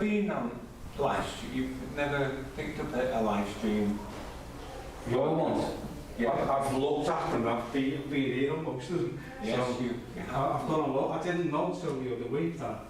Been on live stream, you've never picked up a live stream? Your ones? Yeah. I've looked at them, I've been here on most of them. Yes, So you have. I've done a lot. I didn't know until the other week that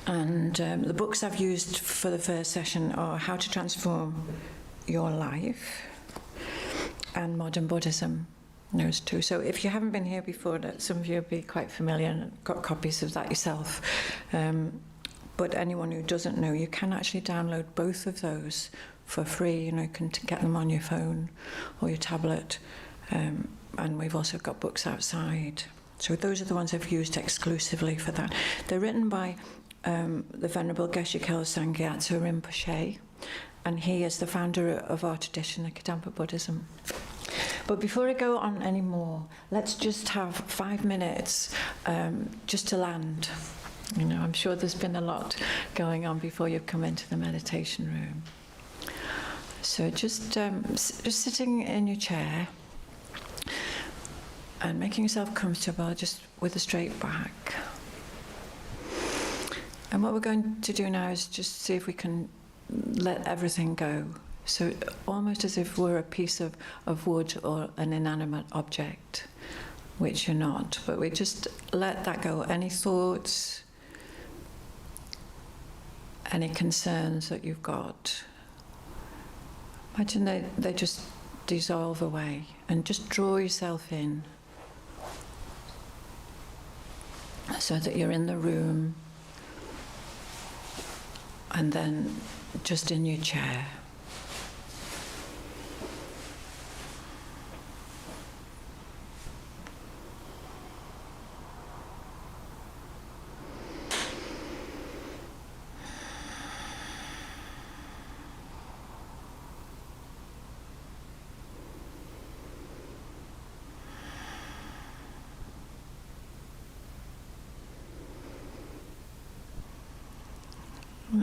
And the books I've used for the first session are How to Transform Your Life and Modern Buddhism, those two. So if you haven't been here before, some of you will be quite familiar and got copies of that yourself. But anyone who doesn't know, you can actually download both of those for free. You know, you can get them on your phone or your tablet. And we've also got books outside. So those are the ones I've used exclusively for that. They're written by the Venerable Geshe Kelsang Gyatso Rinpoche, and he is the founder of our tradition, the Kadampa Buddhism. But before I go on any more, let's just have 5 minutes just to land. You know, I'm sure there's been a lot going on before you've come into the meditation room. So just sitting in your chair and making yourself comfortable, just with a straight back. And what we're going to do now is just see if we can let everything go. So almost as if we're a piece of wood or an inanimate object, which you're not. But we just let that go. Any thoughts, any concerns that you've got, imagine they just dissolve away, and just draw yourself in so that you're in the room and then just in your chair.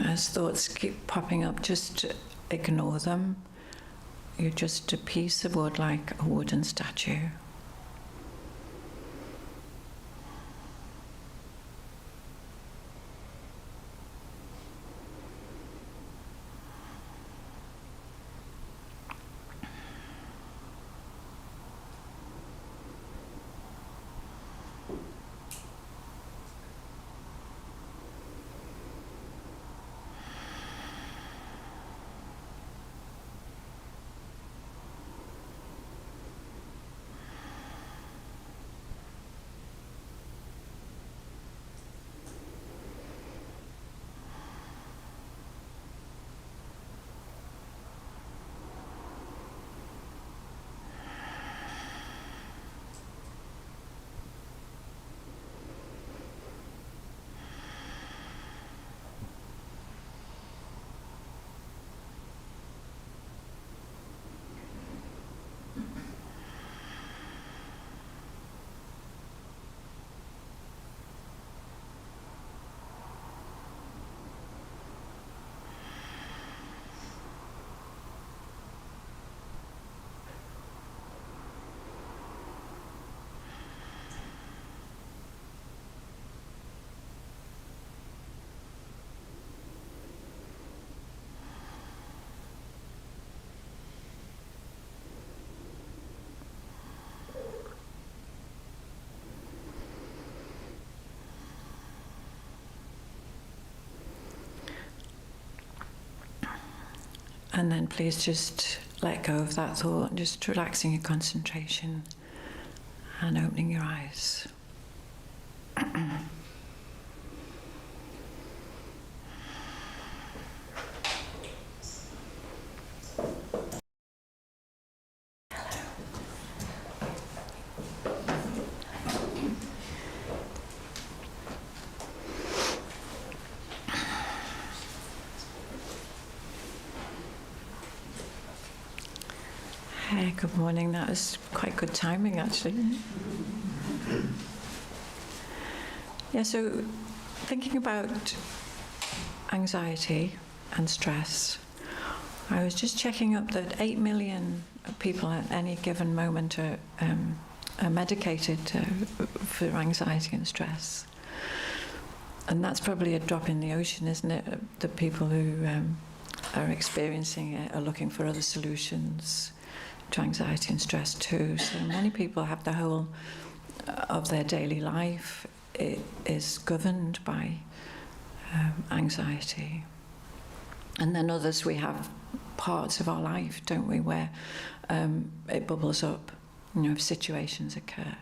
As thoughts keep popping up, just ignore them. You're just a piece of wood, like a wooden statue. And then please just let go of that thought, just relaxing your concentration and opening your eyes. Hey, good morning. That was quite good timing, actually. Yeah, so thinking about anxiety and stress, I was just checking up that 8 million people at any given moment are medicated for anxiety and stress. And that's probably a drop in the ocean, isn't it? The people who are experiencing it are looking for other solutions to anxiety and stress too. So many people have the whole of their daily life. It is governed by anxiety. And then others, we have parts of our life, don't we, where it bubbles up, if situations occur.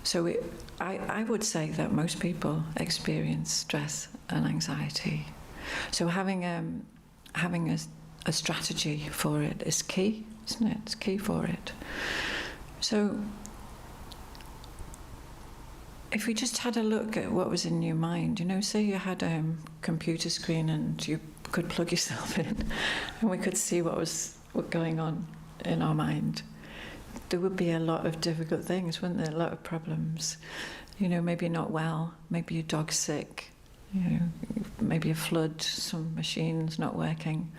So I would say that most people experience stress and anxiety. So having a strategy for it is key, isn't it? It's key for it. So if we just had a look at what was in your mind, say you had a computer screen and you could plug yourself in and we could see what was going on in our mind, there would be a lot of difficult things, wouldn't there? A lot of problems. Maybe you're not well, maybe your dog's sick, maybe a flood, some machine's not working,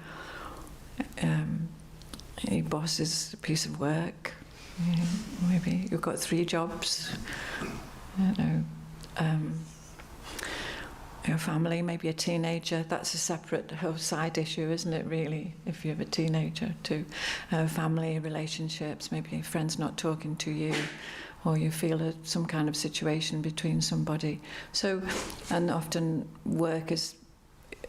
your boss is a piece of work, maybe you've got 3 jobs, your family, maybe a teenager, that's a separate whole side issue, isn't it, really, if you have a teenager too. Family, relationships, maybe a friend's not talking to you, or you feel some kind of situation between somebody. So, and often work is,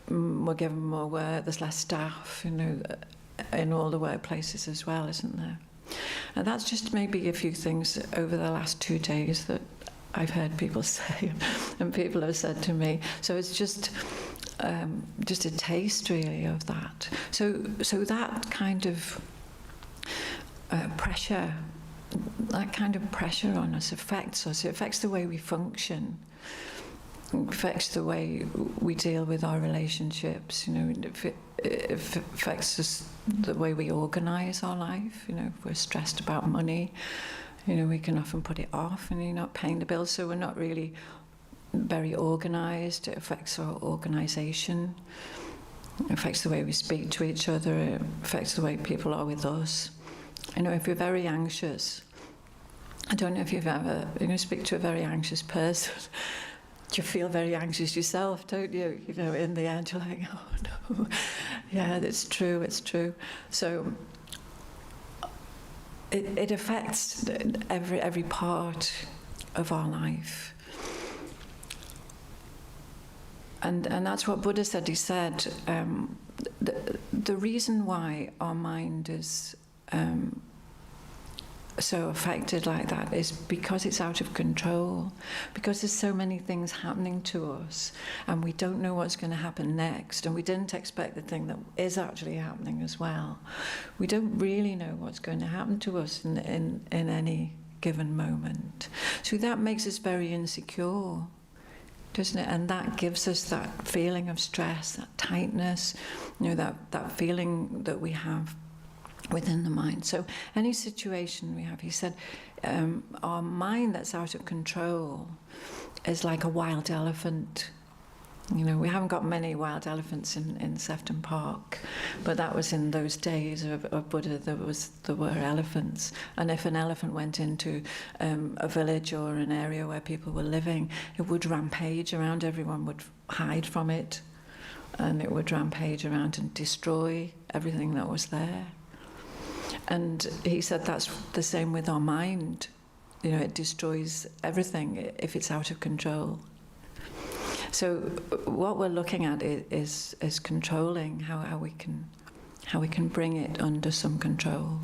we're given more work, there's less staff, in all the workplaces as well, isn't there? And that's just maybe a few things over the last 2 days that I've heard people say, and people have said to me. So it's just a taste, really, of that. So that kind of pressure, on us affects us. It affects the way we function. It affects the way we deal with our relationships. It affects us the way we organise our life. If we're stressed about money, we can often put it off and you're not paying the bills, so we're not really very organised. It affects our organisation. It affects the way we speak to each other. It affects the way people are with us. If you're very anxious, I don't know if you've ever, speak to a very anxious person, you feel very anxious yourself, don't you? In the end, you're like, oh no. Yeah, it's true. So it affects every part of our life. And that's what Buddha said. He said, the reason why our mind is so affected like that is because it's out of control, because there's so many things happening to us and we don't know what's going to happen next, and we didn't expect the thing that is actually happening as well. We don't really know what's going to happen to us in any given moment. So that makes us very insecure, doesn't it? And that gives us that feeling of stress, that tightness, that feeling that we have within the mind. So any situation we have, he said, our mind that's out of control is like a wild elephant. We haven't got many wild elephants in Sefton Park, but that was in those days of Buddha. There were elephants, and if an elephant went into a village or an area where people were living, it would rampage around. Everyone would hide from it, and it would rampage around and destroy everything that was there. And he said that's the same with our mind. It destroys everything if it's out of control. So what we're looking at is controlling how we can bring it under some control.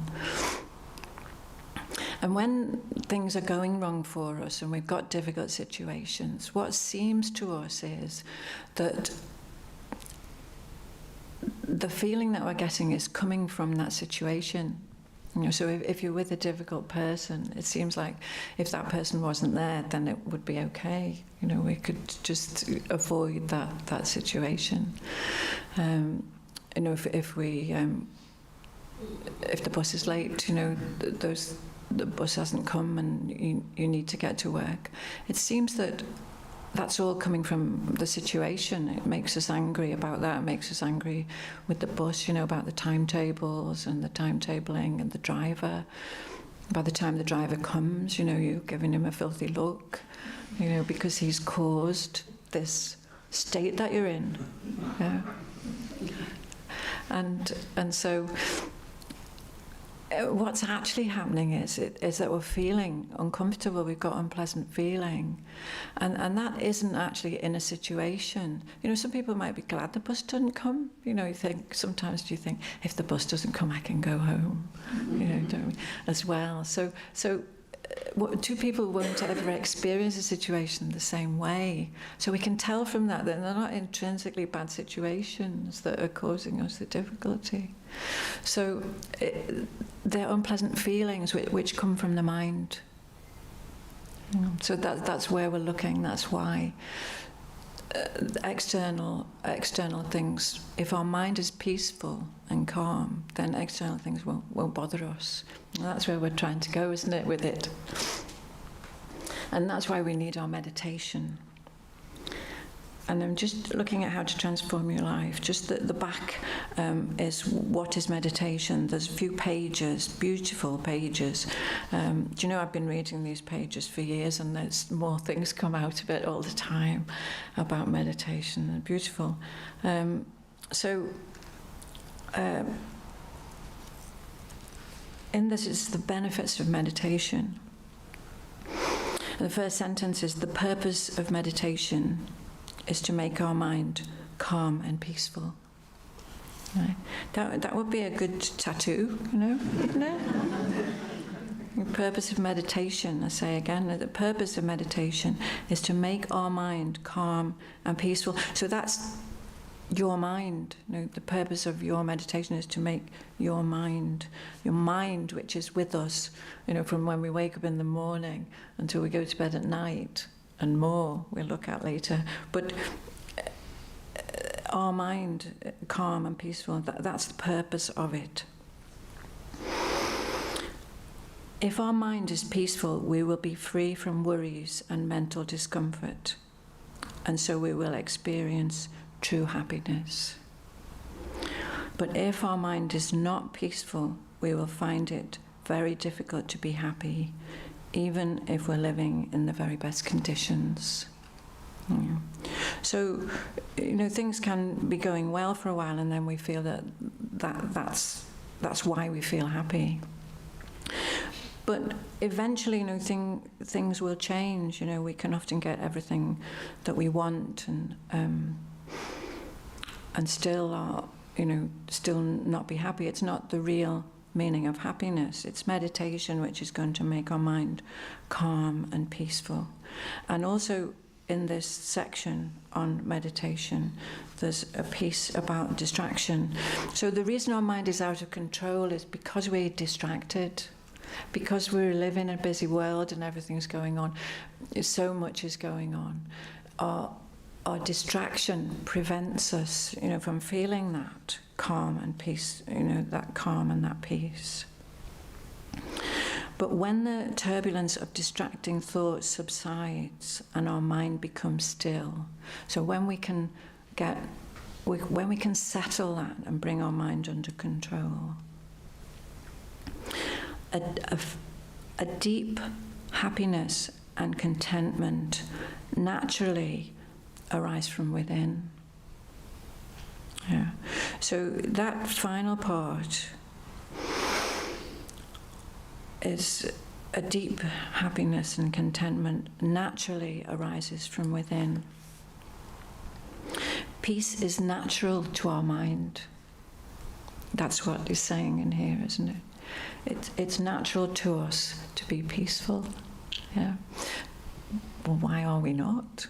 And when things are going wrong for us and we've got difficult situations, what seems to us is that the feeling that we're getting is coming from that situation. So if you're with a difficult person, it seems like if that person wasn't there, then it would be okay. We could just avoid that situation. If the bus is late, the bus hasn't come and you need to get to work. It seems that that's all coming from the situation. It makes us angry about that. It makes us angry with the bus, about the timetables and the timetabling and the driver. By the time the driver comes, you're giving him a filthy look, because he's caused this state that you're in. Yeah. And so what's actually happening is that we're feeling uncomfortable, we've got unpleasant feeling. And that isn't actually in a situation. You know, some people might be glad the bus doesn't come. You know, sometimes you think, if the bus doesn't come, I can go home, you know, don't we? As well. So two people won't ever experience a situation the same way. So we can tell from that they're not intrinsically bad situations that are causing us the difficulty. So they're unpleasant feelings which come from the mind. So that's where we're looking. That's why external things, if our mind is peaceful and calm, then external things won't bother us. And that's where we're trying to go, isn't it, with it? And that's why we need our meditation. And I'm just looking at how to transform your life. Just the back is what is meditation. There's a few pages, beautiful pages. Do you know, I've been reading these pages for years, and there's more things come out of it all the time about meditation. They're beautiful. In this is the benefits of meditation. And the first sentence is, the purpose of meditation is to make our mind calm and peaceful. Right? That would be a good tattoo, you know, wouldn't it? The purpose of meditation, I say again, the purpose of meditation is to make our mind calm and peaceful. So that's your mind. You know, the purpose of your meditation is to make your mind, which is with us, you know, from when we wake up in the morning until we go to bed at night, and more we'll look at later. But our mind, calm and peaceful, that's the purpose of it. If our mind is peaceful, we will be free from worries and mental discomfort, and so we will experience true happiness. But if our mind is not peaceful, we will find it very difficult to be happy, even if we're living in the very best conditions. Yeah. So, you know, things can be going well for a while, and then we feel that's why we feel happy. But eventually, you know, things will change. You know, we can often get everything that we want, and still, still not be happy. It's not the real meaning of happiness. It's meditation which is going to make our mind calm and peaceful. And also in this section on meditation, there's a piece about distraction. So the reason our mind is out of control is because we're distracted, because we live in a busy world and everything's going on. So much is going on. Our distraction prevents us, you know, from feeling that calm and peace, you know, that calm and that peace. But when the turbulence of distracting thoughts subsides and our mind becomes still, so when we can settle that and bring our mind under control, a deep happiness and contentment naturally arise from within. Yeah. So that final part is a deep happiness and contentment naturally arises from within. Peace is natural to our mind. That's what he's saying in here, isn't it? It's natural to us to be peaceful. Yeah. Well, why are we not?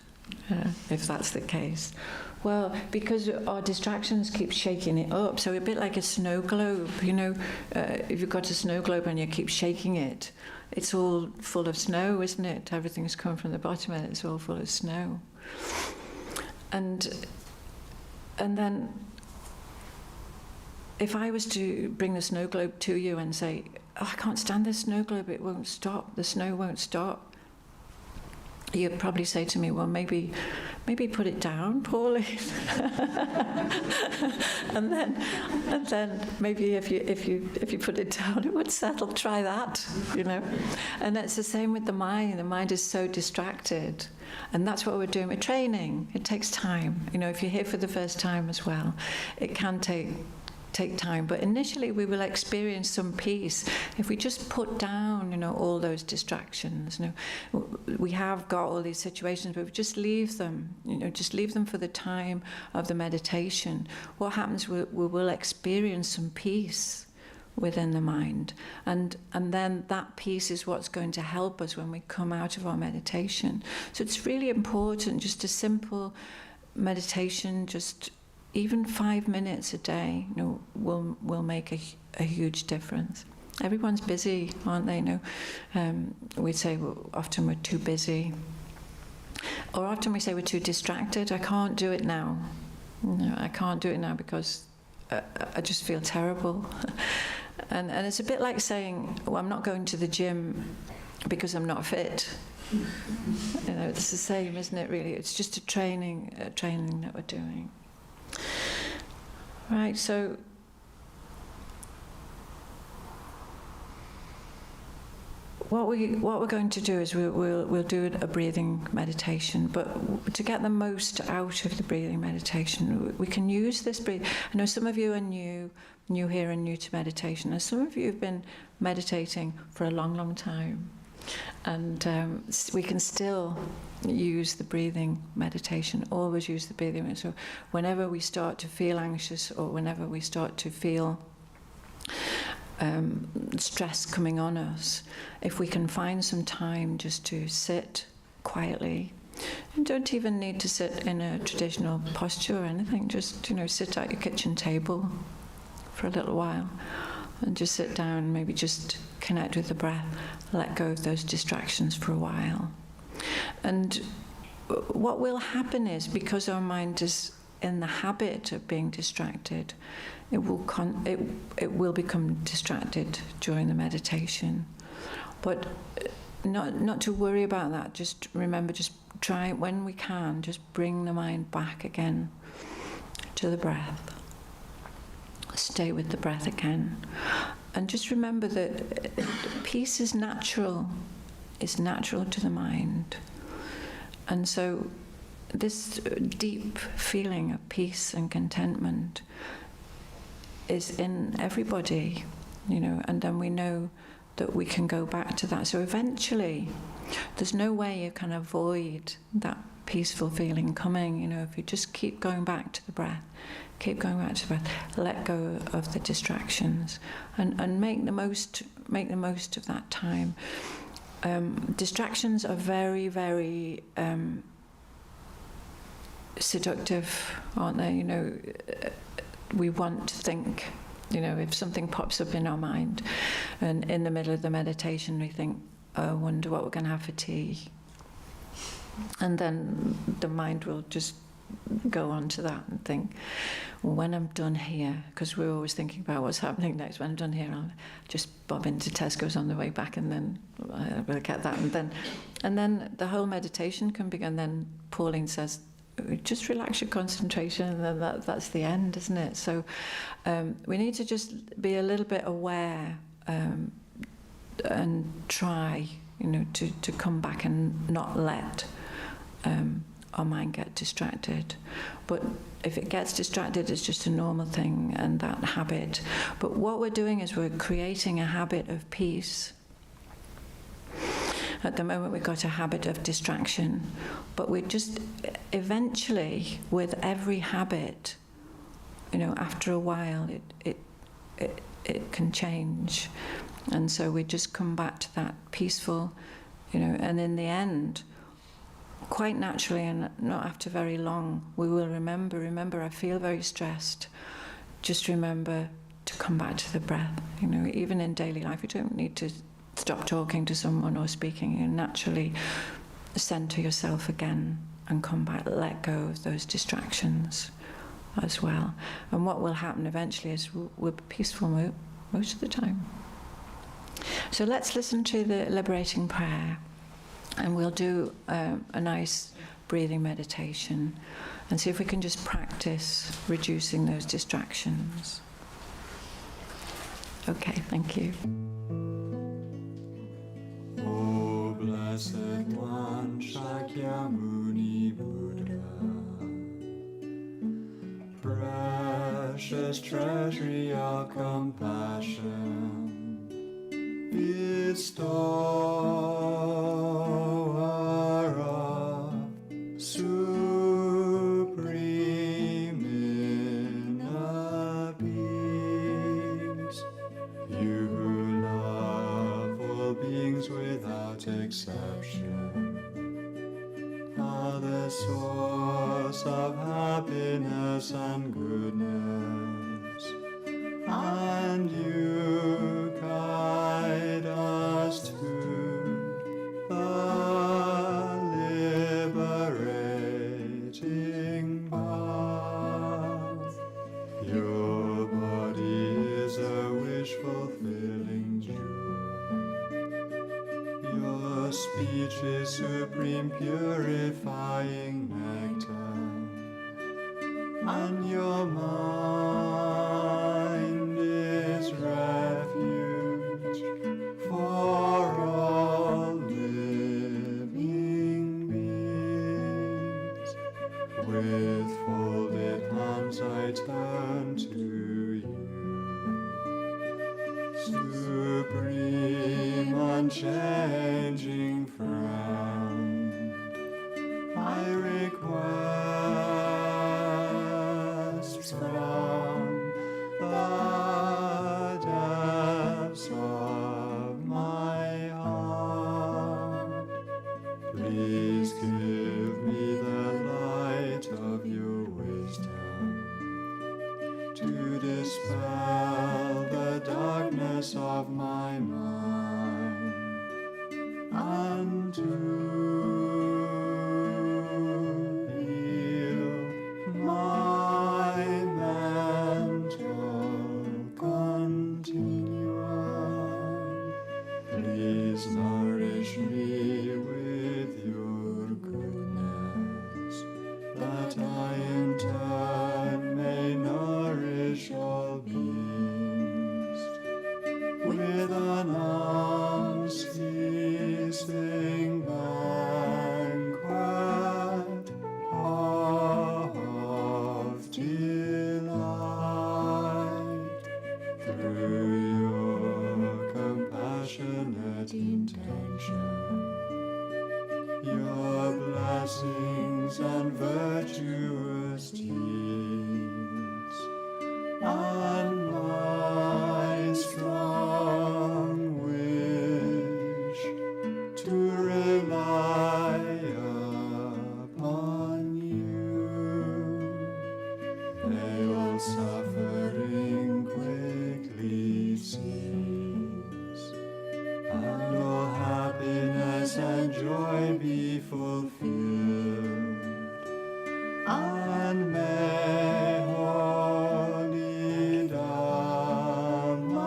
If that's the case. Well, because our distractions keep shaking it up. So a bit like a snow globe, you know, if you've got a snow globe and you keep shaking it, it's all full of snow, isn't it? Everything's come from the bottom and it's all full of snow. And then if I was to bring the snow globe to you and say, oh, I can't stand this snow globe, it won't stop, the snow won't stop, you'd probably say to me, well, maybe put it down, Pauline. and then maybe if you put it down, it would settle. Try that, you know. And that's the same with the mind. The mind is so distracted, and that's what we're doing. We're training. It takes time. You know, if you're here for the first time as well, it can take take time, but initially we will experience some peace if we just put down, all those distractions. We have got all these situations, but we just leave them, just leave them for the time of the meditation. What happens, we will experience some peace within the mind, and then that peace is what's going to help us when we come out of our meditation. So it's really important, just a simple meditation, just even 5 minutes a day, will make a huge difference. Everyone's busy, aren't they? We say often we're too busy, or often we say we're too distracted. I can't do it now. I can't do it now because I just feel terrible. And it's a bit like saying, well, I'm not going to the gym because I'm not fit. It's the same, isn't it, really? It's just a training that we're doing. Right, so what we're going to do is we'll do a breathing meditation, but to get the most out of the breathing meditation, we can use this breathing. I know some of you are new here and new to meditation, and some of you have been meditating for a long, long time. And we can still use the breathing meditation, always use the breathing. So whenever we start to feel anxious, or whenever we start to feel stress coming on us, if we can find some time just to sit quietly, you don't even need to sit in a traditional posture or anything, just sit at your kitchen table for a little while and just sit down, maybe just connect with the breath, let go of those distractions for a while. And what will happen is, because our mind is in the habit of being distracted, it will become distracted during the meditation. But not to worry about that. Just remember, just try, when we can, just bring the mind back again to the breath. Stay with the breath again. And just remember that peace is natural. It's natural to the mind. And so this deep feeling of peace and contentment is in everybody, and then we know that we can go back to that. So eventually, there's no way you can avoid that peaceful feeling coming, if you just keep going back to the breath, let go of the distractions, and make the most of that time. Distractions are very, very seductive, aren't they? We want to think, if something pops up in our mind, and in the middle of the meditation we think, oh, I wonder what we're going to have for tea. And then the mind will just go on to that and think, well, when I'm done here, because we're always thinking about what's happening next, when I'm done here, I'll just bob into Tesco's on the way back, and then we'll get that. And then the whole meditation can begin. Then Pauline says, just relax your concentration, and then that's the end, isn't it? So we need to just be a little bit aware and try, to come back and not let our mind get distracted. But if it gets distracted, it's just a normal thing, and that habit. But what we're doing is we're creating a habit of peace. At the moment, we've got a habit of distraction, but we just eventually, with every habit, after a while, it can change, and so we just come back to that peaceful, and in the end, quite naturally, and not after very long, we will remember, I feel very stressed. Just remember to come back to the breath. Even in daily life, you don't need to stop talking to someone or speaking. You naturally center yourself again and come back, let go of those distractions as well. And what will happen eventually is we'll be peaceful most of the time. So let's listen to the liberating prayer, and we'll do a nice breathing meditation and see if we can just practice reducing those distractions. Okay, thank you. O Blessed One, Shakyamuni Buddha, precious precious treasury of compassion. Bestower of supreme inner peace, you who love all beings without exception, are the source of happiness and goodness, and you guide us to the liberating path. Your body is a wish-fulfilling jewel. Your speech is supreme purifying nectar, and your mind is refuge for all living beings. With folded hands I turn to you, supreme unchanging friend. I request from the depths of my heart, please give me the light of your wisdom to dispel the darkness of my mind, and to heal my mental continuum. Please nourish me with your goodness, that I in turn may nourish all beings with an unceasing banquet of delight. Through your compassionate intention, your blessings and virtuous deeds, and my strong wish to rely upon you, may all suffering quickly cease, and all happiness and joy be fulfilled, and may holy Dhamma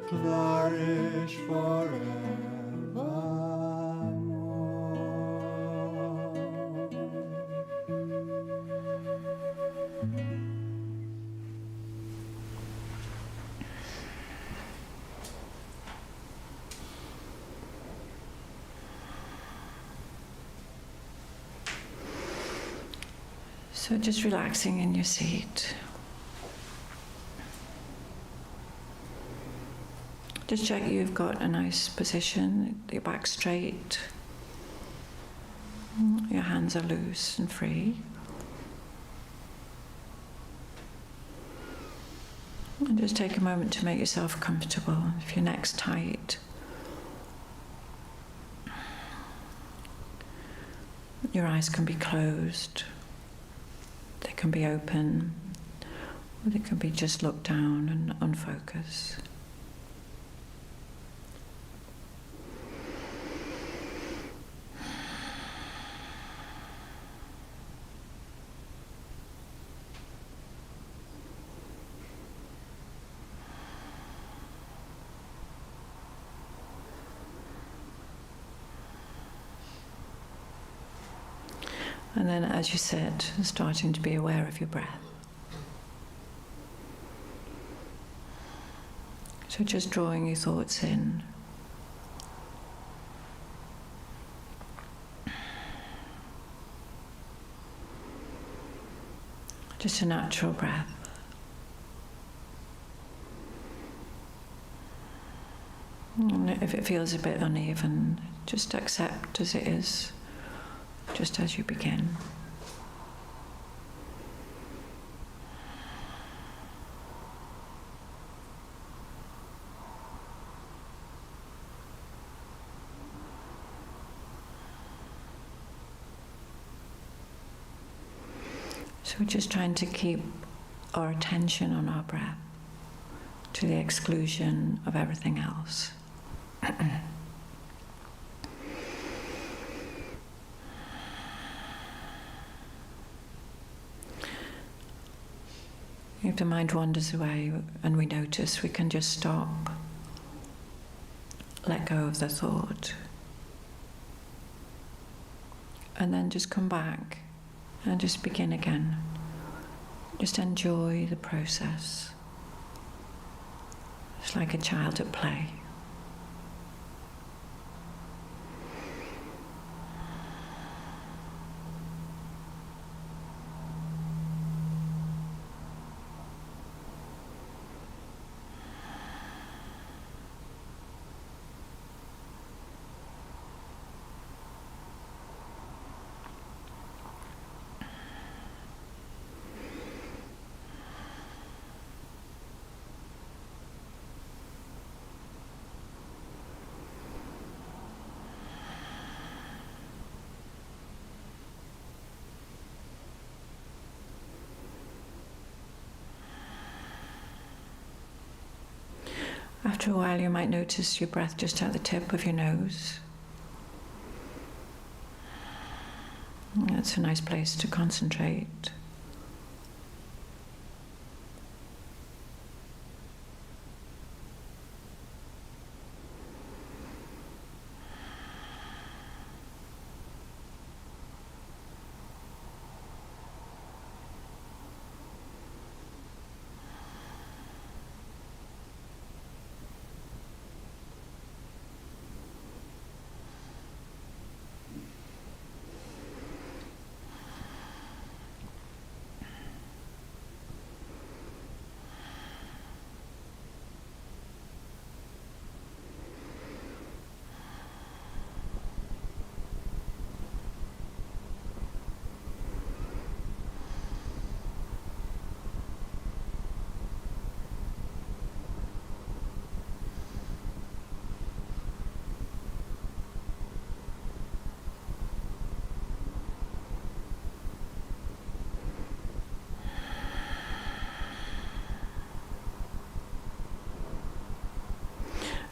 flourish forevermore. So just relaxing in your seat. Just check you've got a nice position, your back straight, your hands are loose and free. And just take a moment to make yourself comfortable. If your neck's tight, your eyes can be closed, they can be open, or they can be just looked down and unfocused. And then, as you said, starting to be aware of your breath. So just drawing your thoughts in. Just a natural breath. if it feels a bit uneven, just accept as it is, just as you begin. So we're just trying to keep our attention on our breath to the exclusion of everything else. If the mind wanders away and we notice, we can just stop, let go of the thought, and then just come back and just begin again. Just enjoy the process. It's like a child at play. After a while, you might notice your breath just at the tip of your nose. That's a nice place to concentrate.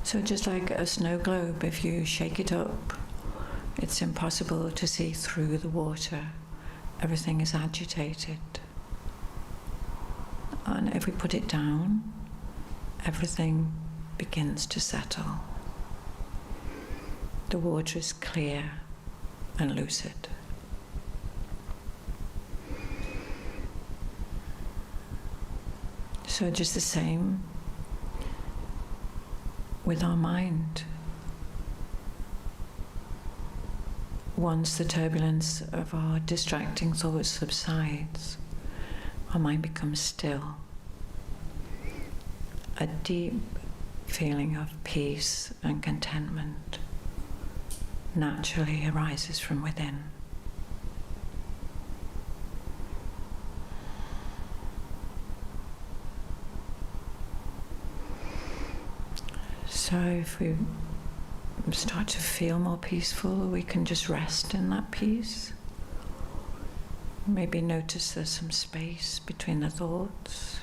So just like a snow globe, if you shake it up, it's impossible to see through the water. Everything is agitated. And if we put it down, everything begins to settle. The water is clear and lucid. So just the same with our mind. Once the turbulence of our distracting thoughts subsides, our mind becomes still. A deep feeling of peace and contentment naturally arises from within. So if we start to feel more peaceful, we can just rest in that peace. Maybe notice there's some space between the thoughts.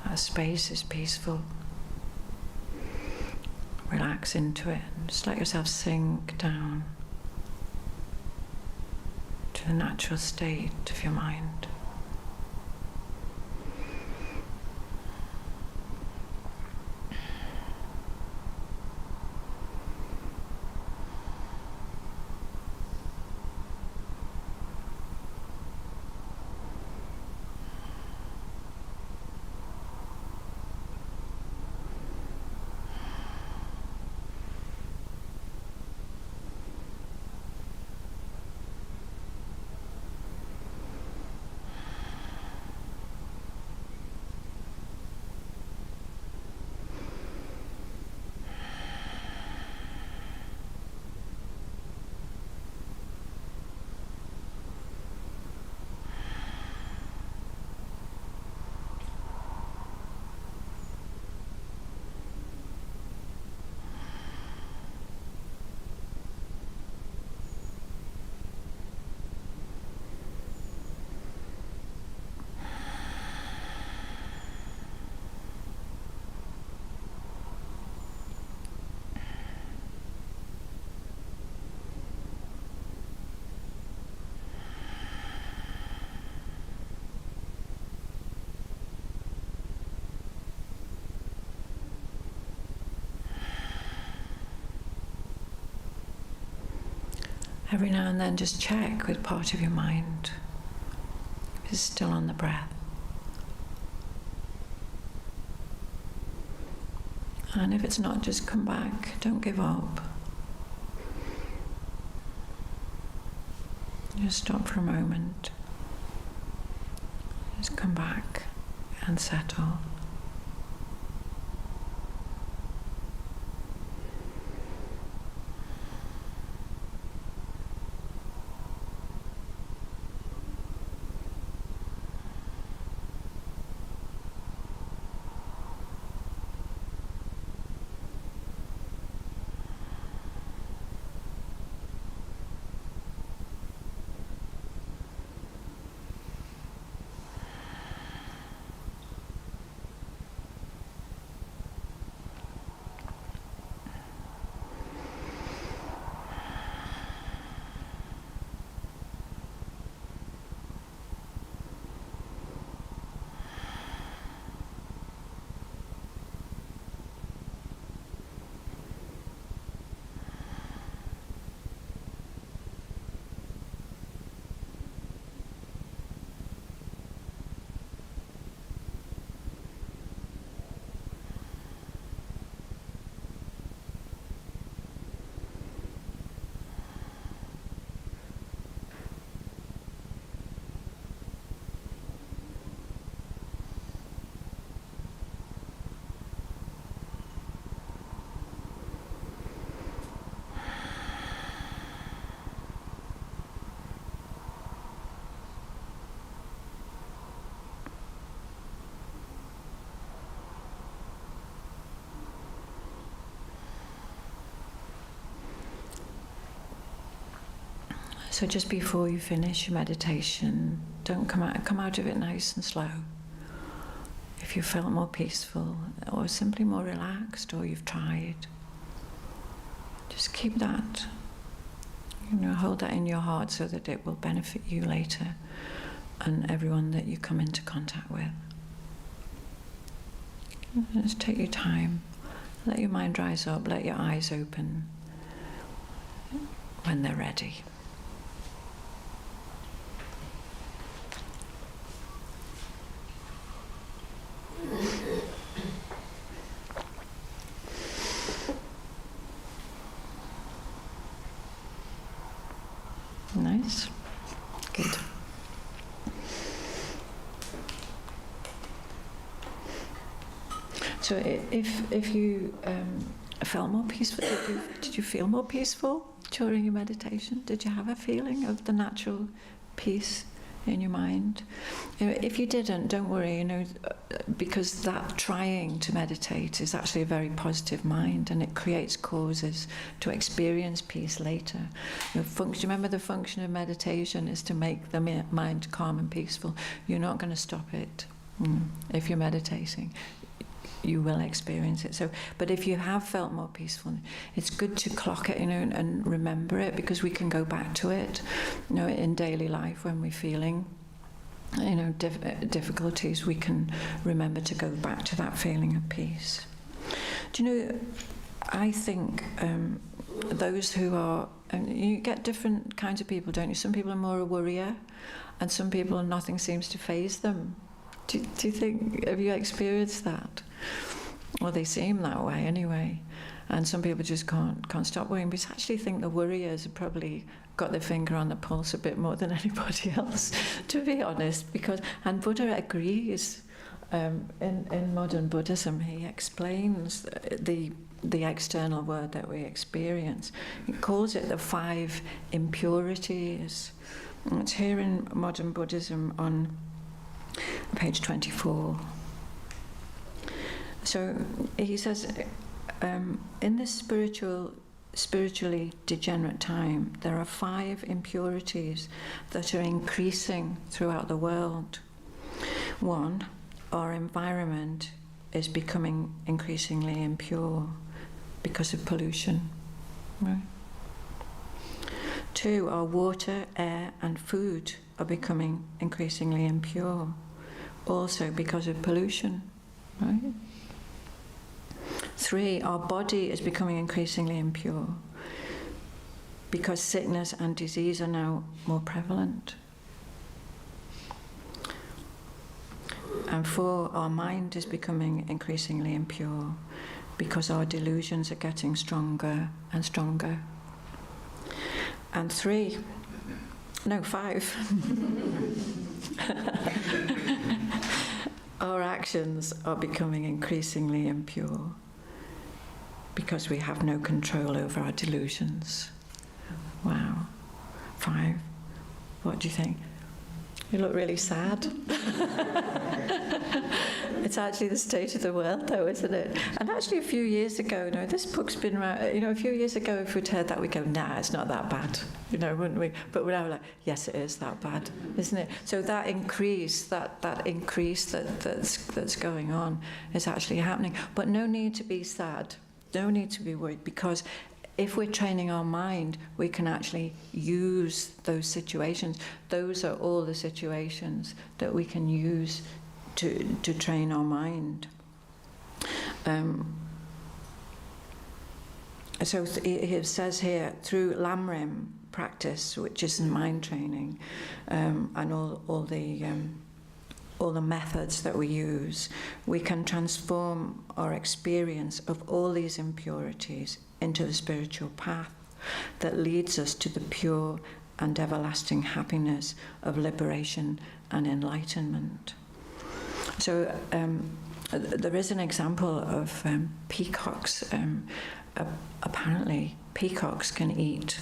That space is peaceful. Relax into it and just let yourself sink down to the natural state of your mind. Every now and then just check with part of your mind if it's still on the breath. And if it's not, just come back. Don't give up. Just stop for a moment. Just come back and settle. So just before you finish your meditation, don't come out of it nice and slow. If you felt more peaceful or simply more relaxed, or you've tried, just keep that, hold that in your heart so that it will benefit you later and everyone that you come into contact with. Just take your time, let your mind rise up, let your eyes open when they're ready. Nice. Good. So if you felt more peaceful, did you feel more peaceful during your meditation? Did you have a feeling of the natural peace in your mind? If you didn't, don't worry, because that trying to meditate is actually a very positive mind, and it creates causes to experience peace later. Remember, the function of meditation is to make the mind calm and peaceful. You're not going to stop it. If you're meditating, you will experience it. But if you have felt more peaceful, it's good to clock it, and remember it, because we can go back to it, in daily life when we're feeling, difficulties. We can remember to go back to that feeling of peace. Do you know? I think those who are, you get different kinds of people, don't you? Some people are more a worrier, and some people nothing seems to faze them. Do you think? Have you experienced that? Well, they seem that way anyway. And some people just can't stop worrying. But I actually think the worriers have probably got their finger on the pulse a bit more than anybody else, to be honest. And Buddha agrees. In modern Buddhism, he explains the external world that we experience. He calls it the 5 impurities. And it's here in modern Buddhism on page 24. So he says, in this spiritually degenerate time, there are 5 impurities that are increasing throughout the world. 1, our environment is becoming increasingly impure because of pollution. Right? 2, our water, air, and food are becoming increasingly impure, also because of pollution. Right? 3, our body is becoming increasingly impure. because sickness and disease are now more prevalent. And 4, our mind is becoming increasingly impure because our delusions are getting stronger and stronger. And 5, our actions are becoming increasingly impure because we have no control over our delusions. Wow. 5. What do you think? You look really sad. It's actually the state of the world, though, isn't it? And actually, a few years ago, this book's been around. A few years ago, if we'd heard that, we'd go, "Nah, it's not that bad," wouldn't we? But we're now like, "Yes, it is that bad, isn't it?" So that increase, that's going on, is actually happening. But no need to be sad. No need to be worried, because if we're training our mind, we can actually use those situations. Those are all the situations that we can use to train our mind. So it says here, through Lamrim practice, which is mind training, and all the methods that we use, we can transform our experience of all these impurities into the spiritual path that leads us to the pure and everlasting happiness of liberation and enlightenment. So there is an example of peacocks. Apparently, peacocks can eat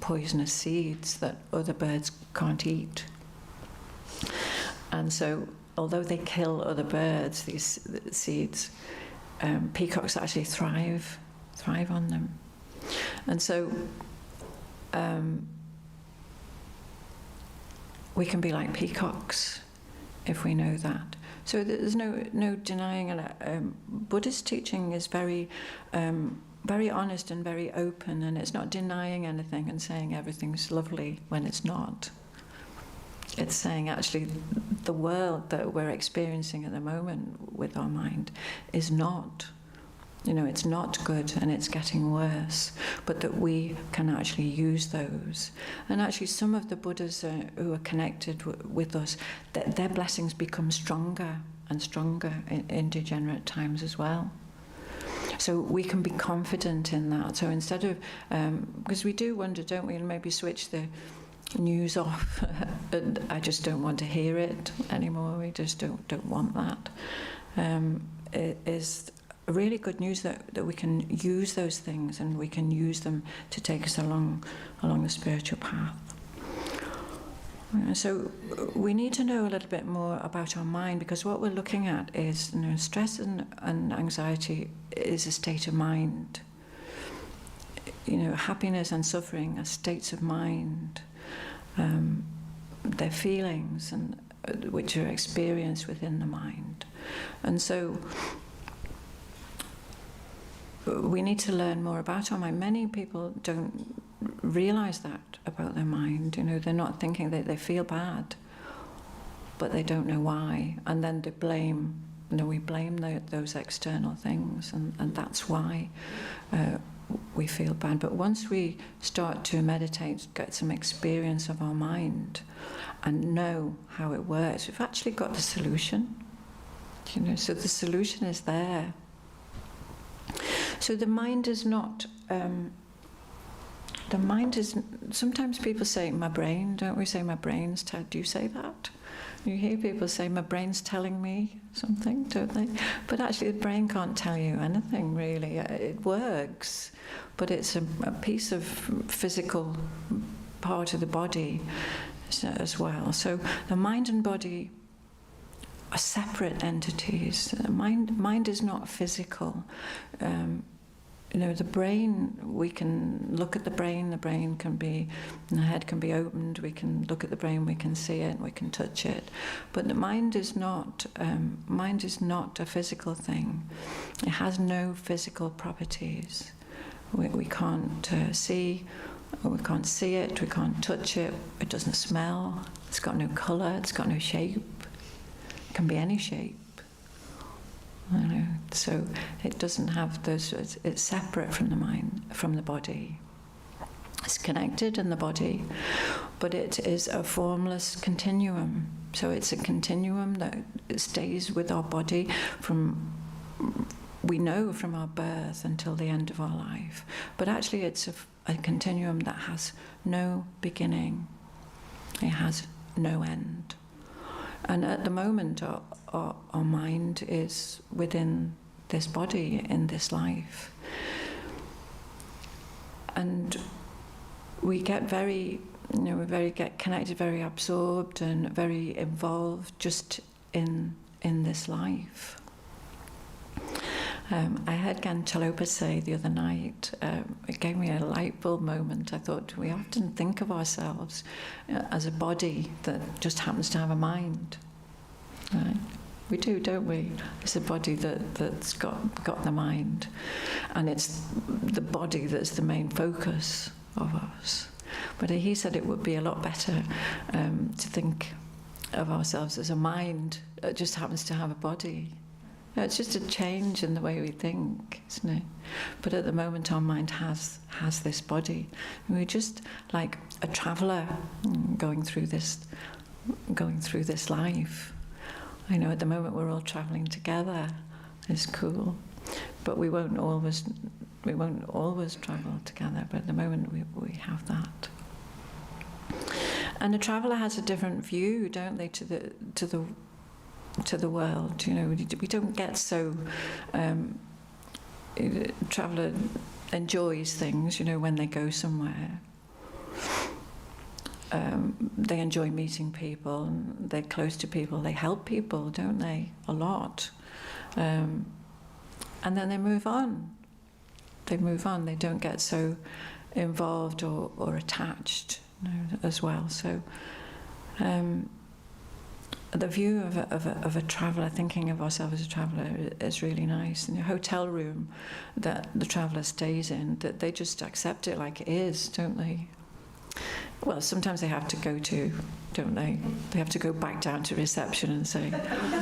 poisonous seeds that other birds can't eat. And so, although they kill other birds, these seeds, peacocks actually thrive on them. And so we can be like peacocks if we know that. So there's no denying it. Buddhist teaching is very honest and very open, and it's not denying anything and saying everything's lovely when it's not. It's saying actually the world that we're experiencing at the moment with our mind is not. It's not good and it's getting worse, but that we can actually use those. And actually some of the Buddhas who are connected with us, their blessings become stronger and stronger in degenerate times as well. So we can be confident in that. So instead of, because we do wonder, don't we, and maybe switch the news off, and I just don't want to hear it anymore, we just don't want that. It is really good news that we can use those things and we can use them to take us along the spiritual path. So we need to know a little bit more about our mind, because what we're looking at is, stress and anxiety is a state of mind. Happiness and suffering are states of mind. They're feelings and which are experienced within the mind. And so we need to learn more about our mind. Many people don't realize that about their mind. They're not thinking that they feel bad, but they don't know why. And then they blame, we blame those external things, and that's why we feel bad. But once we start to meditate, get some experience of our mind, and know how it works, we've actually got the solution. So the solution is there. So the mind is not, sometimes people say, my brain, don't we say my brain's, do you say that? You hear people say, my brain's telling me something, don't they? But actually the brain can't tell you anything, really. It works, but it's a piece of physical part of the body as well. So the mind and body are separate entities. Mind is not physical. The brain, we can look at the brain can be, the head can be opened, we can look at the brain, we can see it, we can touch it. But the mind is not a physical thing. It has no physical properties. We can't see, or we can't see it, we can't touch it, it doesn't smell, it's got no colour, it's got no shape. It can be any shape. So it doesn't have those. It's separate from the mind, from the body. It's connected in the body, but it is a formless continuum. So it's a continuum that stays with our body from, we know, from our birth until the end of our life. But actually it's a continuum that has no beginning. It has no end. And at the moment, our mind is within this body, in this life. And we get very, we get connected, very absorbed and very involved just in this life. I heard Ganchalopa say the other night, it gave me a light bulb moment. I thought, we often think of ourselves as a body that just happens to have a mind. Right? We do, don't we? It's a body that's got the mind. And it's the body that's the main focus of us. But he said it would be a lot better to think of ourselves as a mind that just happens to have a body. It's just a change in the way we think, isn't it? But at the moment, our mind has this body. And we're just like a traveller going through this life. I know at the moment we're all travelling together. It's cool, but we won't always travel together. But at the moment, we have that. And a traveller has a different view, don't they, to the world. We don't get so. Traveller enjoys things, when they go somewhere. They enjoy meeting people, and they're close to people. They help people, don't they? A lot. And then they move on. They don't get so involved or attached, as well. So. The view of a traveller, thinking of ourselves as a traveller, is really nice. In the hotel room that the traveller stays in, that they just accept it like it is, don't they? Well, sometimes they have to go to, don't they? They have to go back down to reception and say,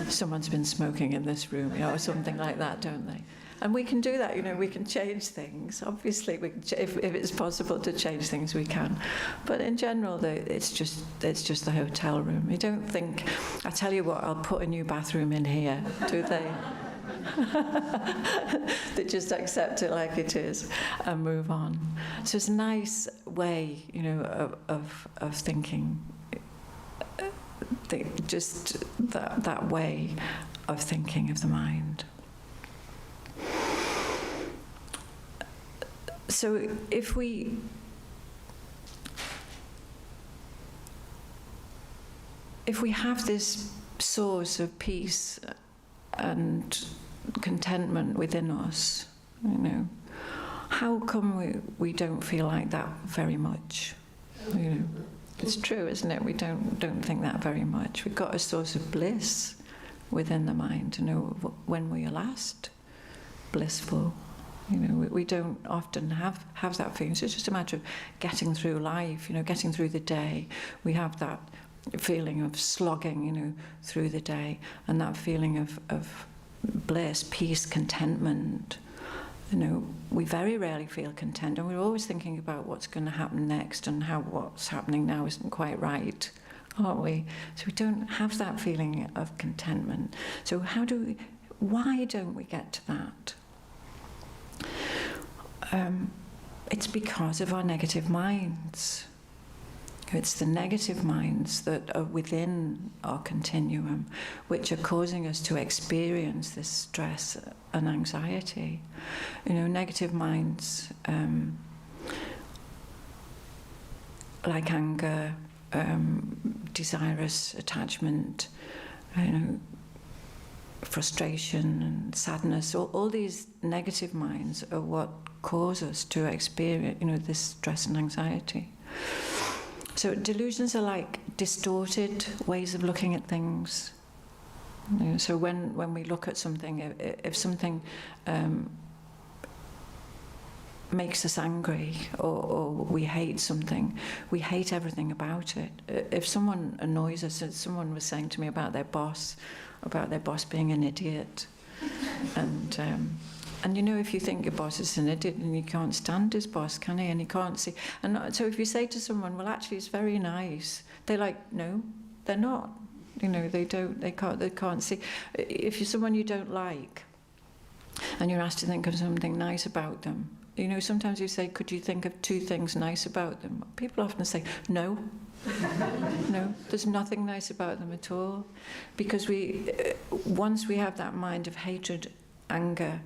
someone's been smoking in this room, or something like that, don't they? And we can do that, we can change things. Obviously, if it's possible to change things, we can. But in general, it's just the hotel room. You don't think, I tell you what, I'll put a new bathroom in here, do they? They just accept it like it is and move on. So it's a nice way, of thinking. Just that way of thinking of the mind. So if we have this source of peace and contentment within us, how come we don't feel like that very much? It's true, isn't it? We don't think that very much. We've got a source of bliss within the mind to know when we are last blissful. We don't often have that feeling. So it's just a matter of getting through life, getting through the day. We have that feeling of slogging, through the day, and that feeling of bliss, peace, contentment. We very rarely feel content, and we're always thinking about what's going to happen next and how what's happening now isn't quite right, aren't we? So we don't have that feeling of contentment. So why don't we get to that? It's because of our negative minds. It's the negative minds that are within our continuum which are causing us to experience this stress and anxiety. Negative minds like anger, desirous attachment, frustration and sadness, all these negative minds are what cause us to experience, this stress and anxiety. So delusions are like distorted ways of looking at things. So when we look at something, if something makes us angry or we hate something, we hate everything about it. If someone annoys us, as someone was saying to me about their boss being an idiot, and And you know, if you think your boss is an idiot and you can't stand his boss, can he? And he can't see. And so if you say to someone, well, actually, it's very nice, they're like, no, they're not. You know, they can't see. If you're someone you don't like and you're asked to think of something nice about them, you know, sometimes you say, could you think of 2 things nice about them? People often say, no. No, there's nothing nice about them at all. Because once we have that mind of hatred, anger,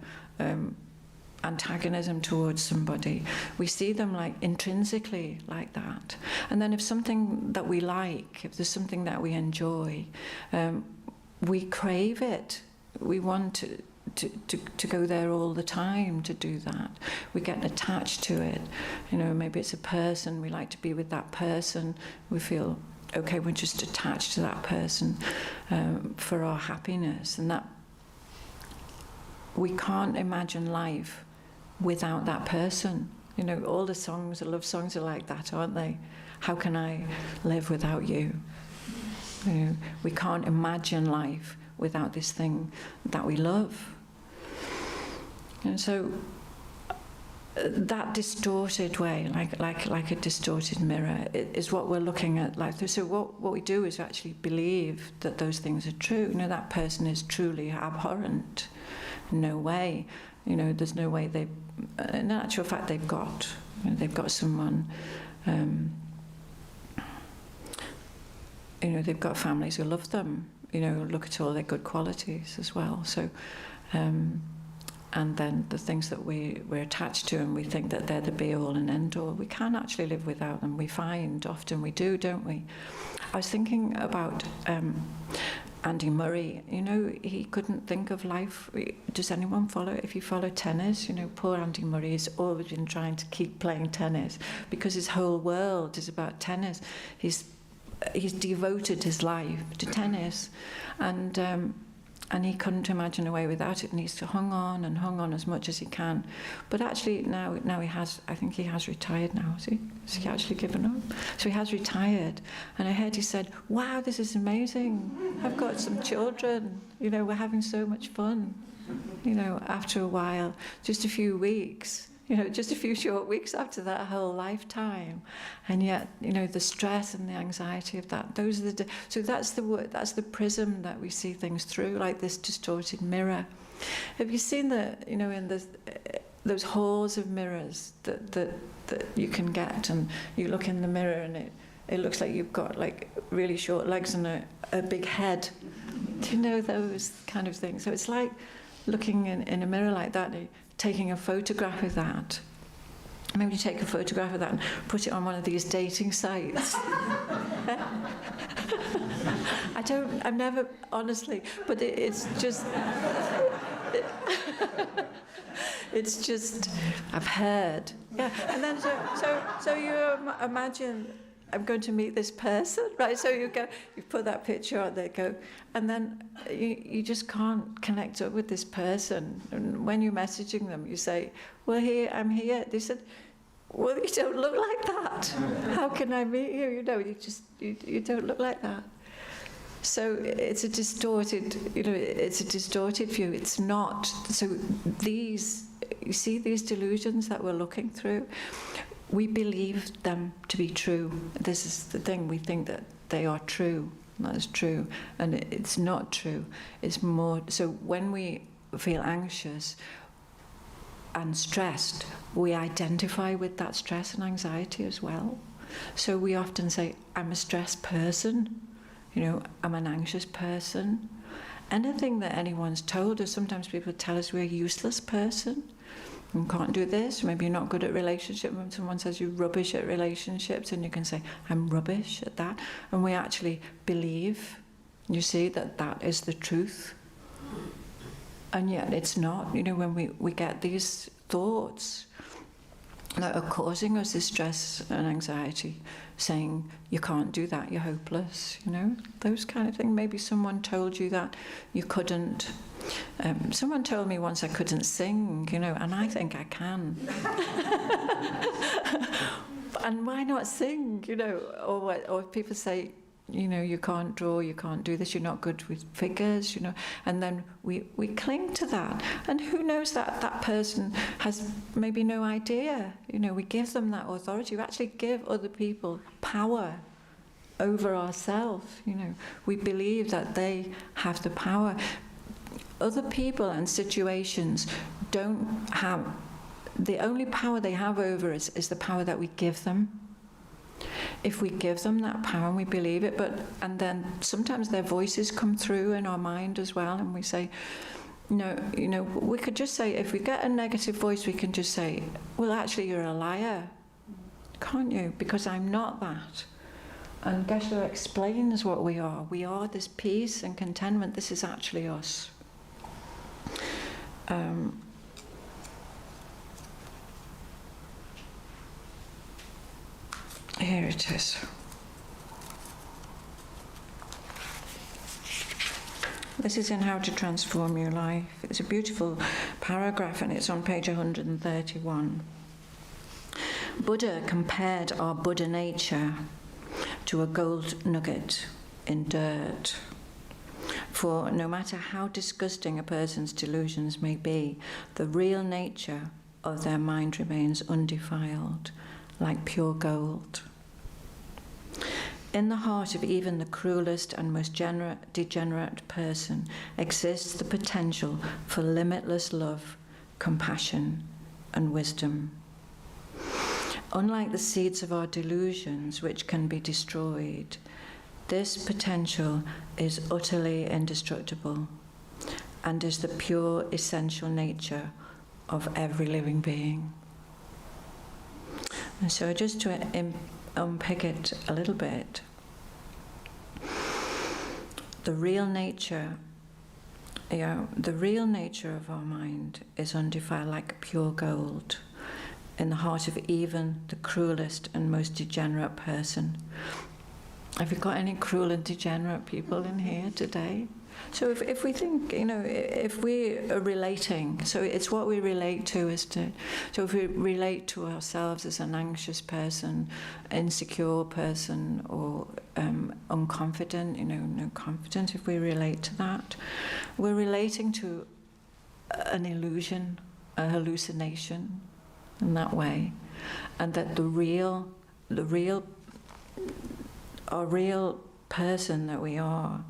antagonism towards somebody, we see them like intrinsically like that. And then if something that we like, if there's something that we enjoy, we crave it. We want to go there all the time to do that. We get attached to it. You know, maybe it's a person, we like to be with that person. We feel, okay, we're just attached to that person for our happiness. And that we can't imagine life without that person. You know, all the songs, the love songs are like that, aren't they? How can I live without you? You know, we can't imagine life without this thing that we love. And so that distorted way, like a distorted mirror, is what we're looking at life through. So what we do is actually believe that those things are true. You know, that person is truly abhorrent. No way. You know, there's no way they. In actual fact, they've got someone. You know, they've got families who love them. You know, look at all their good qualities as well. So, and then the things that we're attached to, and we think that they're the be-all and end-all. We can actually live without them. We find often we do, don't we? I was thinking about Andy Murray. You know, he couldn't think of life. Does anyone follow? If you follow tennis, you know, poor Andy Murray has always been trying to keep playing tennis because his whole world is about tennis. He's devoted his life to tennis, and he couldn't imagine a way without it, and he's hung on as much as he can. But actually now he has, I think he has retired now, has he? Has he actually given up? So he has retired, and I heard he said, wow, this is amazing. I've got some children, you know, we're having so much fun. You know, after a while, just a few weeks, you know, just a few short weeks after that whole lifetime. And yet, you know, the stress and the anxiety of that, those are so that's the prism that we see things through, like this distorted mirror. Have you seen you know, in those halls of mirrors that you can get, and you look in the mirror and it looks like you've got like really short legs and a big head. Do you know those kind of things? So it's like looking in a mirror like that, taking a photograph of that. Maybe you take a photograph of that and put it on one of these dating sites. I've never, honestly, but it's just, it's just, I've heard. Yeah, and then so you imagine, I'm going to meet this person, right? So you put that picture on there, go, and then you just can't connect up with this person. And when you're messaging them, you say, well, I'm here. They said, well, you don't look like that. How can I meet you? You know, you don't look like that. So it's a distorted, you know, it's a distorted view. It's not. So you see these delusions that we're looking through, we believe them to be true. This is the thing, we think that they are true. That is true, and it's not true. It's more, so when we feel anxious and stressed, we identify with that stress and anxiety as well. So we often say, I'm a stressed person, you know, I'm an anxious person. Anything that anyone's told us, sometimes people tell us we're a useless person. You can't do this, maybe you're not good at relationships. When someone says you're rubbish at relationships, and you can say, I'm rubbish at that. And we actually believe, you see, that is the truth. And yet it's not. You know, when we get these thoughts that are causing us this stress and anxiety, saying, you can't do that, you're hopeless, you know, those kind of things. Maybe someone told you that you couldn't. Someone told me once I couldn't sing, you know, and I think I can. And why not sing, you know? Or people say, you know, you can't draw, you can't do this, you're not good with figures, you know, and then we cling to that. And who knows that that person has maybe no idea, you know, we give them that authority. We actually give other people power over ourselves, you know. We believe that they have the power. Other people and situations don't have, the only power they have over us is the power that we give them. If we give them that power and we believe it, and then sometimes their voices come through in our mind as well, and we say, no, you know, we could just say, if we get a negative voice, we can just say, well, actually, you're a liar, can't you? Because I'm not that. And Geshe explains what we are. We are this peace and contentment. This is actually us. Here it is. This is in How to Transform Your Life. It's a beautiful paragraph and it's on page 131. Buddha compared our Buddha nature to a gold nugget in dirt. For no matter how disgusting a person's delusions may be, the real nature of their mind remains undefiled, like pure gold. In the heart of even the cruelest and most degenerate person exists the potential for limitless love, compassion, and wisdom. Unlike the seeds of our delusions, which can be destroyed, this potential is utterly indestructible and is the pure essential nature of every living being. And so just to unpick it a little bit, the real nature of our mind is undefiled like pure gold in the heart of even the cruelest and most degenerate person. Have you got any cruel and degenerate people in here today? So if we think, you know, if we are relating, so it's what we relate to is to, so if we relate to ourselves as an anxious person, insecure person, or unconfident, you know, no confident, if we relate to that, we're relating to an illusion, a hallucination in that way, and that our real person that we are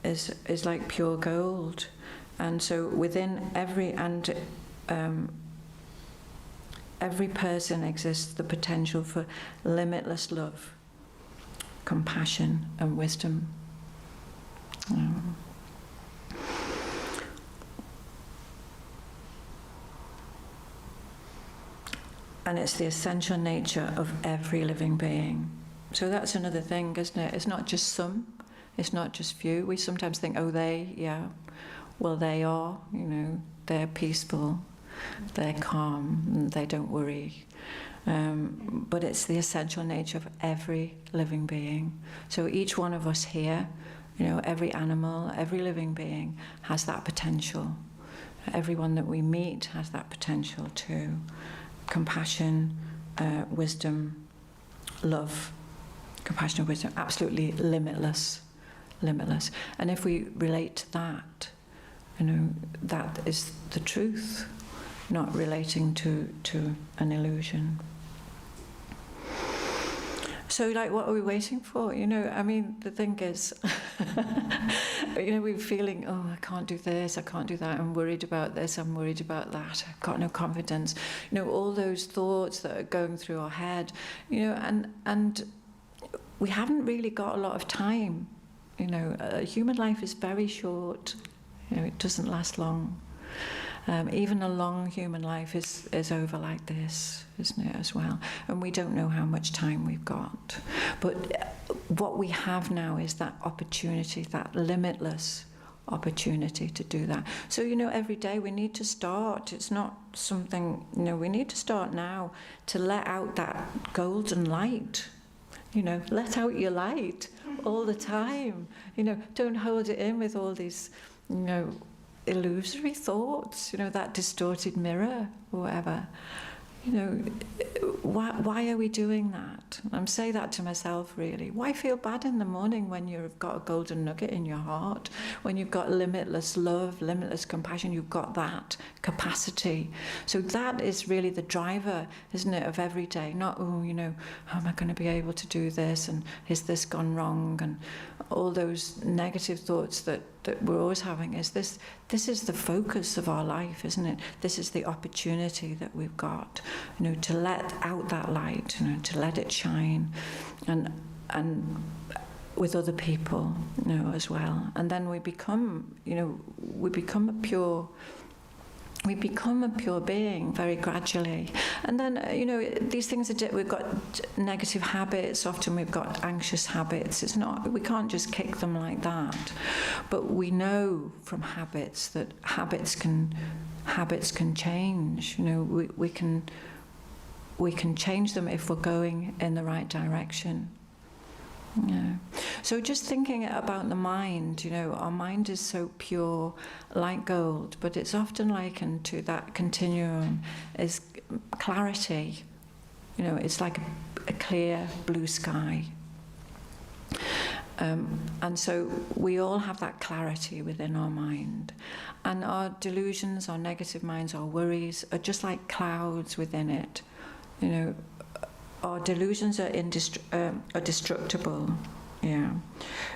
is like pure gold. And so within every person exists the potential for limitless love, compassion, and wisdom. And it's the essential nature of every living being. So that's another thing, isn't it? It's not just some, it's not just few. We sometimes think, oh, they, yeah, well, they are, you know, they're peaceful, they're calm, they don't worry. But it's the essential nature of every living being. So each one of us here, you know, every animal, every living being has that potential. Everyone that we meet has that potential too. Compassion, wisdom, love, compassion and wisdom, absolutely limitless. And if we relate to that, you know, that is the truth, not relating to an illusion. So, like, what are we waiting for? You know, I mean, the thing is, you know, we're feeling, oh, I can't do this, I can't do that, I'm worried about this, I'm worried about that, I've got no confidence. You know, all those thoughts that are going through our head, you know, and we haven't really got a lot of time. You know, human life is very short. You know, it doesn't last long. Even a long human life is over like this, isn't it, as well? And we don't know how much time we've got. But what we have now is that opportunity, that limitless opportunity to do that. So, you know, every day we need to start. It's not something, you know, we need to start now to let out that golden light. You know, let out your light all the time. You know, don't hold it in with all these, you know, illusory thoughts, you know, that distorted mirror or whatever. You know, why are we doing that? that. I'm saying that to myself, really. Why feel bad in the morning when you've got a golden nugget in your heart, when you've got limitless love, limitless compassion, you've got that capacity. So that is really the driver, isn't it, of every day? Not, oh, you know, how am I going to be able to do this, and is this gone wrong, and all those negative thoughts that we're always having. Is this is the focus of our life, isn't it? This is the opportunity that we've got, you know, to let out that light, you know, to let it shine, and with other people, you know, as well. And then we become, you know, we become a pure being very gradually. And then, you know, these things we've got negative habits, often we've got anxious habits. It's not, we can't just kick them like that. But we know from habits that habits can change. You know, we can change them if we're going in the right direction. Yeah. So just thinking about the mind, you know, our mind is so pure, like gold, but it's often likened to that continuum is clarity. You know, it's like a clear blue sky. And so we all have that clarity within our mind. And our delusions, our negative minds, our worries are just like clouds within it. You know, our delusions are destructible. Yeah.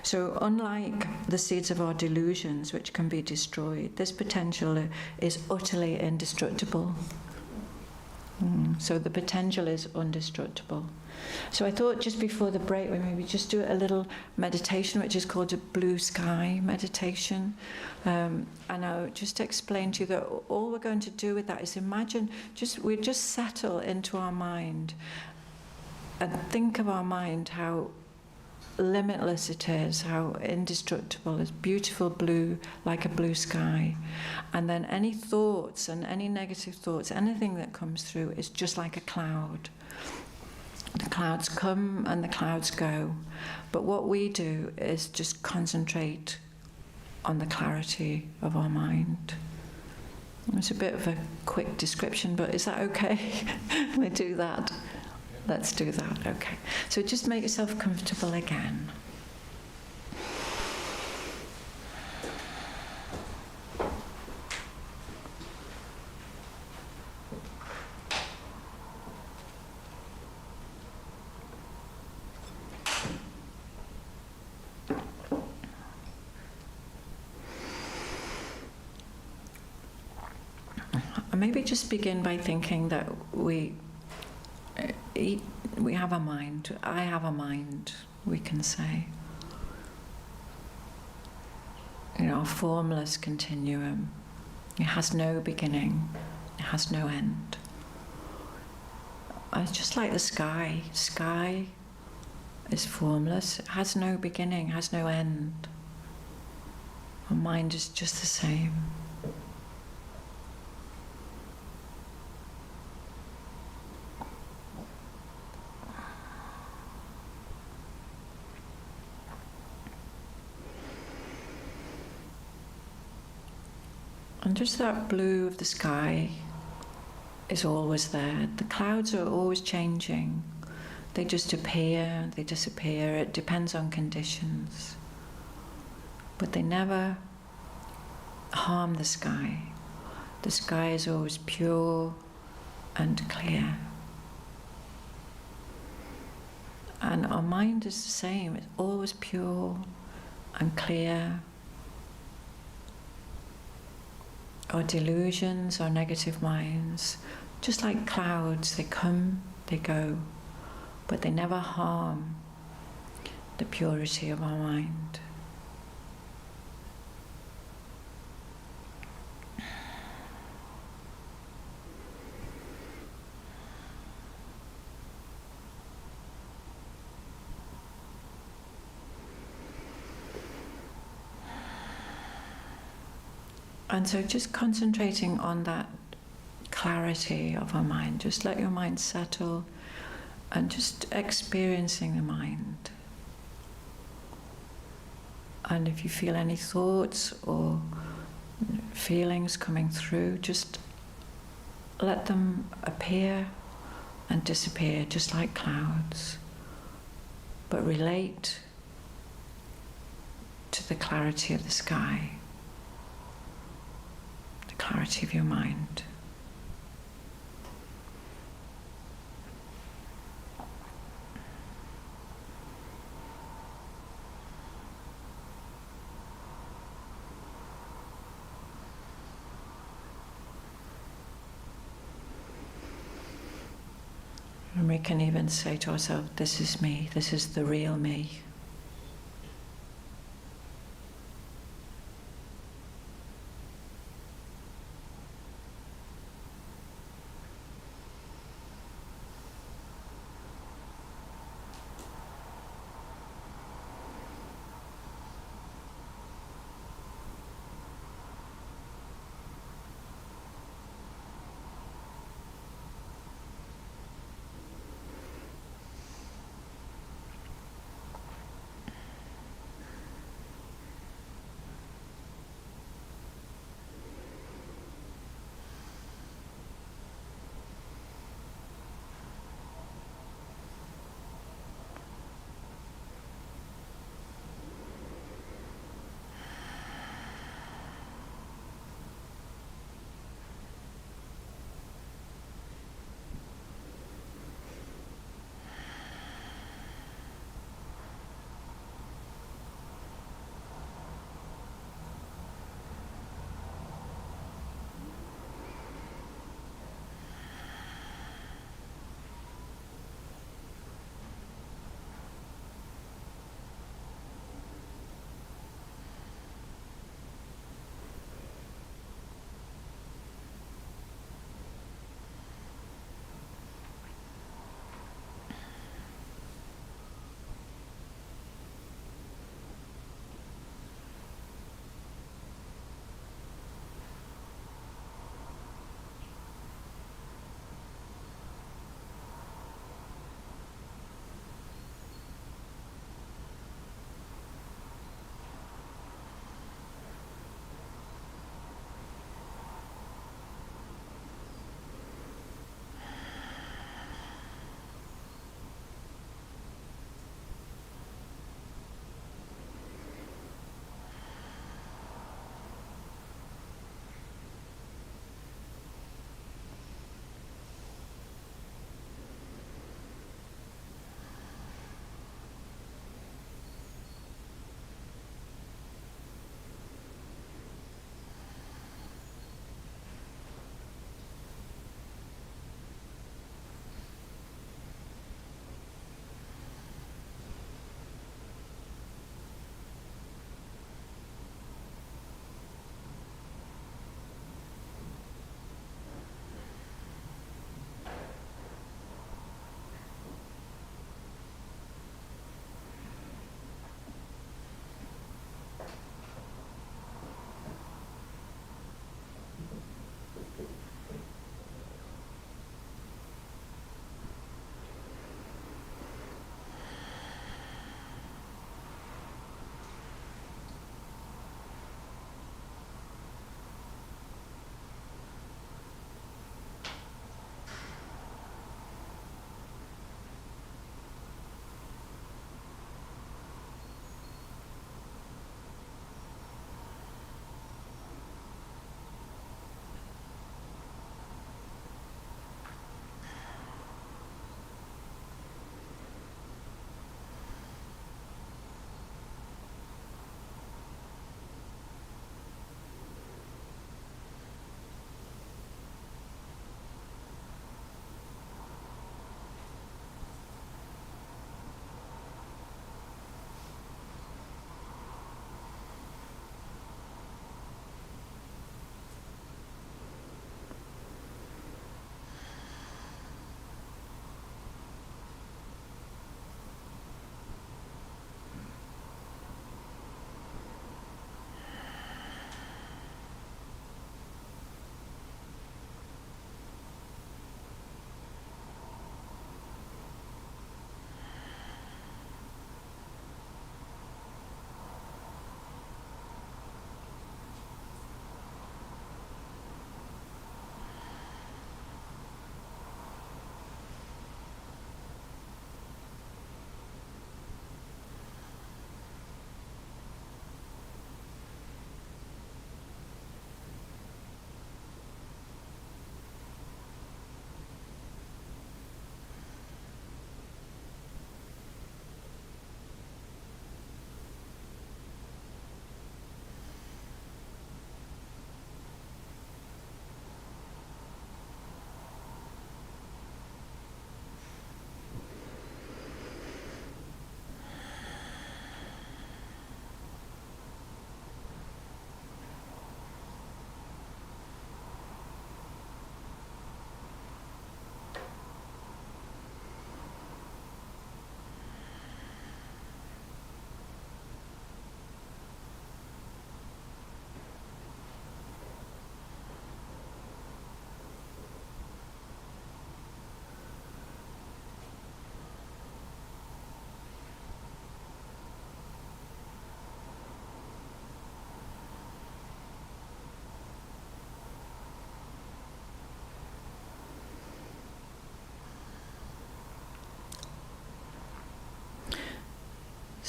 So unlike the seeds of our delusions, which can be destroyed, this potential is utterly indestructible. So the potential is indestructible. So I thought just before the break, we maybe just do a little meditation, which is called a blue sky meditation. And I'll just explain to you that all we're going to do with that is imagine, we just settle into our mind and think of our mind, how limitless it is, how indestructible, it's beautiful blue, like a blue sky. And then any thoughts and any negative thoughts, anything that comes through is just like a cloud. The clouds come and the clouds go. But what we do is just concentrate on the clarity of our mind. It's a bit of a quick description, but is that okay? We do that. Let's do that, okay. So just make yourself comfortable again. Maybe just begin by thinking that we have a mind. I have a mind, we can say. You know, a formless continuum. It has no beginning. It has no end. It's just like the sky. Sky is formless. It has no beginning, has no end. Our mind is just the same. And just that blue of the sky is always there. The clouds are always changing. They just appear, they disappear. It depends on conditions. But they never harm the sky. The sky is always pure and clear. And our mind is the same. It's always pure and clear. Our delusions, our negative minds, just like clouds, they come, they go, but they never harm the purity of our mind. And so just concentrating on that clarity of our mind, just let your mind settle and just experiencing the mind. And if you feel any thoughts or feelings coming through, just let them appear and disappear, just like clouds. but relate to the clarity of the sky, the clarity of your mind. And we can even say to ourselves, this is me, this is the real me.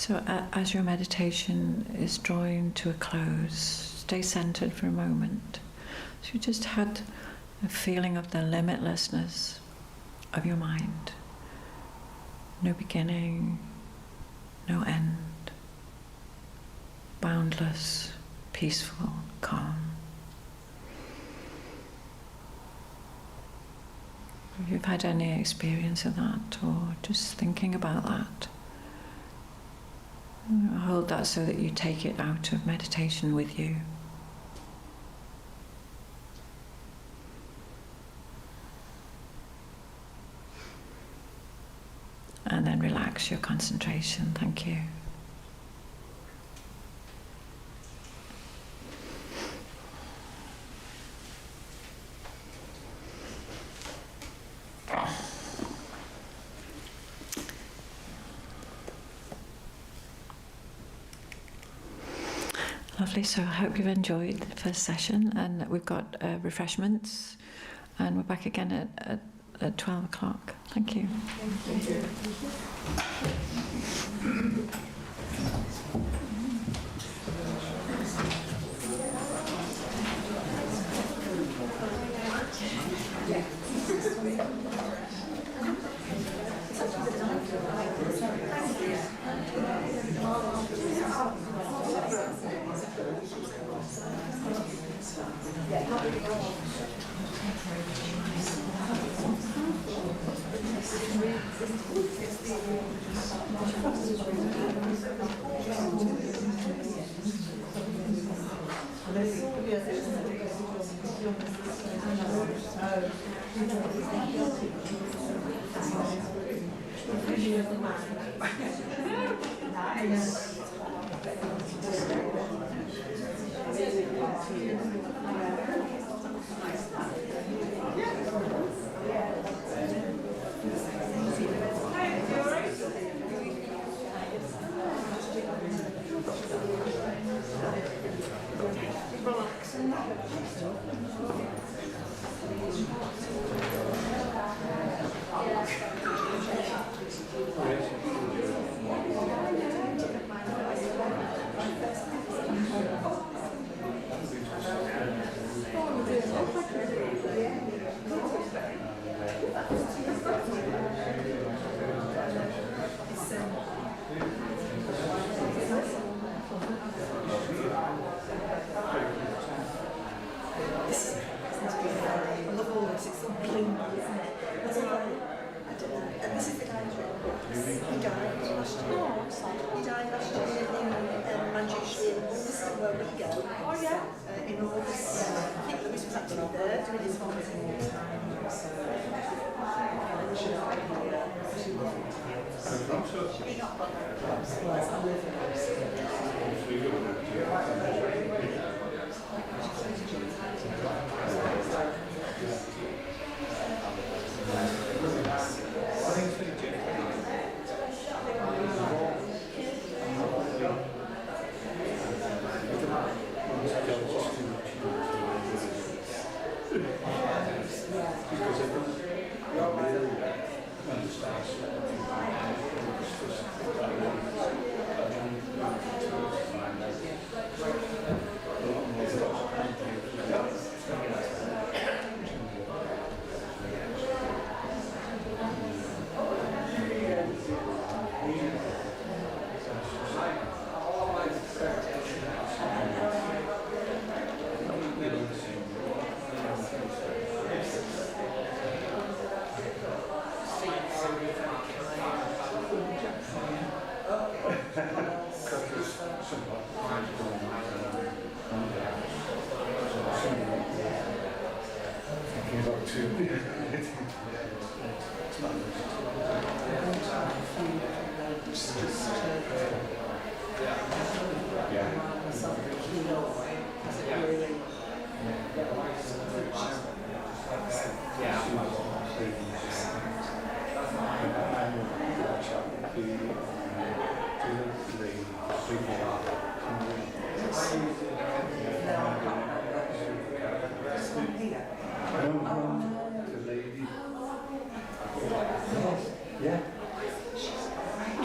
So as your meditation is drawing to a close, stay centered for a moment. So you just had a feeling of the limitlessness of your mind. No beginning, no end. Boundless, peaceful, calm. If you've had any experience of that, or just thinking about that, hold that so that you take it out of meditation with you. And then relax your concentration. Thank you. Lovely, so I hope you've enjoyed the first session, and we've got refreshments, and we're back again at 12 o'clock. Thank you.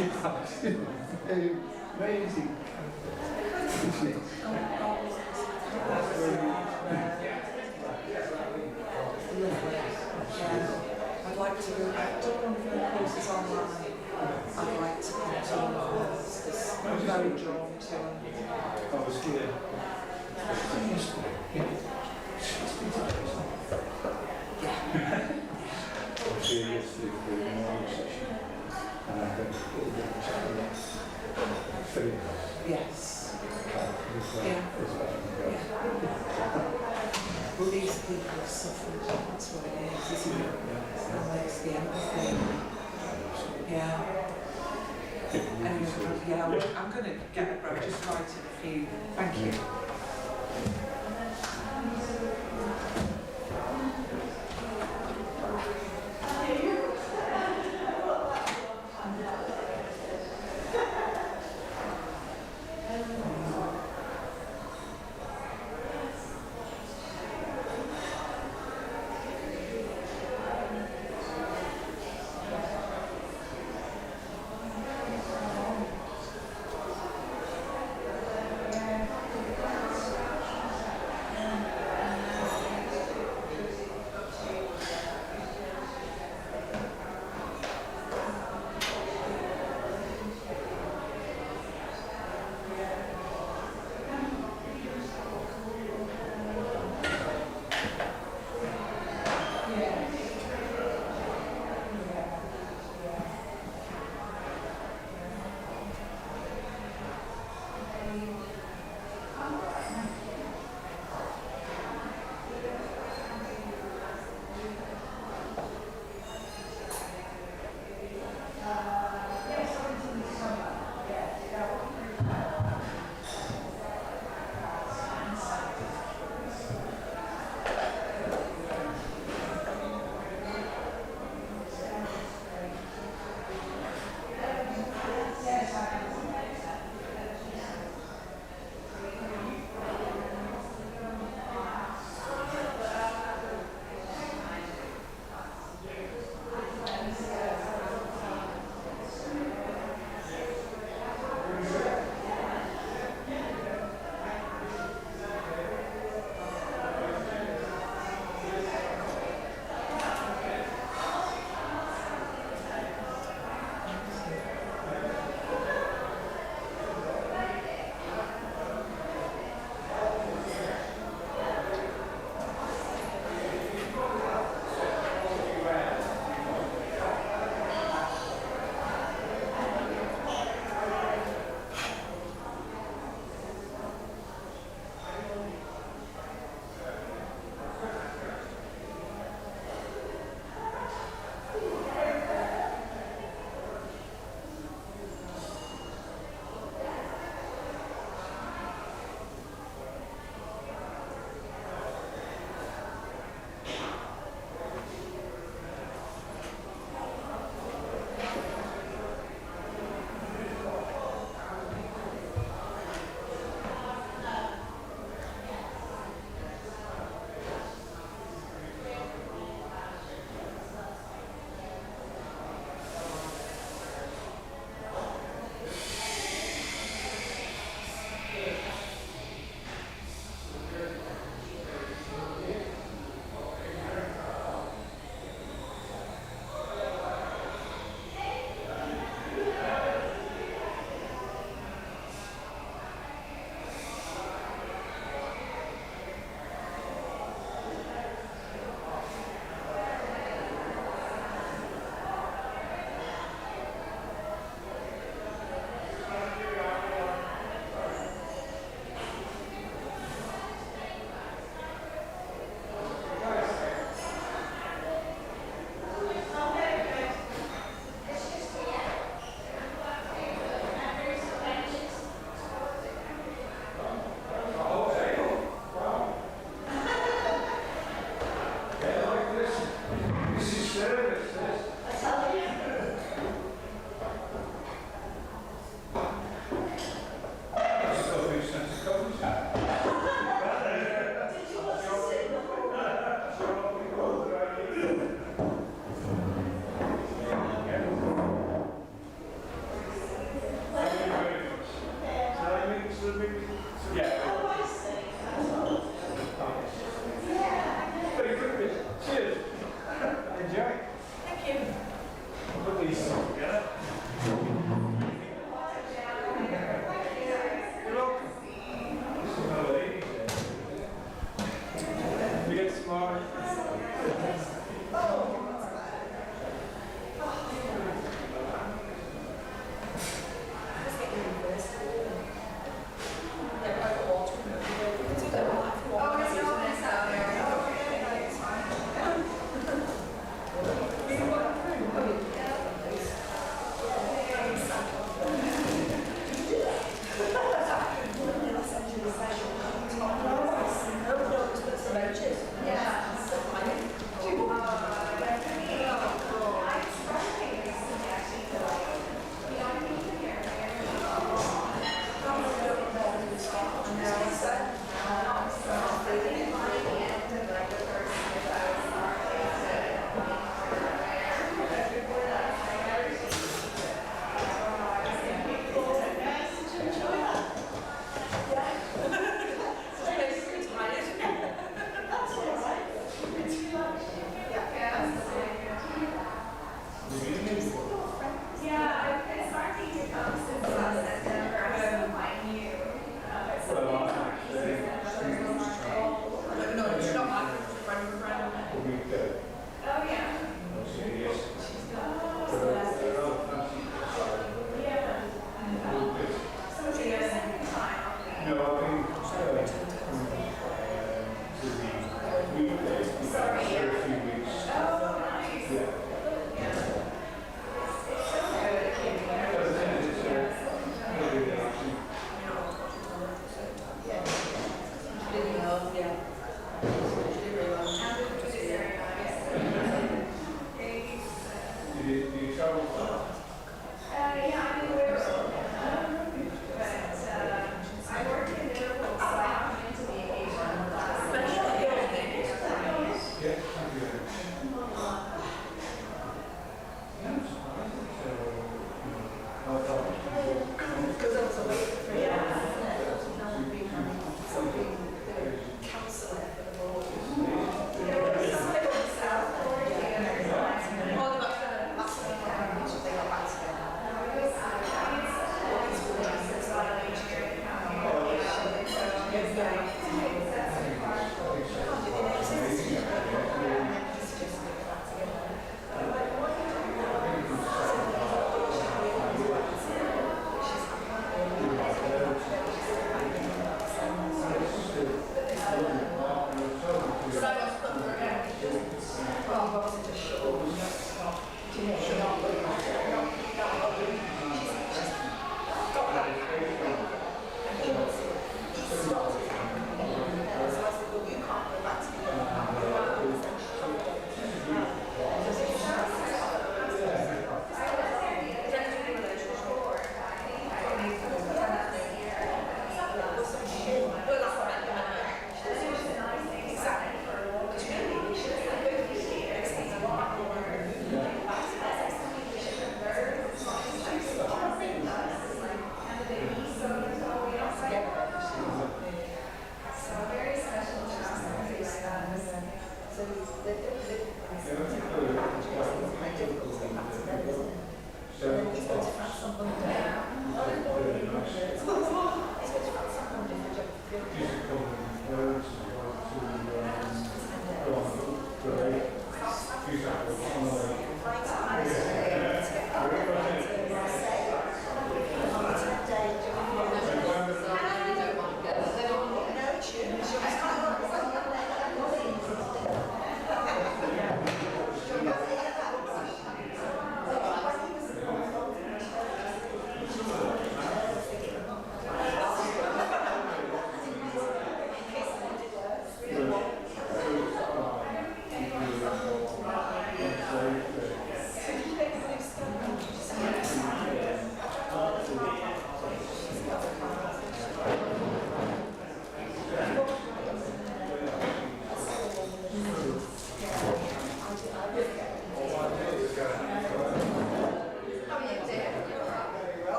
Amazing. I'd like to go back to one of the courses online. I'd like to continue this. I'm very drawn to it. I was here. I was here yesterday for the morning session, and I think Philip. Yes. Yeah. Well, these people have suffered. That's what it is, isn't it? And it's the empathy. Yeah. Anyway, yeah, I'm going to get a break, just write a few. Thank you.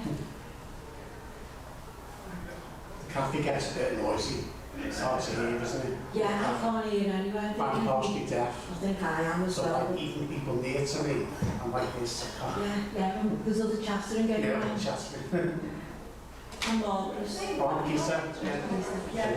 The cafe gets a bit noisy. It's hard to hear, isn't it? Yeah, I can't hear anywhere. I'm partially deaf, I think I am as so well. like, even people near to me, I'm like this. I can't. Yeah, there's other chattering going Yeah, on. chat's I'm Marcus. Marquisa. Yeah.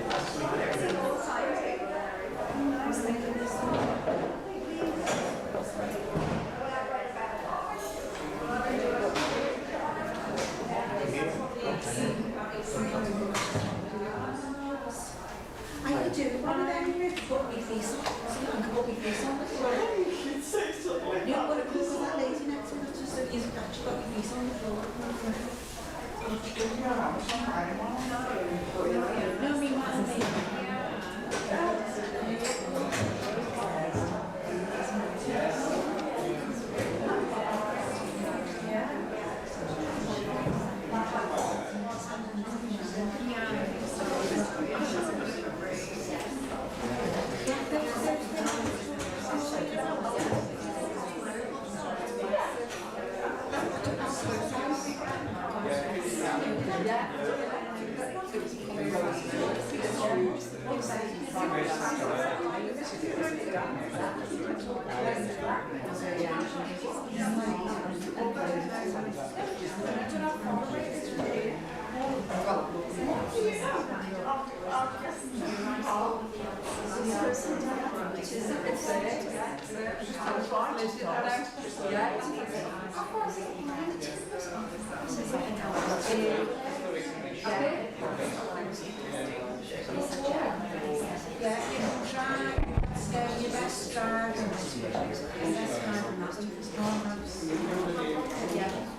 I could do one of them here, put my face on. So I can put my face on the floor. You've got to Google that lady next to me, just so you've actually got your face on the floor. No, me,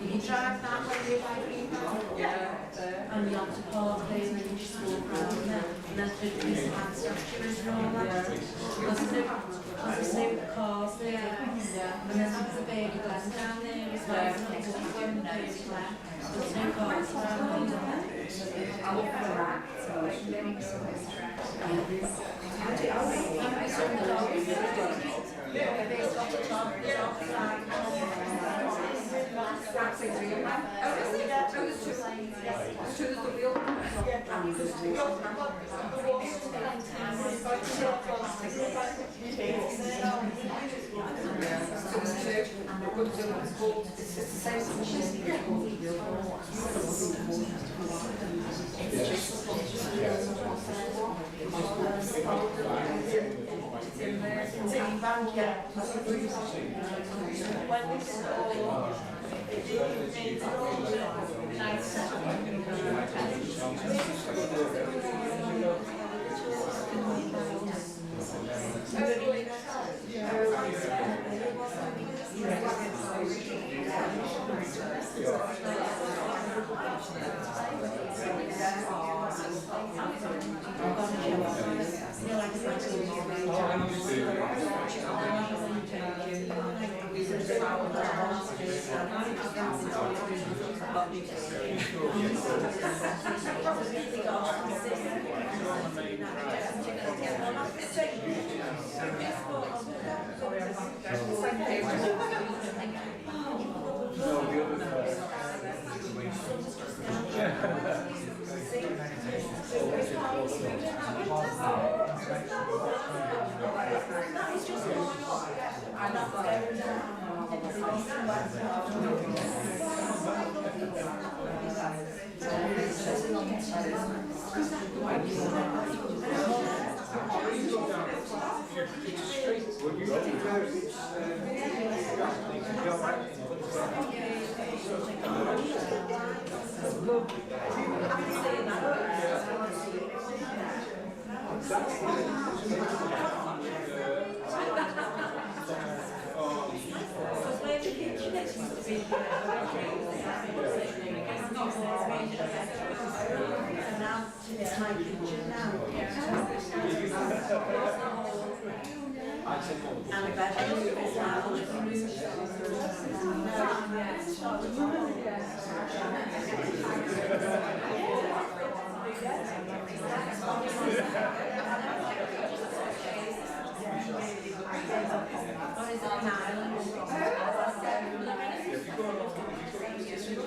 You drive that way, and the opposite part of the school ground, and then the piece of hand structures and all that. There's no cars there, and then there's the baby glass down there as well, and there's no cars around there.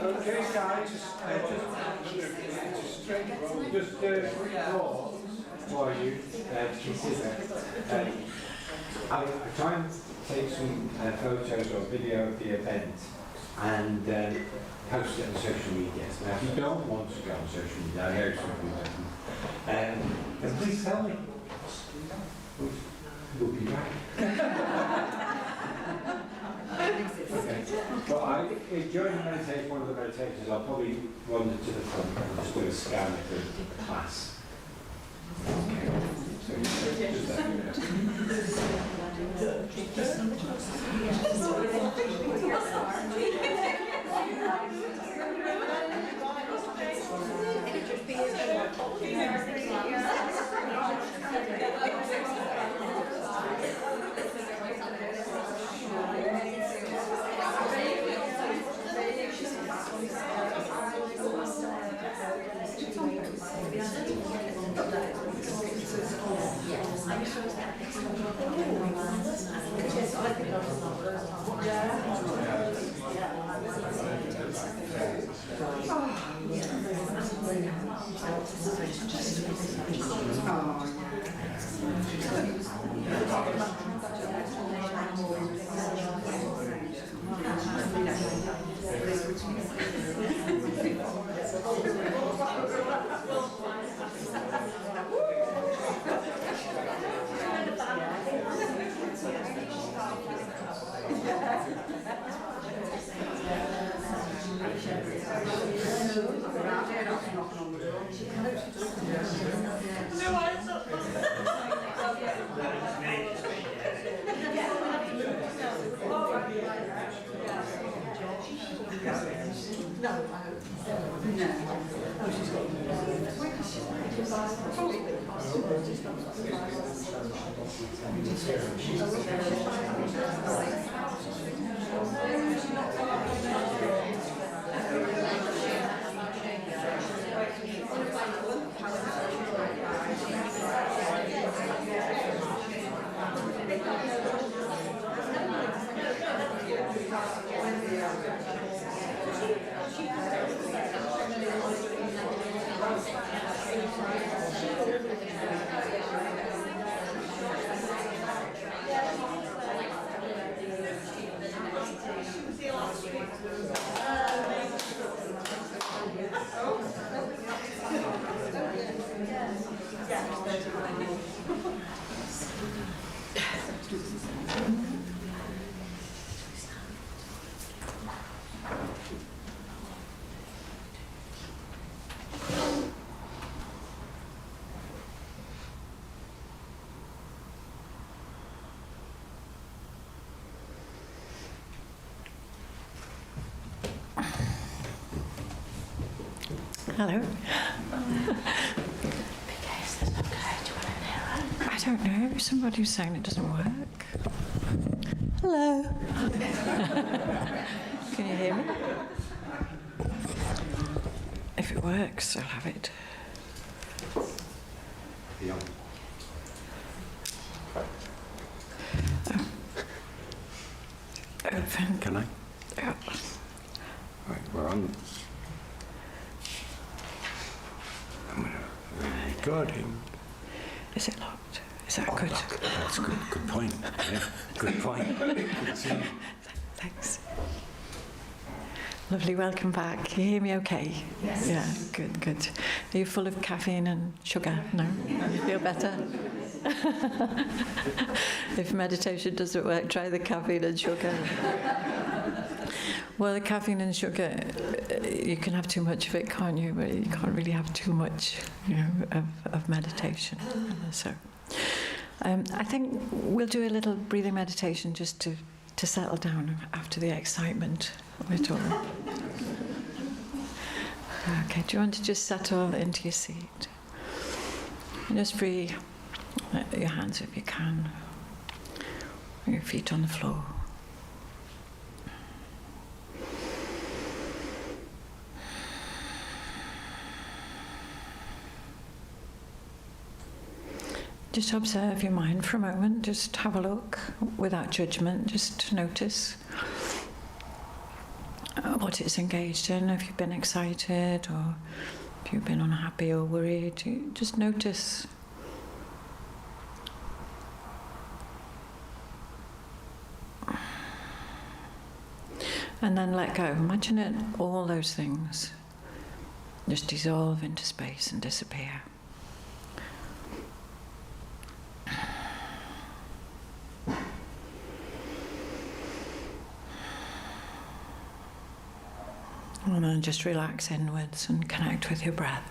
Okay, While you consider, I try and take some photos or video of the event and post it on social media. Now, if you don't want to go on social media, I know some people don't. Then please tell me. We'll be back. Okay. Well, during the meditation, one of the meditations, I'll probably wander to the front and just do a scan of the class. Okay. So just let me know. Hello. I don't know. Somebody was saying it doesn't work. Hello. Can you hear me? If it works, I'll have it. Yeah. Open. Can I? Yeah. Right, we're on. I'm gonna recording. Is it locked? Is that good? That's good. Good point. Yeah, good point. Good to see you. Thanks. Lovely, welcome back. Can you hear me okay? Yes. Yeah, good, good. Are you full of caffeine and sugar? No? You feel better? If meditation doesn't work, try the caffeine and sugar. Well, the caffeine and sugar, you can have too much of it, can't you? But you can't really have too much, of meditation. So, I think we'll do a little breathing meditation just to settle down after the excitement of it all. Okay, do you want to just settle into your seat? And just free your hands if you can, your feet on the floor. Just observe your mind for a moment, just have a look without judgment, just notice what what it's engaged in, if you've been excited or if you've been unhappy or worried. You just notice. And then let go. Imagine it, all those things just dissolve into space and disappear. And then just relax inwards and connect with your breath.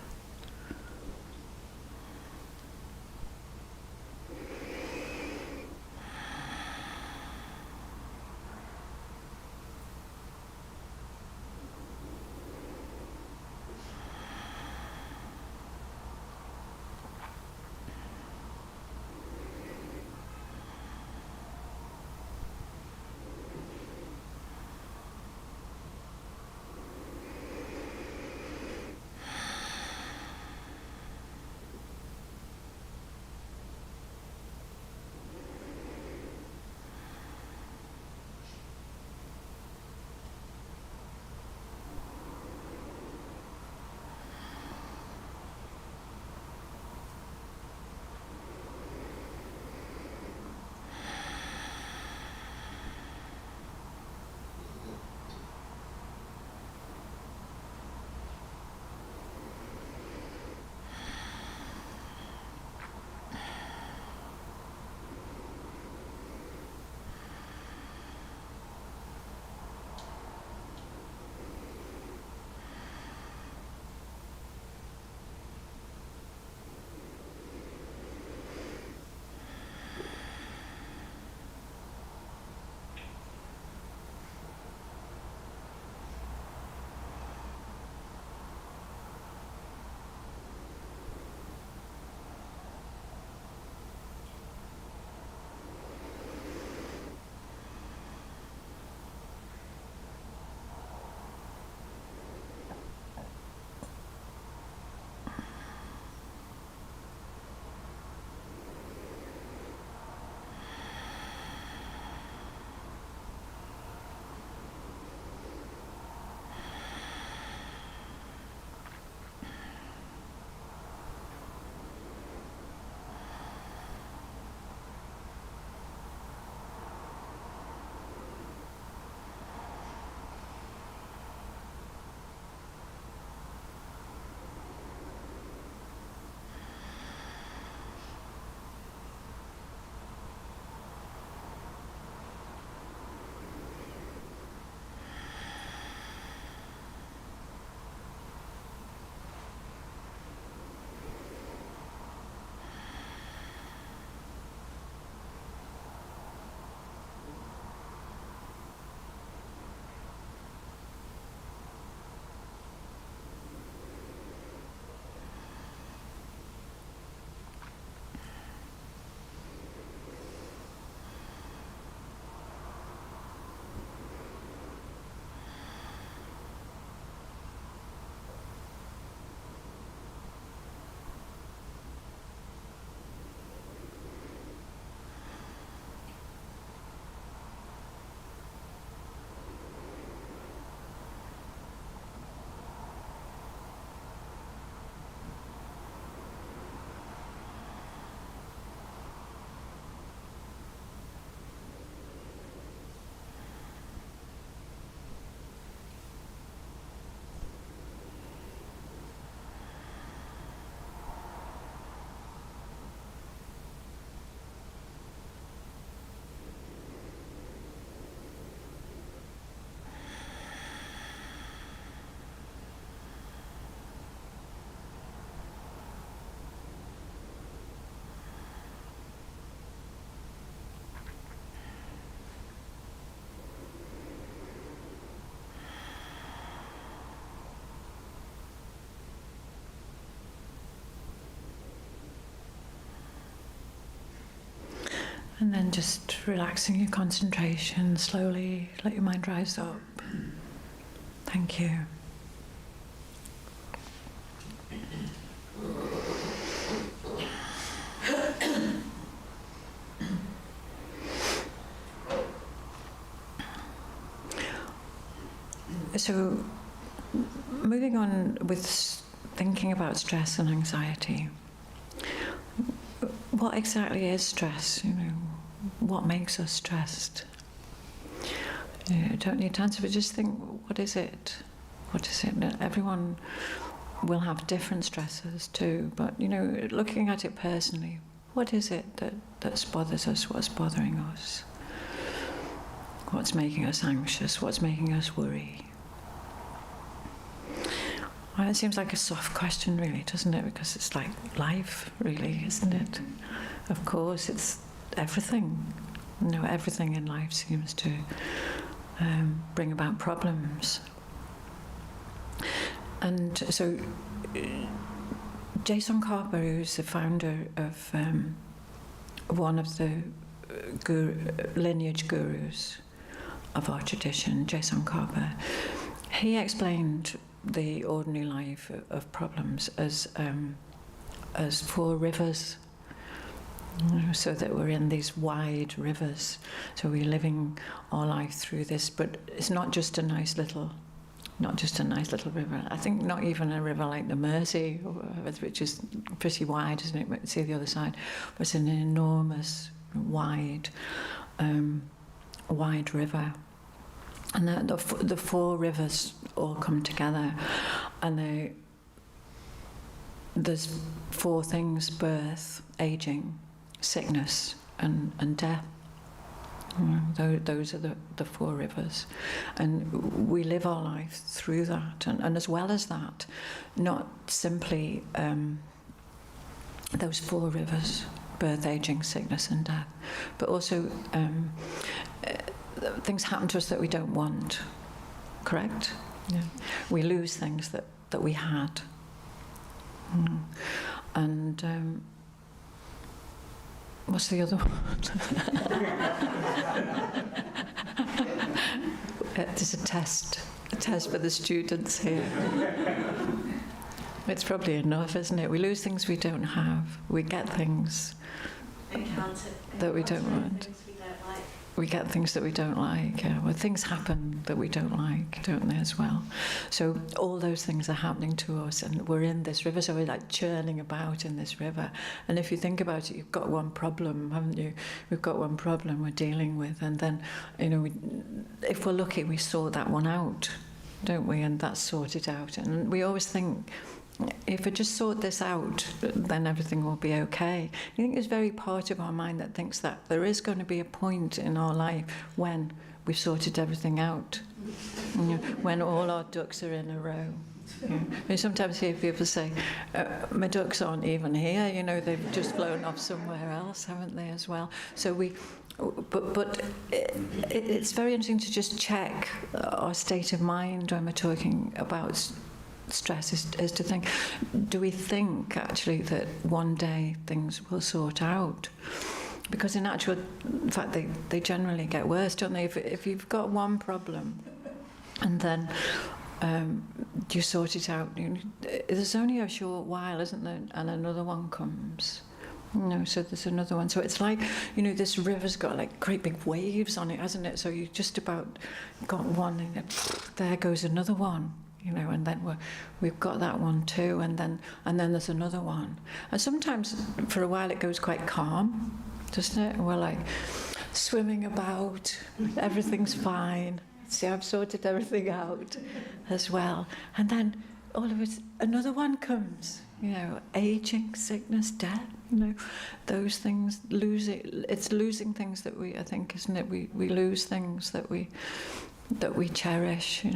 And then just relaxing your concentration, slowly let your mind rise up. Thank you. So, moving on with thinking about stress and anxiety, what exactly is stress? You know, what makes us stressed? You don't need to answer, but just think, what is it? What is it? Everyone will have different stresses too, but, you know, looking at it personally, what is it that bothers us? What's bothering us? What's making us anxious? What's making us worry? Well, it seems like a soft question, really, doesn't it? Because it's like life, really, isn't it? Of course, it's everything. You know, everything in life seems to bring about problems. And so, Jason Carper, who's the founder of one of the lineage gurus of our tradition, Jason Carper, he explained the ordinary life of problems as 4 rivers. So that we're in these wide rivers. So we're living our life through this, but it's not just a nice little river. I think not even a river like the Mersey, which is pretty wide, isn't it? But see the other side. But it's an enormous, wide river. And the 4 rivers all come together, and there's 4 things: birth, aging, sickness, and death. Those are the 4 rivers, and we live our life through that, and as well as that, not simply those 4 rivers: birth, aging, sickness, and death, but also things happen to us that we don't want. Correct? Yeah. We lose things that we had, and what's the other one? There's a test for the students here. It's probably enough, isn't it? We lose things we don't have. We get things that we don't want. We get things that we don't like. Well, things happen that we don't like, don't they, as well? So all those things are happening to us, and we're in this river, so we're like churning about in this river. And if you think about it, you've got one problem, haven't you? We've got one problem we're dealing with, and then, you know, if we're lucky, we sort that one out, don't we? And that's sorted out. And we always think, if we just sort this out, then everything will be okay. I think there's very part of our mind that thinks that there is going to be a point in our life when we've sorted everything out, you know, when all our ducks are in a row. You know, we sometimes hear people say, my ducks aren't even here, you know, they've just flown off somewhere else, haven't they, as well? So but it's very interesting to just check our state of mind when we're talking about stress, is to think, do we think actually that one day things will sort out? Because in actual fact, they generally get worse, don't they? If you've got one problem and then you sort it out, there's only a short while, isn't there? And another one comes. So there's another one. So it's like, this river's got like great big waves on it, hasn't it? So you just about got one, and there goes another one. And then we've got that one too, and then there's another one. And sometimes for a while it goes quite calm, doesn't it? We're like swimming about, everything's fine. See, I've sorted everything out as well. And then all of it, another one comes. Aging, sickness, death. Those things, it's losing things that we, I think, isn't it? We lose things that we cherish.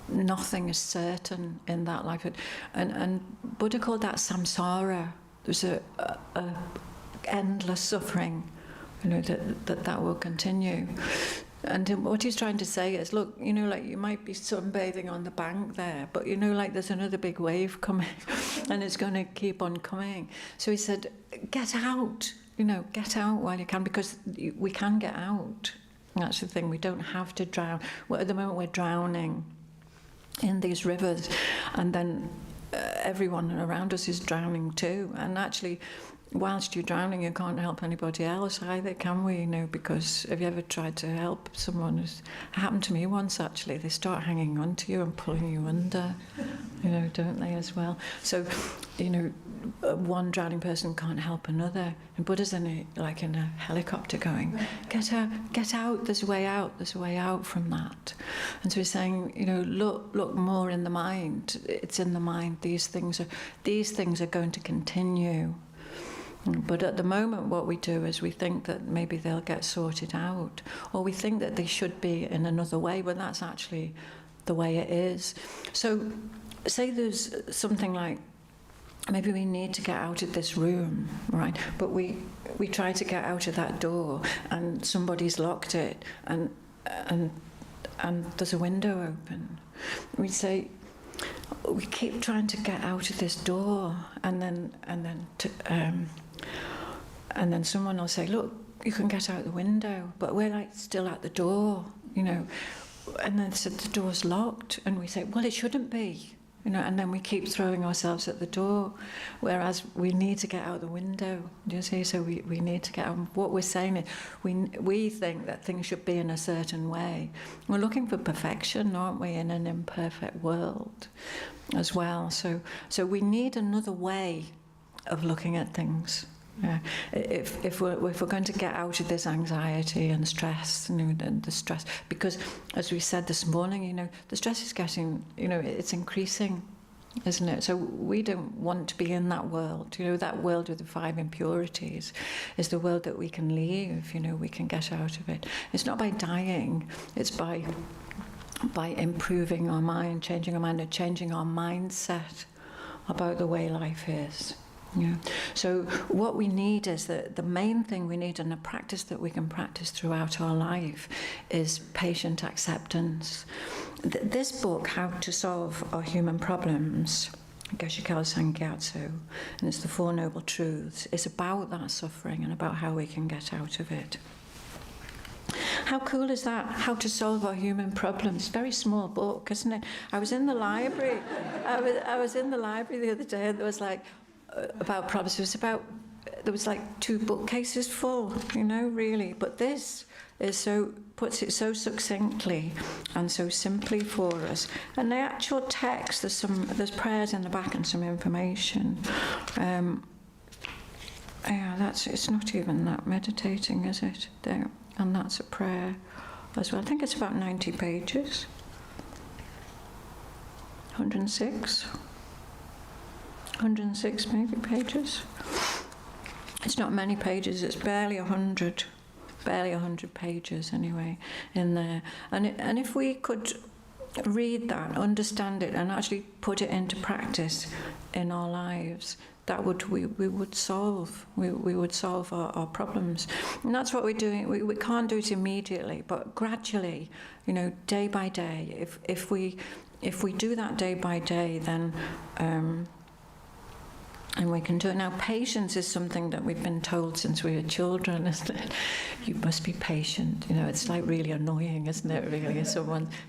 Nothing is certain in that life, and Buddha called that samsara. There's a endless suffering, that will continue. And what he's trying to say is, look, like you might be sunbathing on the bank there, but like there's another big wave coming, and it's going to keep on coming. So he said, get out, get out while you can, because we can get out. That's the thing. We don't have to drown. Well, at the moment we're drowning in these rivers, and then everyone around us is drowning too. And actually, whilst you're drowning, you can't help anybody else either, can we? You know, because have you ever tried to help someone? It happened to me once, actually. They start hanging on to you and pulling you under, you know, don't they, as well? So, you know, one drowning person can't help another. And Buddha's like in a helicopter going, get out, there's a way out from that. And so he's saying, you know, look more in the mind. It's in the mind. These things are going to continue. But at the moment, what we do is we think that maybe they'll get sorted out, or we think that they should be in another way, but that's actually the way it is. So say there's something like, maybe we need to get out of this room, right? But we try to get out of that door, and somebody's locked it, and there's a window open. We say, we keep trying to get out of this door, and then someone will say, look, you can get out the window, but we're like still at the door, you know. And then said the door's locked, and we say, well, it shouldn't be, you know. And then we keep throwing ourselves at the door, whereas we need to get out the window. Do you see? So we need to get out. What we're saying is, we think that things should be in a certain way. We're looking for perfection, aren't we, in an imperfect world, as well. So we need another way of looking at things. Yeah. If we're going to get out of this anxiety and stress, you know, the stress, because as we said this morning, you know, the stress is getting, you know, it's increasing, isn't it? So we don't want to be in that world. You know, that world with the 5 impurities is the world that we can leave. You know, we can get out of it. It's not by dying. It's by improving our mind, changing our mind, and changing our mindset about the way life is. Yeah. So what we need is the main thing we need, and a practice that we can practice throughout our life, is patient acceptance. This book, How to Solve Our Human Problems, Geshe Kelsang Gyatso, and it's the Four Noble Truths, is about that suffering and about how we can get out of it. How cool is that? How to Solve Our Human Problems. Very small book, isn't it? I was in the library. I was in the library the other day, and there was like about problems. There was like 2 bookcases full, you know, really. But this is puts it so succinctly and so simply for us. And the actual text, there's prayers in the back and some information. It's not even that meditating, is it? There, and that's a prayer as well. I think it's about 90 pages. 106 maybe pages. It's not many pages, it's barely 100 pages anyway in there. And if we could read that, understand it, and actually put it into practice in our lives, we would solve our problems. And that's what we're doing. We can't do it immediately, but gradually, you know, day by day. If we do that day by day, then and we can do it. Now, patience is something that we've been told since we were children, isn't it? You must be patient. You know, it's like really annoying, isn't it, really?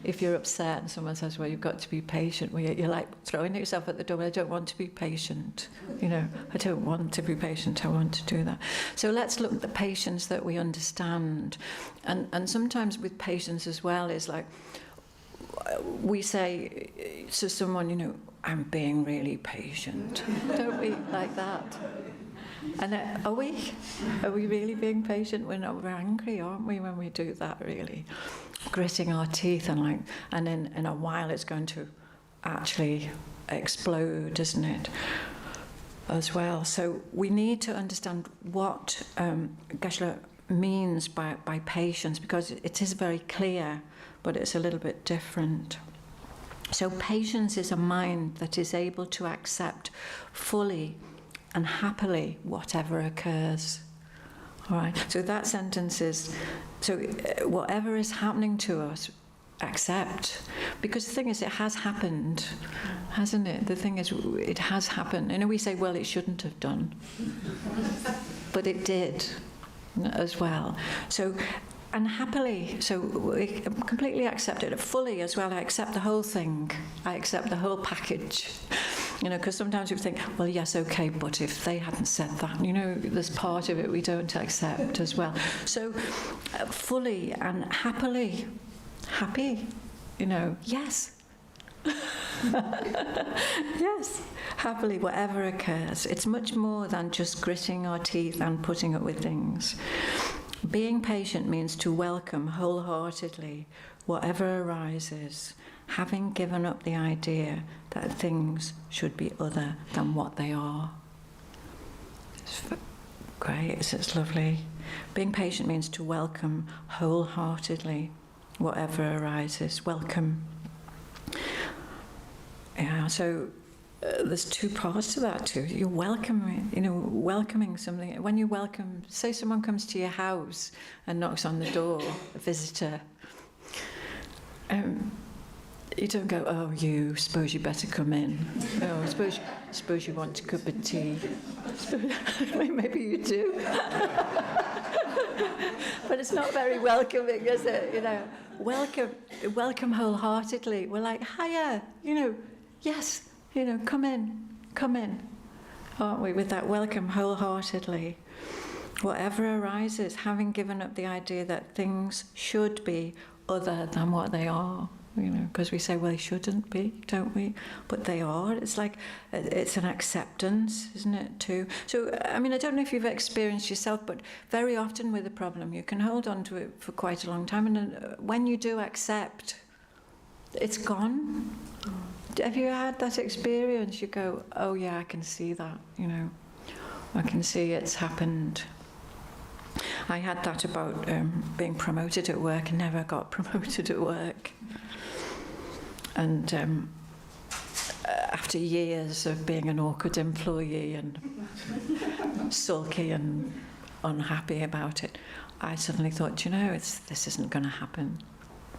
If you're upset and someone says, well, you've got to be patient, well, you're like throwing yourself at the door. I don't want to be patient. You know, I don't want to be patient. I want to do that. So let's look at the patience that we understand. And sometimes with patience as well is like, we say to someone, you know, I'm being really patient. Don't we like that? And are we really being patient? We're angry, aren't we, when we do that, really? Gritting our teeth and in a while it's going to actually explode, isn't it? As well. So we need to understand what Geshe means by patience, because it is very clear, but it's a little bit different. So patience is a mind that is able to accept fully and happily whatever occurs. All right. So that sentence is, so whatever is happening to us, accept. Because the thing is, it has happened, hasn't it? The thing is, it has happened. You know, we say, well, it shouldn't have done. But it did as well. So, and happily, so we completely accept it, fully as well. I accept the whole thing. I accept the whole package. You know, because sometimes we think, well, yes, okay, but if they hadn't said that, you know, there's part of it we don't accept as well. So fully and happy, you know, yes. Yes, happily, whatever occurs. It's much more than just gritting our teeth and putting up with things. Being patient means to welcome wholeheartedly whatever arises, having given up the idea that things should be other than what they are. It's great, it's lovely. Being patient means to welcome wholeheartedly whatever arises. Welcome. Yeah, so there's two parts to that too. You're welcoming, you know, welcoming something. When you welcome, say someone comes to your house and knocks on the door, a visitor, you don't go, oh, you, suppose you better come in. Oh, suppose you want a cup of tea. Maybe you do. But it's not very welcoming, is it? You know, welcome wholeheartedly. We're like, hiya, you know, yes, you know, come in, aren't we? With that welcome wholeheartedly. Whatever arises, having given up the idea that things should be other than what they are. You know, because we say, well, they shouldn't be, don't we? But they are. It's like, it's an acceptance, isn't it, too? So, I mean, I don't know if you've experienced yourself, but very often with a problem, you can hold on to it for quite a long time. And then when you do accept, it's gone. Have you had that experience? You go, oh, yeah, I can see that, you know. I can see it's happened. I had that about being promoted at work and never got promoted at work. And after years of being an awkward employee and sulky and unhappy about it, I suddenly thought, you know, this isn't going to happen.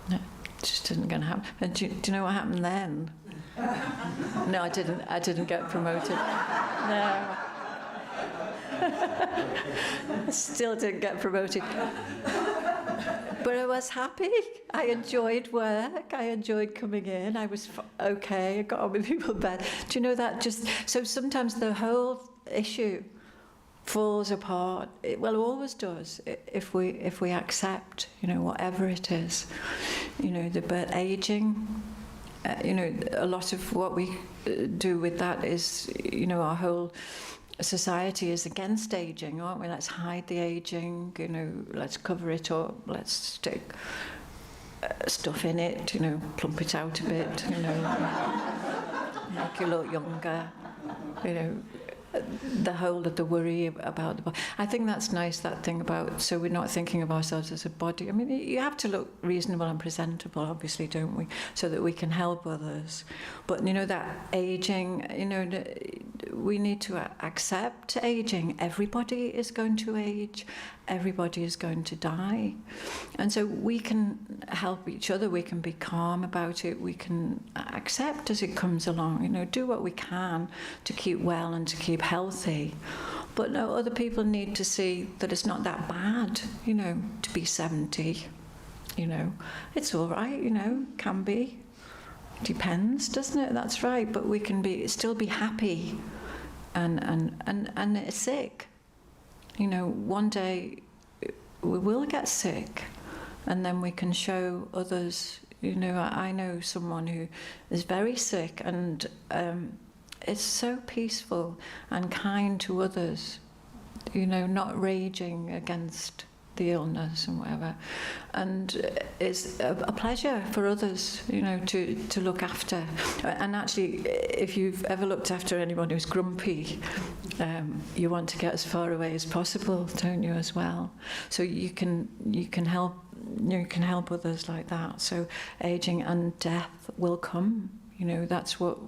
No, it just isn't going to happen. And do you know what happened then? No, I didn't get promoted. No. I still didn't get promoted. But I was happy. I enjoyed work. I enjoyed coming in. I was okay. I got on with people better. Do you know that? Just so sometimes the whole issue falls apart. It always does if we accept, you know, whatever it is. You know, but aging. You know, a lot of what we do with that is, you know, our whole society is against aging, aren't we? Let's hide the aging, you know, let's cover it up, let's stick stuff in it, you know, plump it out a bit, you know, make you look younger, you know, the whole of the worry about the body. I think that's nice, that thing about, so we're not thinking of ourselves as a body. I mean, you have to look reasonable and presentable, obviously, don't we? So that we can help others. But, you know, that aging, you know, we need to accept aging. Everybody is going to age. Everybody is going to die. And so we can help each other. We can be calm about it. We can accept as it comes along, you know, do what we can to keep well and to keep healthy. But no, other people need to see that it's not that bad, you know, to be 70. You know, it's all right, you know, can be. Depends, doesn't it? That's right. But we can still be happy and sick. You know, one day we will get sick, and then we can show others. You know, I know someone who is very sick and is so peaceful and kind to others, you know, not raging against the illness and whatever. And it's a pleasure for others, you know, to look after. And actually, if you've ever looked after anyone who's grumpy, you want to get as far away as possible, don't you, as well? So you can help. You can help others like that. So aging and death will come. You know, that's what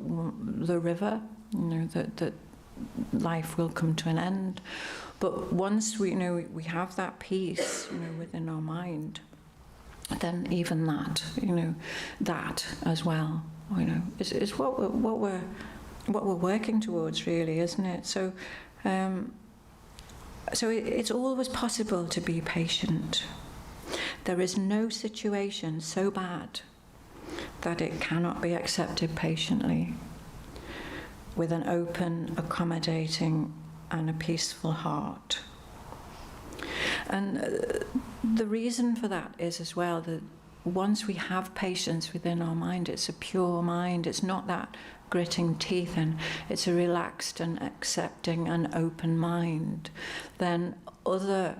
the river. You know, that life will come to an end. But once we have that peace, you know, within our mind, then even that, you know, that as well, you know, is what we're working towards, really, isn't it? So, it's always possible to be patient. There is no situation so bad that it cannot be accepted patiently. with an open, accommodating, and a peaceful heart. And the reason for that is as well that once we have patience within our mind, it's a pure mind, it's not that gritting teeth, and it's a relaxed and accepting and open mind, then other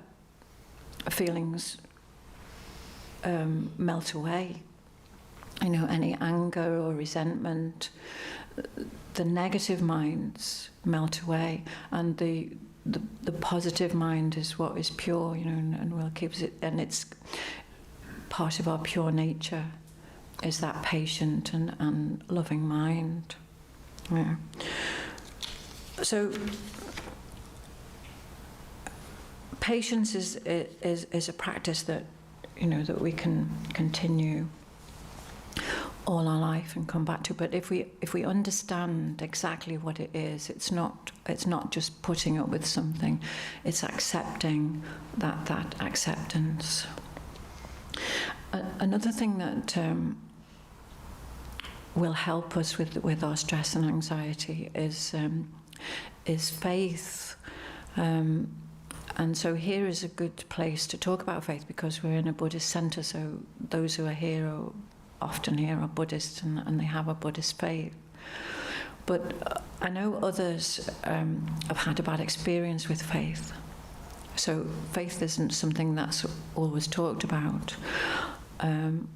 feelings melt away. You know, any anger or resentment, the negative minds melt away, and the positive mind is what is pure, you know, and will keeps it, and it's part of our pure nature is that patient and loving mind. Yeah. So patience is a practice that, you know, that we can continue all our life and come back to. But if we understand exactly what it is, it's not just putting up with something, it's accepting that acceptance. Another thing that will help us with our stress and anxiety is faith. And so here is a good place to talk about faith, because we're in a Buddhist centre, so those who are here are often here are Buddhists, and they have a Buddhist faith. But I know others have had a bad experience with faith. So faith isn't something that's always talked about.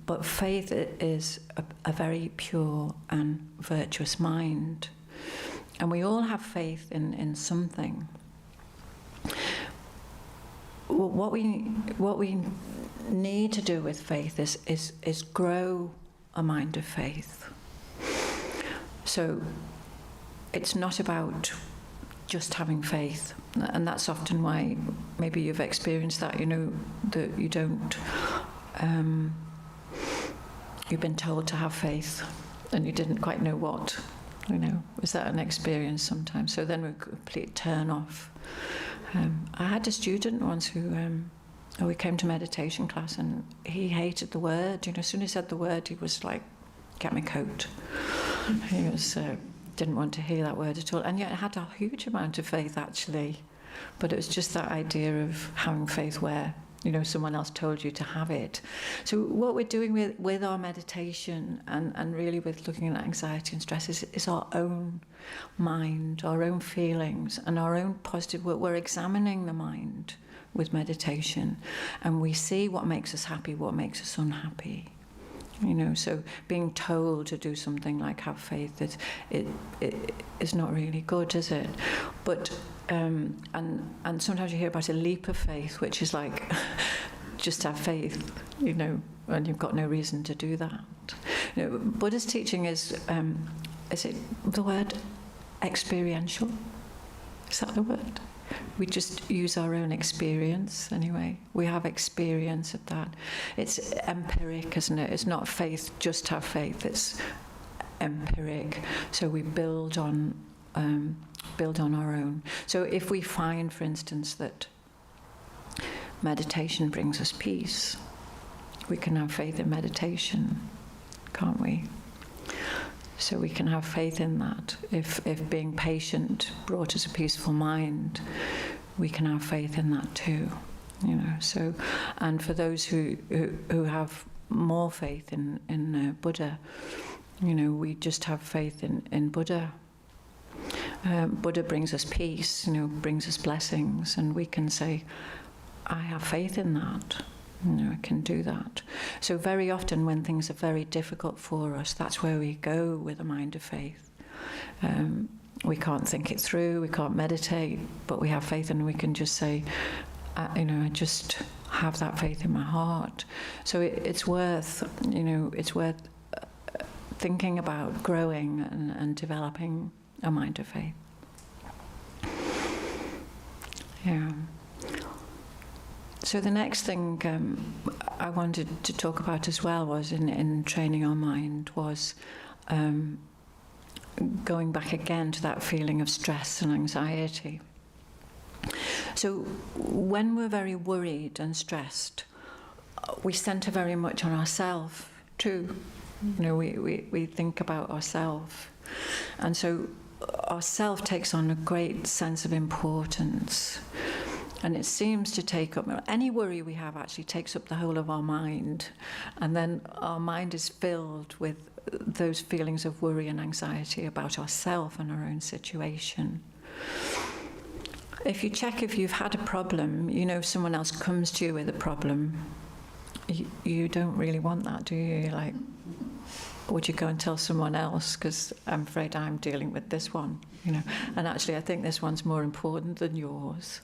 But faith is a very pure and virtuous mind. And we all have faith in something. What we need to do with faith is grow a mind of faith. So it's not about just having faith, and that's often why maybe you've experienced that, you know, that you don't, you've been told to have faith and you didn't quite know what, you know. Was that an experience sometimes? So then we complete turn off. I had a student once who, we came to meditation class, and he hated the word. You know, as soon as he said the word, he was like, "Get me coat." He was didn't want to hear that word at all, and yet had a huge amount of faith actually. But it was just that idea of having faith where, you know, someone else told you to have it. So what we're doing with our meditation and really with looking at anxiety and stress is our own mind, our own feelings, and our own positive work. We're examining the mind with meditation, and we see what makes us happy, what makes us unhappy. You know, so being told to do something like have faith, it is not really good, is it? But and sometimes you hear about a leap of faith, which is like just have faith, you know, and you've got no reason to do that. You know, Buddha's teaching is it the word experiential? Is that the word? We just use our own experience anyway. We have experience of that. It's empiric, isn't it? It's not faith, just have faith. It's empiric. So we build on our own. So if we find, for instance, that meditation brings us peace, we can have faith in meditation, can't we? So we can have faith in that. If being patient brought us a peaceful mind, we can have faith in that too. You know. So, and for those who have more faith in Buddha, you know, we just have faith in Buddha. Buddha brings us peace, you know, brings us blessings, and we can say, I have faith in that. You know, I can do that. So very often when things are very difficult for us, that's where we go with a mind of faith. We can't think it through, we can't meditate, but we have faith, and we can just say, you know, I just have that faith in my heart. So it's worth, you know, it's worth thinking about growing and developing a mind of faith. Yeah. So the next thing I wanted to talk about as well was in training our mind was going back again to that feeling of stress and anxiety. So when we're very worried and stressed, we centre very much on ourselves too. You know, we think about ourselves. And so ourself takes on a great sense of importance. And it seems to take up, any worry we have actually takes up the whole of our mind. And then our mind is filled with those feelings of worry and anxiety about ourselves and our own situation. If you check if you've had a problem, you know, if someone else comes to you with a problem, you don't really want that, do you? You're like, would you go and tell someone else? Because I'm afraid I'm dealing with this one, you know. And actually, I think this one's more important than yours.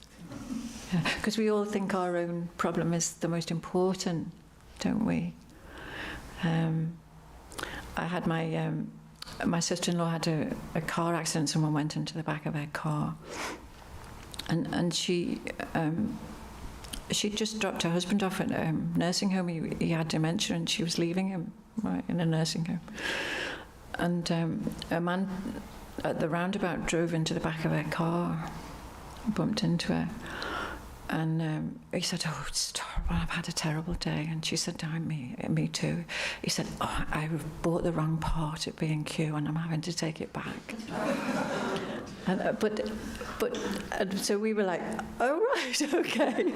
Because we all think our own problem is the most important, don't we? I had my sister-in-law had a car accident. Someone went into the back of her car, and she just dropped her husband off at a nursing home. He had dementia, and she was leaving him right in a nursing home. And a man at the roundabout drove into the back of her car, bumped into her. And he said, "Oh, it's terrible. I've had a terrible day." And she said, me too." He said, "Oh, I bought the wrong part at B&Q and I'm having to take it back." And, and so we were like, "Oh, right, okay."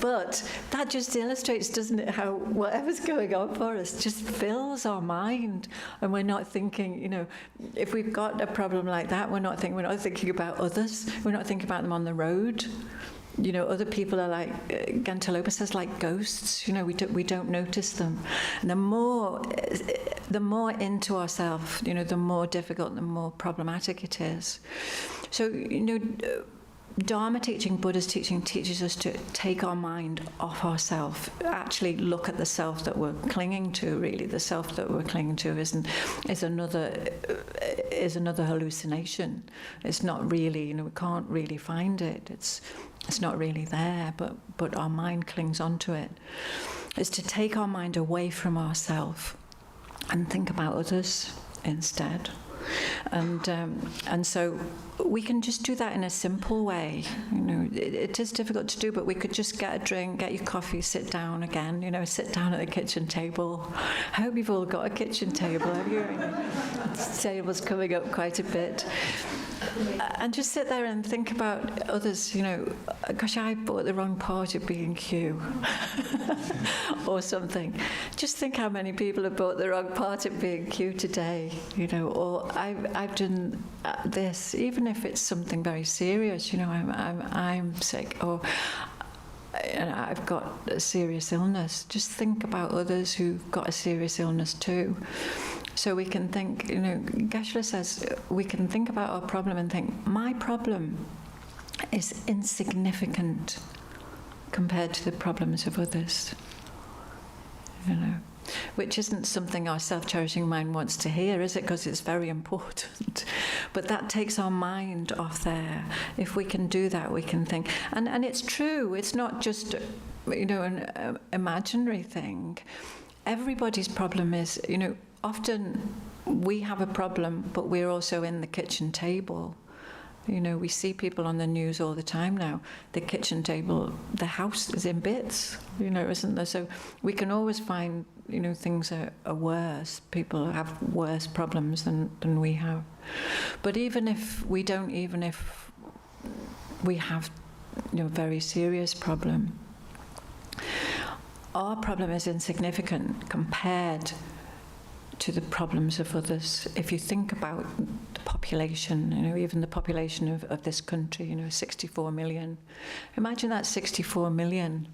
But that just illustrates, doesn't it, how whatever's going on for us just fills our mind, and we're not thinking, you know, if we've got a problem like that, we're not thinking about others. We're not thinking about them on the road. You know, other people are like, Gantelopus says, like ghosts. You know, we don't notice them. And the more into ourselves, you know, the more difficult, the more problematic it is. So, you know, Dharma teaching, Buddha's teaching, teaches us to take our mind off ourself, actually look at the self that we're clinging to. Really, the self that we're clinging to is another hallucination. It's not really, you know, we can't really find it. It's not really there, but our mind clings onto it. It's to take our mind away from ourself and think about others instead. And so we can just do that in a simple way. You know, it is difficult to do, but we could just get a drink, get your coffee, sit down again. You know, sit down at the kitchen table. I hope you've all got a kitchen table, have you? The table's coming up quite a bit. And just sit there and think about others. You know, gosh, I bought the wrong part at B&Q, or something. Just think how many people have bought the wrong part at B&Q today. You know, or I've done this, even if it's something very serious. You know, I'm sick, or and I've got a serious illness. Just think about others who've got a serious illness too. So we can think, you know, Geshe-la says, we can think about our problem and think, my problem is insignificant compared to the problems of others. You know, which isn't something our self-cherishing mind wants to hear, is it? Because it's very important. But that takes our mind off there. If we can do that, we can think. And it's true. It's not just, you know, an imaginary thing. Everybody's problem is, you know, often we have a problem, but we're also in the kitchen table. You know, we see people on the news all the time now. The kitchen table, the house is in bits, you know, isn't there? So we can always find, you know, things are worse. People have worse problems than we have. But even if we have, you know, a very serious problem, our problem is insignificant compared to the problems of others. If you think about the population, you know, even the population of this country, you know, 64 million. Imagine that 64 million,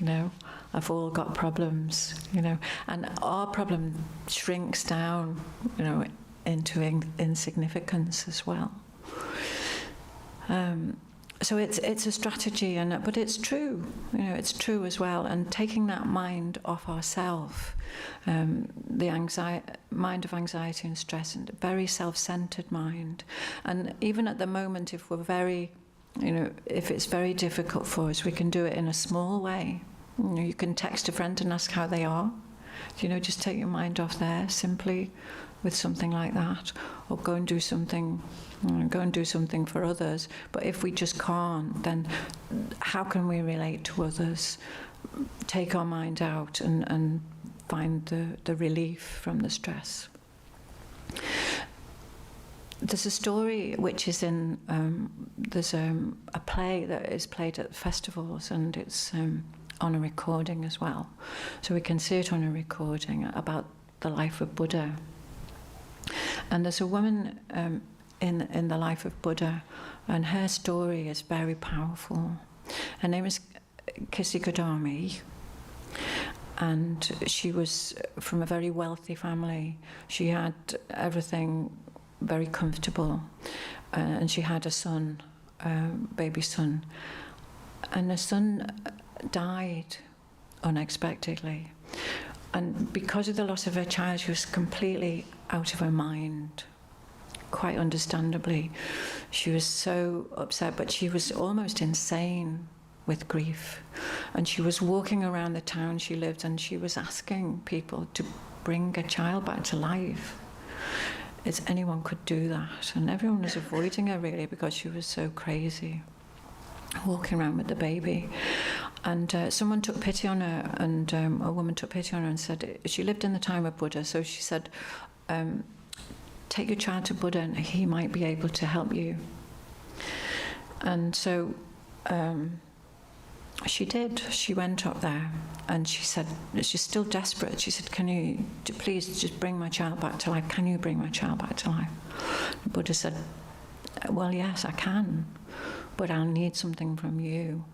you know, have all got problems, you know, and our problem shrinks down, you know, into insignificance as well. So it's a strategy, but it's true, you know, it's true as well. And taking that mind off ourselves, the mind of anxiety and stress, and a very self-centered mind. And even at the moment, if we're very, you know, if it's very difficult for us, we can do it in a small way. You know, you can text a friend and ask how they are. You know, just take your mind off there simply with something like that, or go and do something for others. But if we just can't, then how can we relate to others? Take our mind out and find the relief from the stress. there's a story which is in, there's a play that is played at festivals, and it's on a recording as well. So we can see it on a recording about the life of Buddha. And there's a woman in the life of Buddha, and her story is very powerful. Her name is Kisikodami, and she was from a very wealthy family. She had everything very comfortable, and she had a son, baby son, and the son died unexpectedly. And because of the loss of her child, she was completely out of her mind. Quite understandably, she was so upset, but she was almost insane with grief. And she was walking around the town she lived, and she was asking people to bring a child back to life. As anyone could do that. And everyone was avoiding her really because she was so crazy, walking around with the baby. And someone took pity on her, and a woman took pity on her and said, she lived in the time of Buddha, so she said, take your child to Buddha and he might be able to help you. And so she did. She went up there, and she said, she's still desperate. She said, can you please just bring my child back to life? Can you bring my child back to life? The Buddha said, well, yes, I can, but I'll need something from you.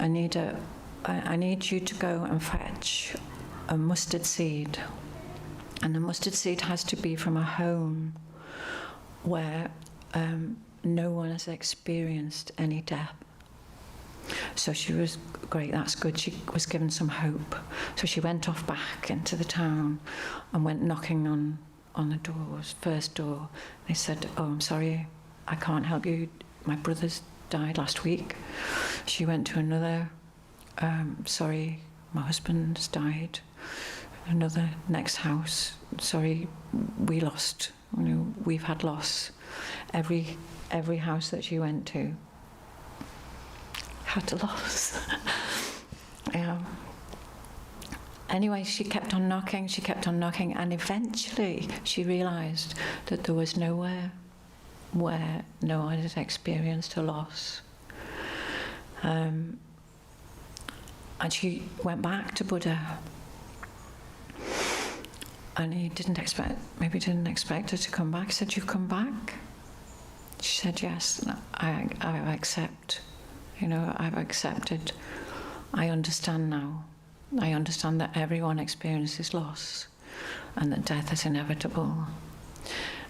I need you to go and fetch a mustard seed. And the mustard seed has to be from a home where no one has experienced any death. So she was, great, that's good. She was given some hope. So she went off back into the town and went knocking on the doors, first door. They said, oh, I'm sorry, I can't help you. My brother's died last week. She went to another, sorry, my husband's died. Another, next house, sorry, we lost, we've had loss. Every house that she went to had a loss. Anyway, she kept on knocking, and eventually she realised that there was nowhere where no one had experienced a loss. And she went back to Buddha. And he didn't expect her to come back. He said, you've come back? She said, yes, I accept. I've accepted. I understand now. I understand that everyone experiences loss and that death is inevitable.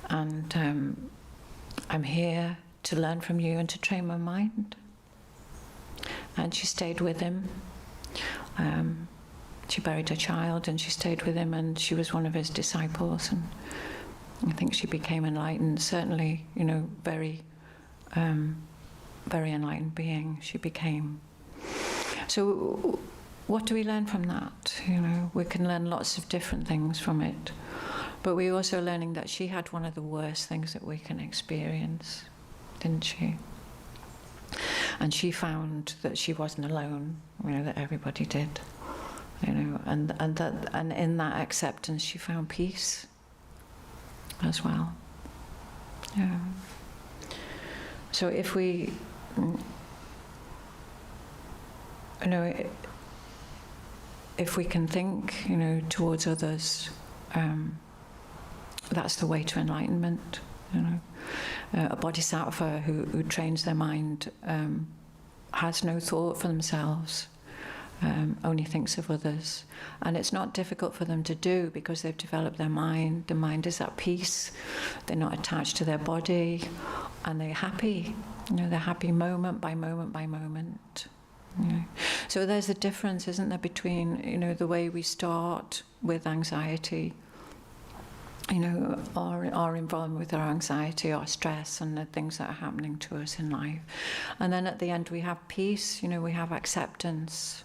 And I'm here to learn from you and to train my mind. And she stayed with him. She buried her child and she stayed with him, and she was one of his disciples, and I think she became enlightened, certainly, very enlightened being she became. So what do we learn from that? We can learn lots of different things from it, but we're also learning that she had one of the worst things that we can experience, didn't she? And she found that she wasn't alone, that everybody did. And in that acceptance she found peace as well. Yeah. So if we, if we can think, towards others, that's the way to enlightenment. A bodhisattva who trains their mind has no thought for themselves. Only thinks of others. And it's not difficult for them to do because they've developed their mind. The mind is at peace. They're not attached to their body. And they're happy. They're happy moment by moment by moment. So there's a difference, isn't there, between, the way we start with anxiety, our involvement with our anxiety, our stress, and the things that are happening to us in life. And then at the end we have peace, we have acceptance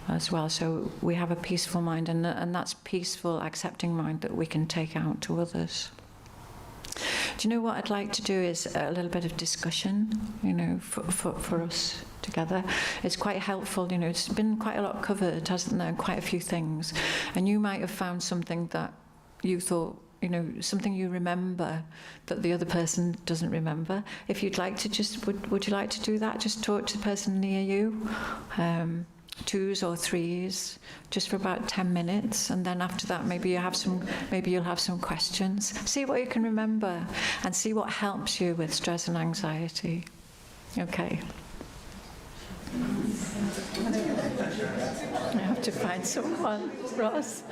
as well. So we have a peaceful mind, and that's peaceful, accepting mind that we can take out to others. Do you know what I'd like to do is a little bit of discussion, for us together. It's quite helpful, it's been quite a lot covered, hasn't there, quite a few things. And you might have found something that you thought, you know, something you remember that the other person doesn't remember. If you'd like to just, would you like to do that? Just talk to the person near you, 2s or 3s, just for about 10 minutes, and then after that maybe you'll have some questions. See what you can remember and see what helps you with stress and anxiety. Okay. I have to find someone, Ross.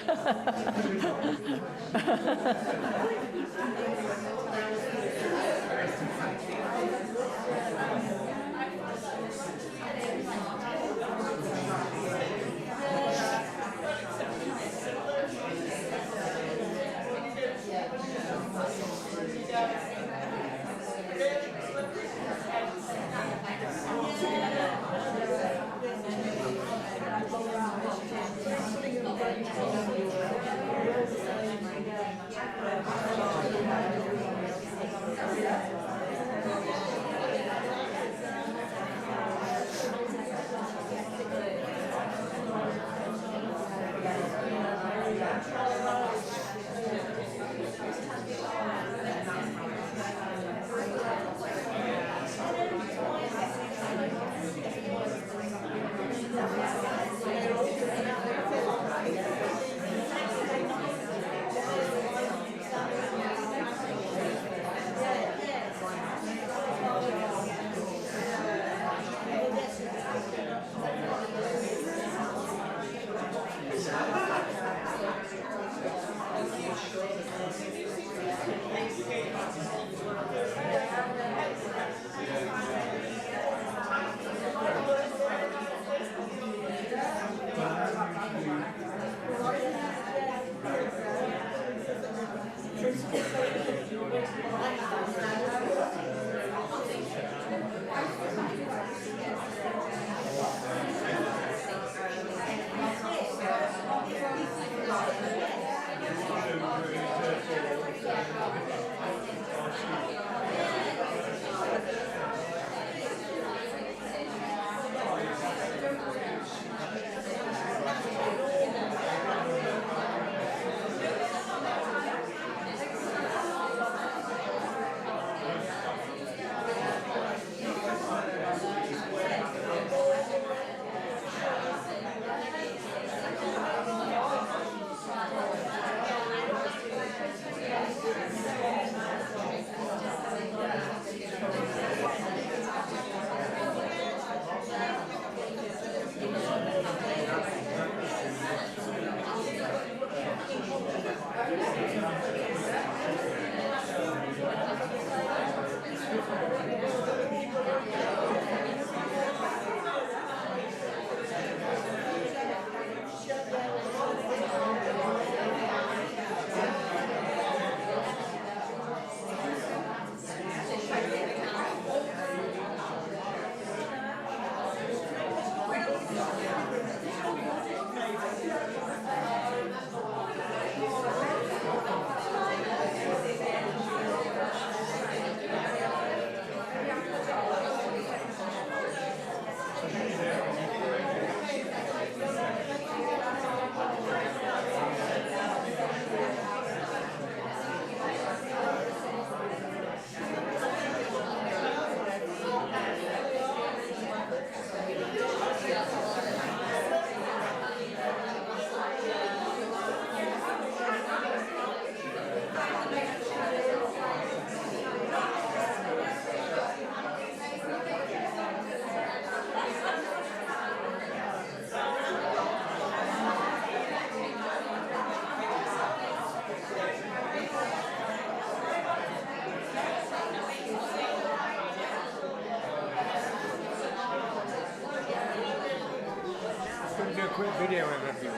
quick video of everyone.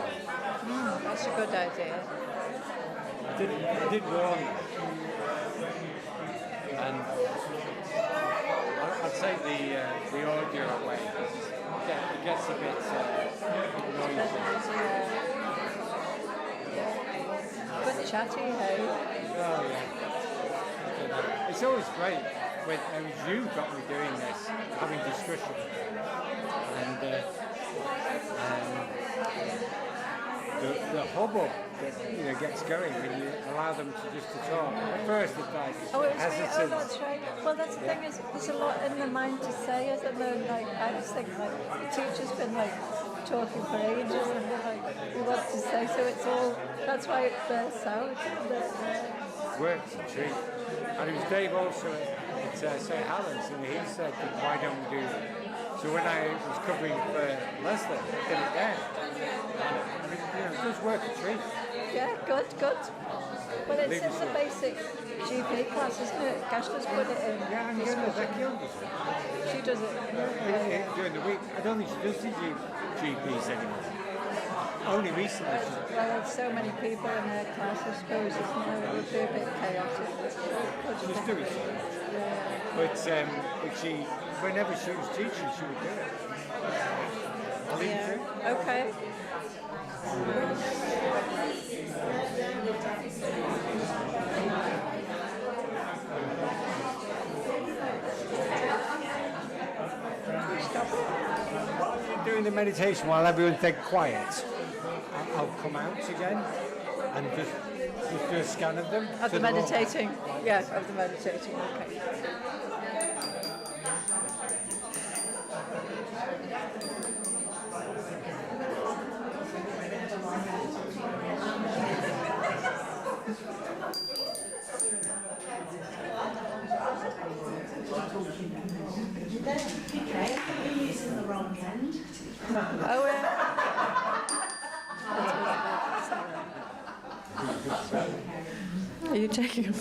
That's a good idea. I did warn them. And I'll take the audio away. It gets a bit noisy. Good chatty, hey? Oh yeah. It's always great when it was you got me doing this, having discussion. And the hubbub that gets going when you allow them to just to talk. At first it's like Oh, it's me. Oh, hesitant. that's right. Well, that's the thing is, there's a lot in the mind to say, isn't there? Like, I just think, like, the teacher's been, like, talking for ages and they're like, we want to say, so it's all, that's why it bursts out, isn't it? Works a treat. And it was Dave also at St. Helens, and he said, why don't we do it? So when I was covering for Leslie, I did it then. And it does work a treat. Yeah, good. Well, it's in the basic GP class, isn't it? Gash does put it in. Yeah, and Becky does it. She does it. During the week. I don't think she does the GPs anymore. Only recently. Well, there's so many people in her class, I suppose, isn't there? It would be a bit chaotic. She's doing so much. Yeah. But she, whenever she was teaching, she would do it. I'll leave it to you. Okay. While you're doing the meditation, while everyone's dead quiet, I'll come out again and just do a scan of them. Of the meditating. Yeah, of the meditating, okay. Okay, you're using the wrong end. Oh, yeah. Are you taking them?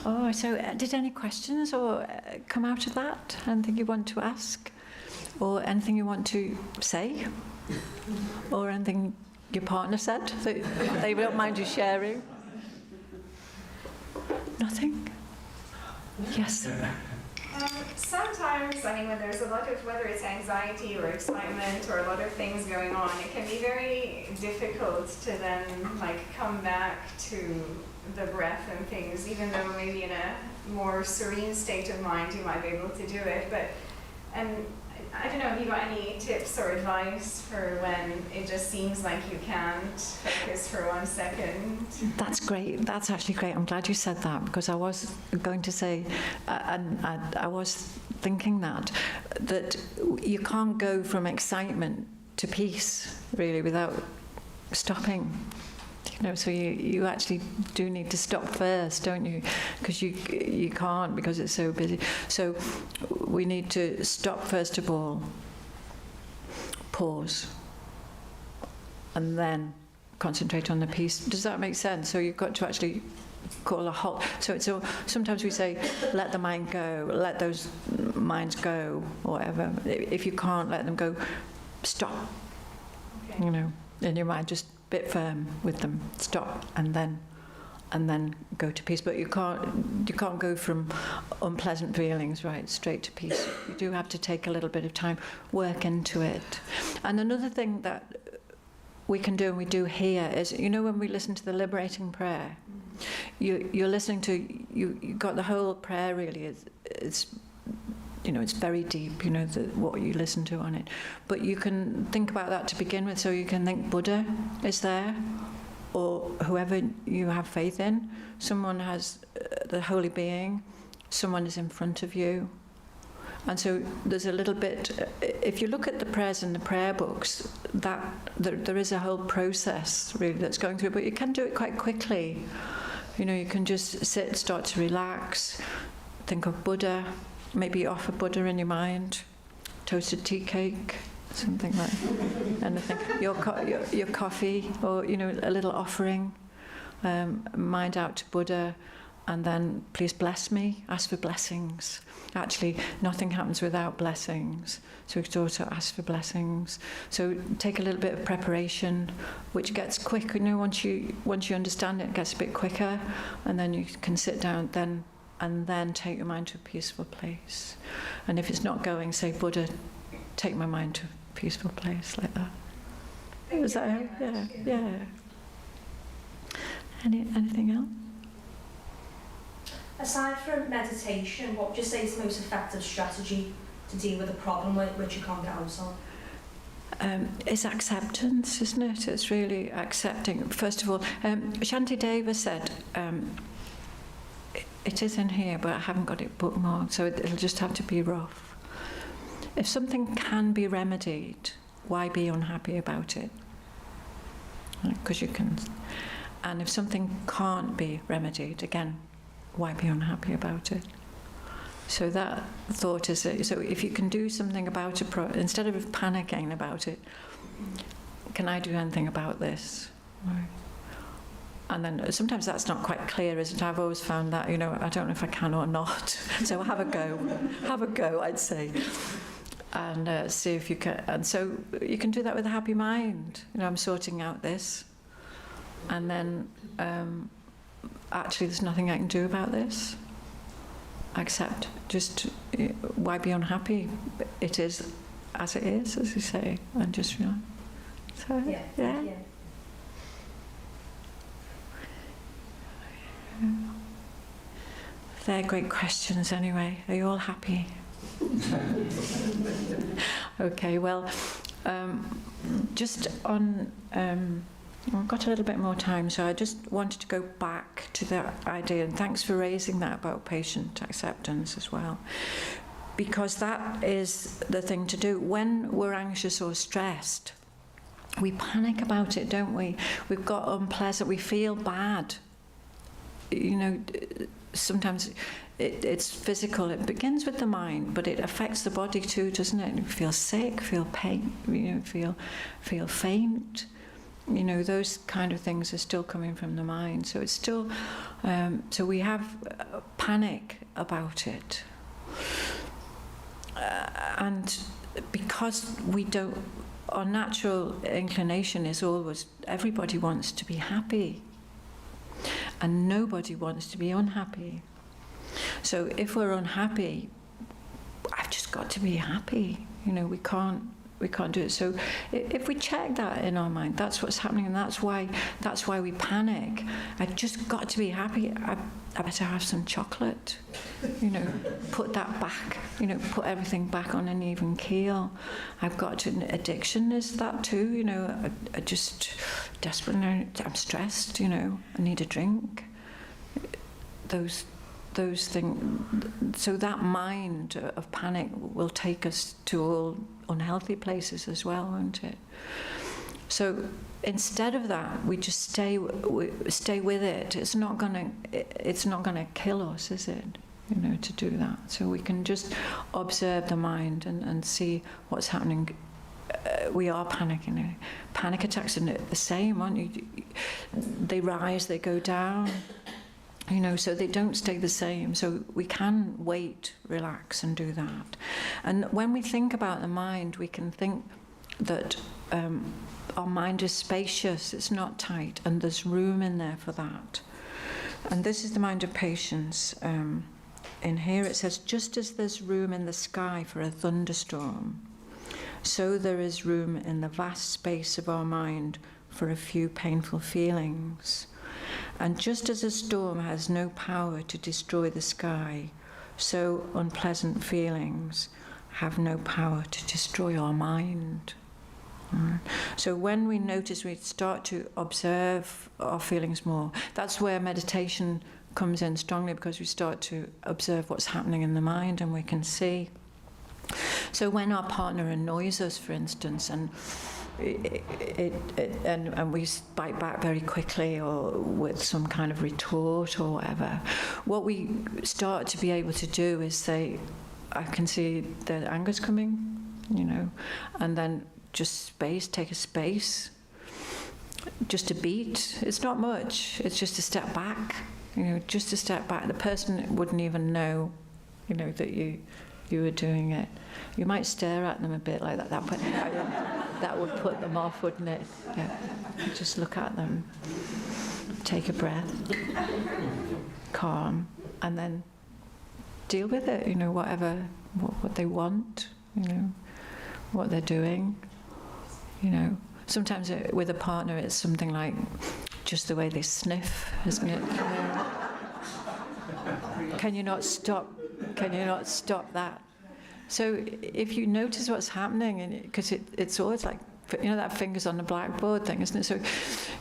Oh, so did any questions or come out of that? Anything you want to ask? Or anything you want to say? Or anything your partner said that they don't mind you sharing? Nothing? Yes. Sometimes, I mean, when there's a lot of, whether it's anxiety or excitement or a lot of things going on, it can be very difficult to then come back to the breath and things, even though maybe in a more serene state of mind you might be able to do it. But, and I don't know, have you got any tips or advice for when it just seems like you can't focus for 1 second? That's great. That's actually great. I'm glad you said that, because I was going to say, and I was thinking that you can't go from excitement to peace, really, without stopping. So you actually do need to stop first, don't you? Because you can't, because it's so busy. So we need to stop first of all, pause, and then concentrate on the peace. Does that make sense? So you've got to actually call a halt. So sometimes we say, let the mind go, let those minds go, or whatever. If you can't let them go, stop. Okay. In your mind, just bit firm with them, stop, and then go to peace. But you can't go from unpleasant feelings right straight to peace. You do have to take a little bit of time, work into it. And another thing that we can do, and we do here, is when we listen to the liberating prayer, you're listening to you got the whole prayer really. It's very deep, what you listen to on it. But you can think about that to begin with, so you can think Buddha is there, or whoever you have faith in. Someone has the holy being, someone is in front of you. And so there's a little bit, if you look at the prayers in the prayer books, that there is a whole process really that's going through, but you can do it quite quickly. You can just sit, start to relax, think of Buddha, maybe offer Buddha in your mind, toasted tea cake, something like anything. Your coffee, or a little offering, mind out to Buddha, and then please bless me. Ask for blessings. Actually, nothing happens without blessings, so we could also ask for blessings. So take a little bit of preparation, which gets quick. Once you understand it, it gets a bit quicker, and then you can sit down then. And then take your mind to a peaceful place. And if it's not going, say, Buddha, take my mind to a peaceful place, like that. Is that how? Yeah. Anything else? Aside from meditation, what would you say is the most effective strategy to deal with a problem which you can't get out of. It's acceptance, isn't it? It's really accepting. First of all, Shanti Deva said, it is in here, but I haven't got it bookmarked, so it'll just have to be rough. If something can be remedied, why be unhappy about it? Because you can. And if something can't be remedied, again, why be unhappy about it? So that thought is, so if you can do something about it, instead of panicking about it, can I do anything about this? Right. And then sometimes that's not quite clear, isn't it? I've always found that, I don't know if I can or not. So have a go, I'd say. And see if you can. And so you can do that with a happy mind. I'm sorting out this. And then actually there's nothing I can do about this. Accept. Just why be unhappy? It is as it is, as you say. And just so yeah. They're great questions anyway. Are you all happy? Okay, well, just on, I've got a little bit more time, so I just wanted to go back to that idea, and thanks for raising that about patient acceptance as well, because that is the thing to do. When we're anxious or stressed, we panic about it, don't we? We've got unpleasant, we feel bad. Sometimes it's physical. It begins with the mind, but it affects the body too, doesn't it? You feel sick, feel pain, feel faint. Those kind of things are still coming from the mind. So it's still, so we have panic about it. And because we don't, our natural inclination is always, everybody wants to be happy. And nobody wants to be unhappy. So if we're unhappy, I've just got to be happy. We can't do it. So if we check that in our mind, that's what's happening, and that's why we panic. I've just got to be happy. I better have some chocolate. Put that back. Put everything back on an even keel. I've got to. Addiction is that too. I just desperate. I'm stressed. I need a drink. Those things. So that mind of panic will take us to all unhealthy places as well, won't it? So instead of that, we just stay with it. It's not gonna kill us, is it? To do that. So we can just observe the mind and see what's happening. We are panicking. Panic attacks are the same, aren't you? They rise, they go down. So they don't stay the same. So we can wait, relax, and do that. And when we think about the mind, we can think that our mind is spacious, it's not tight, and there's room in there for that. And this is the mind of patience. In here it says, just as there's room in the sky for a thunderstorm, so there is room in the vast space of our mind for a few painful feelings. And just as a storm has no power to destroy the sky, so unpleasant feelings have no power to destroy our mind. Right. So when we notice, we start to observe our feelings more. That's where meditation comes in strongly, because we start to observe what's happening in the mind, and we can see. So when our partner annoys us, for instance, and we bite back very quickly, or with some kind of retort or whatever, what we start to be able to do is say, I can see the anger's coming, and then just take a space, just a beat. It's not much, it's just a step back, just a step back. The person wouldn't even know, that you were doing it. You might stare at them a bit like that. That would put them off, wouldn't it? Yeah. Just look at them, take a breath, calm, and then deal with it. Whatever, what they want, what they're doing. Sometimes with a partner, it's something like just the way they sniff, isn't it? Can you not stop? Can you not stop that? So if you notice what's happening, because it's always like, you know, that fingers on the blackboard thing, isn't it? So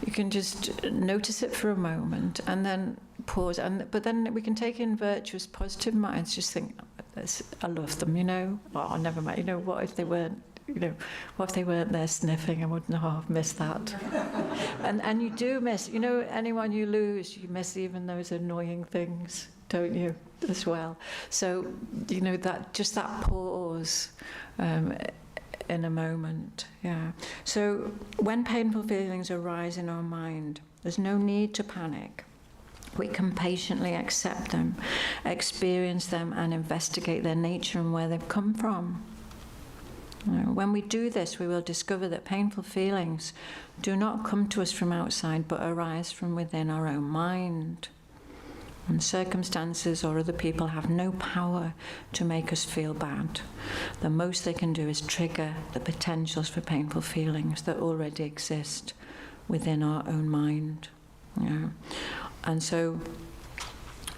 you can just notice it for a moment and then pause. But then we can take in virtuous, positive minds, just think, I love them, you know. Oh, never mind. You know, what if they weren't, you know, what if they weren't there sniffing? I wouldn't have missed that. and you do miss, you know, anyone you lose, you miss even those annoying things, don't you, as well? So, you know, that just that pause in a moment, yeah. So when painful feelings arise in our mind, there's no need to panic. We can patiently accept them, experience them, and investigate their nature and where they've come from. When we do this, we will discover that painful feelings do not come to us from outside, but arise from within our own mind. And circumstances or other people have no power to make us feel bad. The most they can do is trigger the potentials for painful feelings that already exist within our own mind. Yeah. And so,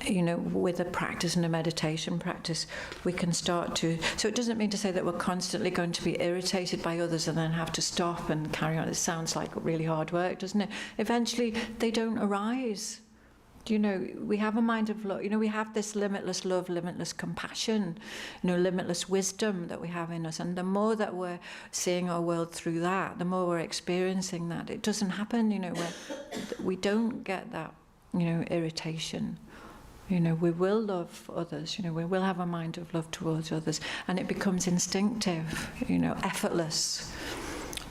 you know, with a practice and a meditation practice, we can start to... So it doesn't mean to say that we're constantly going to be irritated by others and then have to stop and carry on. It sounds like really hard work, doesn't it? Eventually, they don't arise. You know, we have a mind of love. You know, we have this limitless love, limitless compassion, you know, limitless wisdom that we have in us. And the more that we're seeing our world through that, the more we're experiencing that. It doesn't happen, you know, where we don't get that, you know, irritation. You know, we will love others, you know, we will have a mind of love towards others. And it becomes instinctive, you know, effortless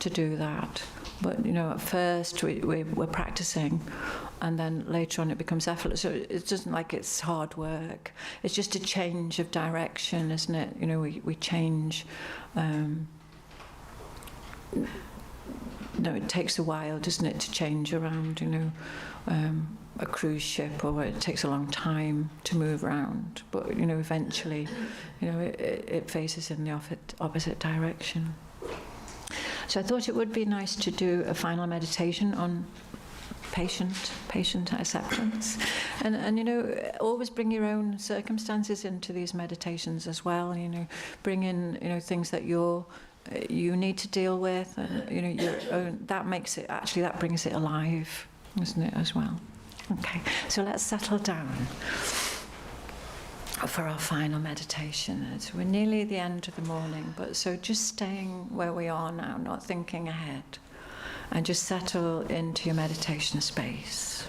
to do that. But, you know, at first we're practicing, and then later on it becomes effortless. So it doesn't like it's hard work. It's just a change of direction, isn't it? You know, we change. No, it takes a while, doesn't it, to change around, you know, a cruise ship, or it takes a long time to move around. But, you know, eventually, you know, it faces in the opposite direction. So I thought it would be nice to do a final meditation on patient acceptance. And you know, always bring your own circumstances into these meditations as well. You know, bring in, you know, things that you need to deal with, and, you know, your own, that makes it, actually that brings it alive, isn't it, as well? Okay, so let's settle down for our final meditation. So we're nearly at the end of the morning, but so just staying where we are now, not thinking ahead, and just settle into your meditation space.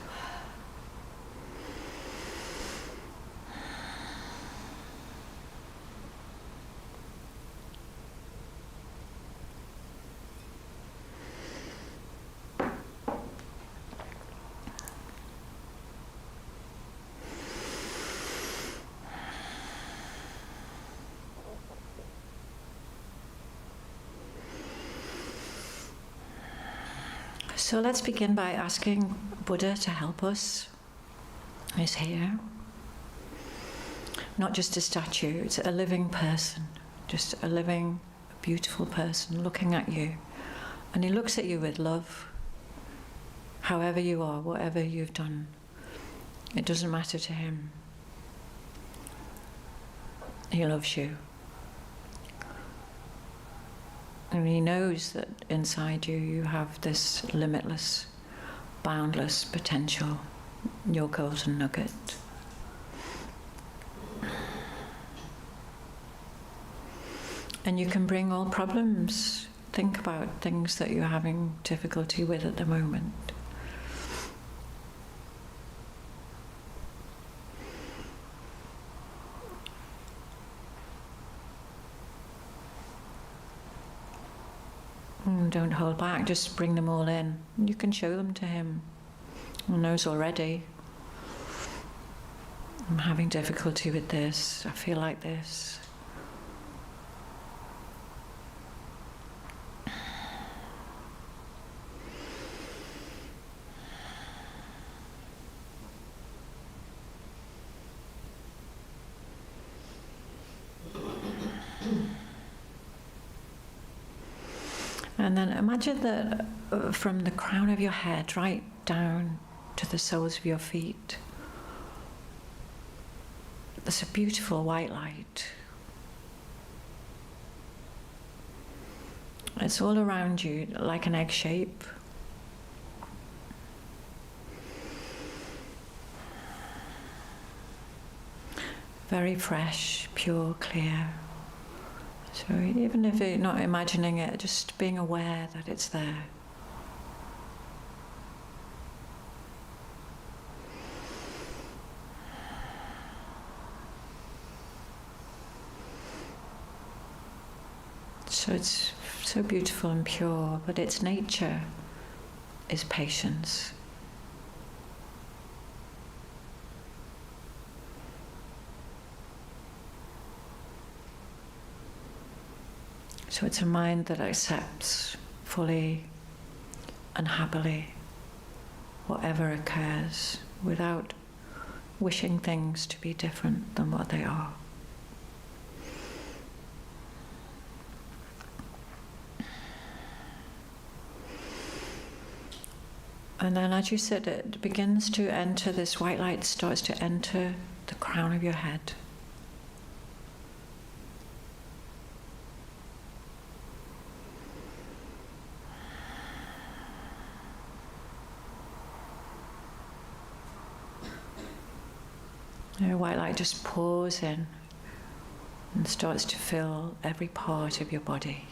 So let's begin by asking Buddha to help us. He's here. Not just a statue, it's a living person, just a living, beautiful person looking at you. And he looks at you with love, however you are, whatever you've done. It doesn't matter to him. He loves you. And he knows that inside you, you have this limitless, boundless potential, your golden nugget. And you can bring all problems. Think about things that you're having difficulty with at the moment. Don't hold back, just bring them all in. You can show them to him. He knows already. I'm having difficulty with this, I feel like this. And then imagine that from the crown of your head right down to the soles of your feet, there's a beautiful white light. It's all around you like an egg shape. Very fresh, pure, clear. So even if you're not imagining it, just being aware that it's there. So it's so beautiful and pure, but its nature is patience. So it's a mind that accepts fully and happily whatever occurs without wishing things to be different than what they are. And then as you sit, it begins to enter, this white light starts to enter the crown of your head. The white light just pours in and starts to fill every part of your body.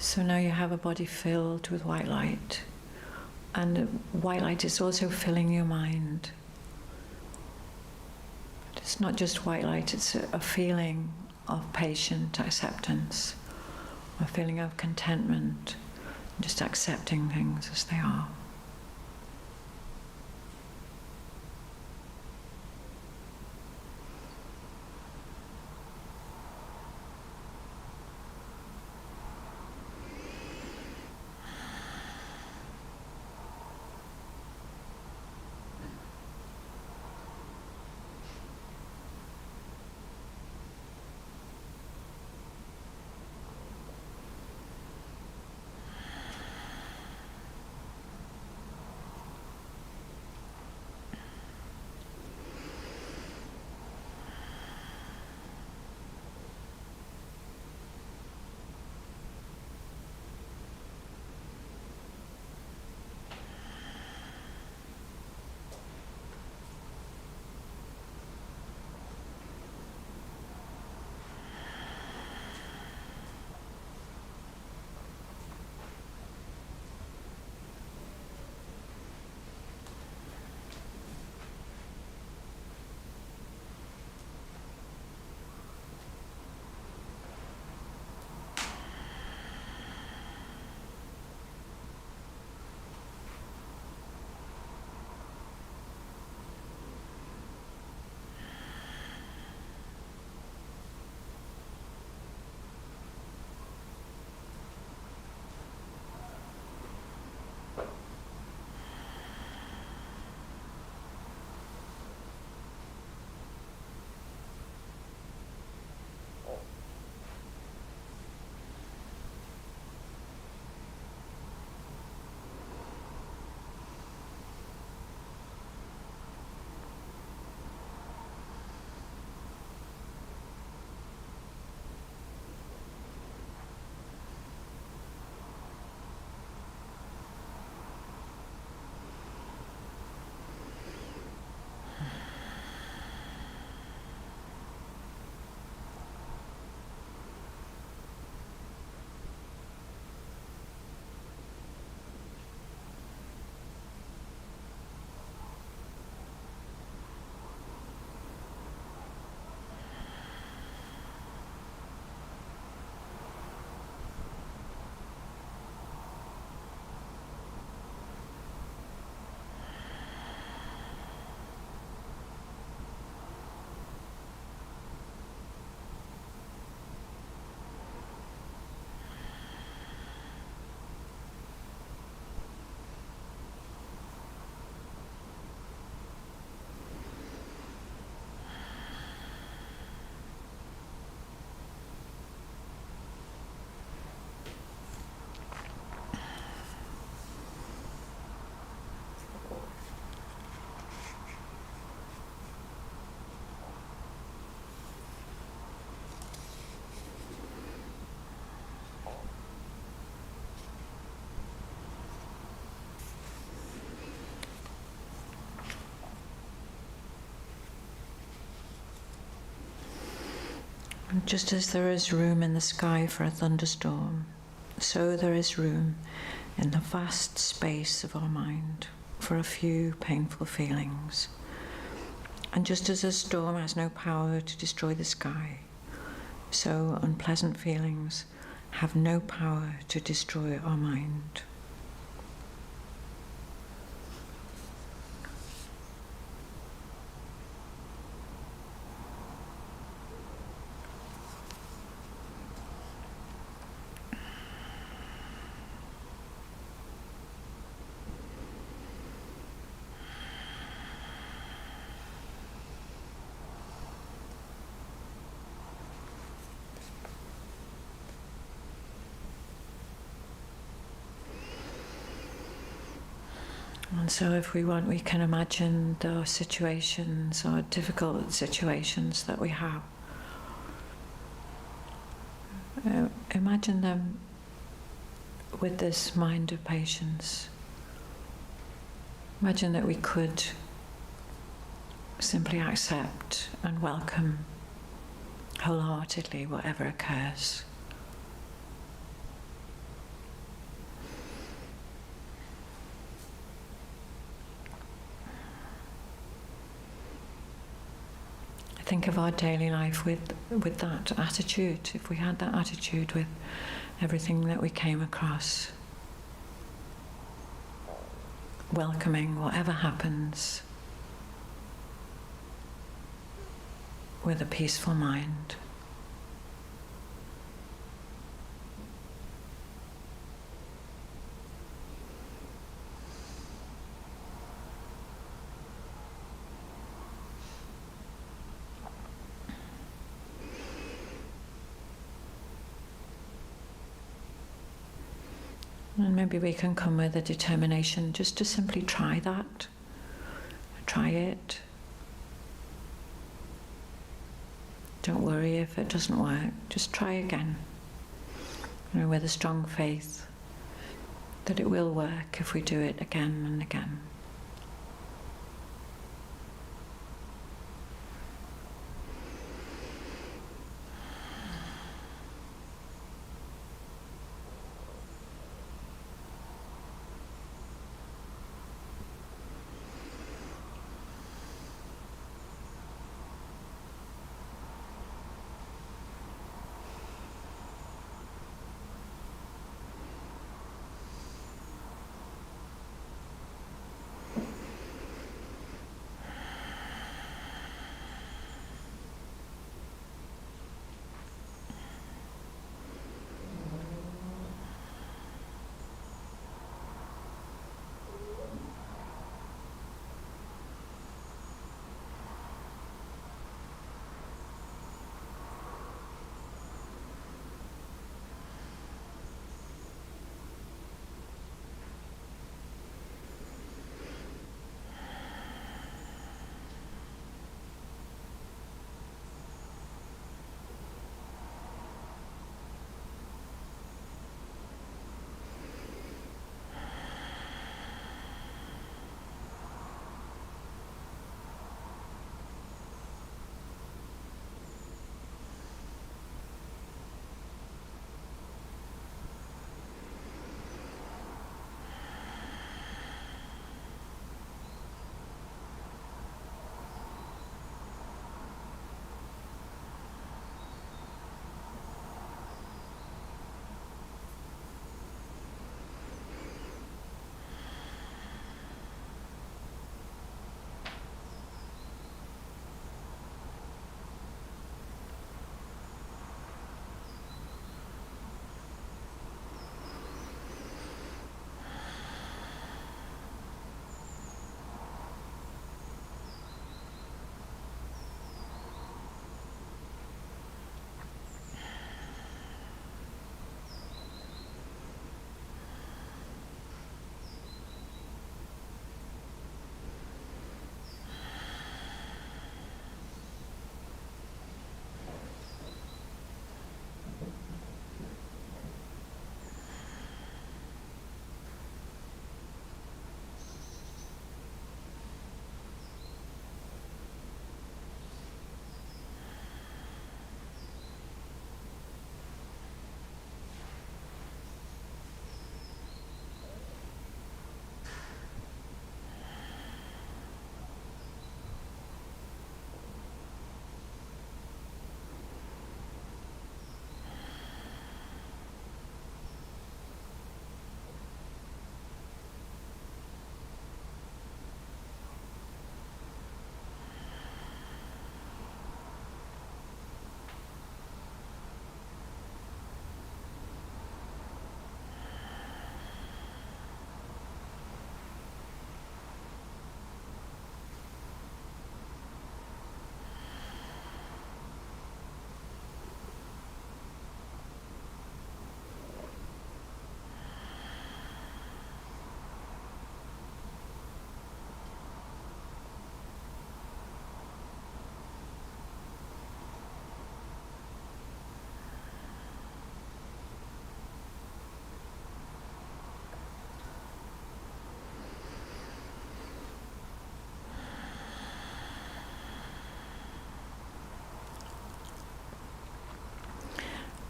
So now you have a body filled with white light, and white light is also filling your mind. It's not just white light, it's a feeling of patient acceptance, a feeling of contentment, just accepting things as they are. And just as there is room in the sky for a thunderstorm, so there is room in the vast space of our mind for a few painful feelings. And just as a storm has no power to destroy the sky, so unpleasant feelings have no power to destroy our mind. And so if we want, we can imagine the situations or difficult situations that we have. Imagine them with this mind of patience. Imagine that we could simply accept and welcome wholeheartedly whatever occurs. Think of our daily life with that attitude. If we had that attitude with everything that we came across, welcoming whatever happens with a peaceful mind. And maybe we can come with a determination just to simply try that. Try it. Don't worry if it doesn't work. Just try again. With a strong faith that it will work if we do it again and again.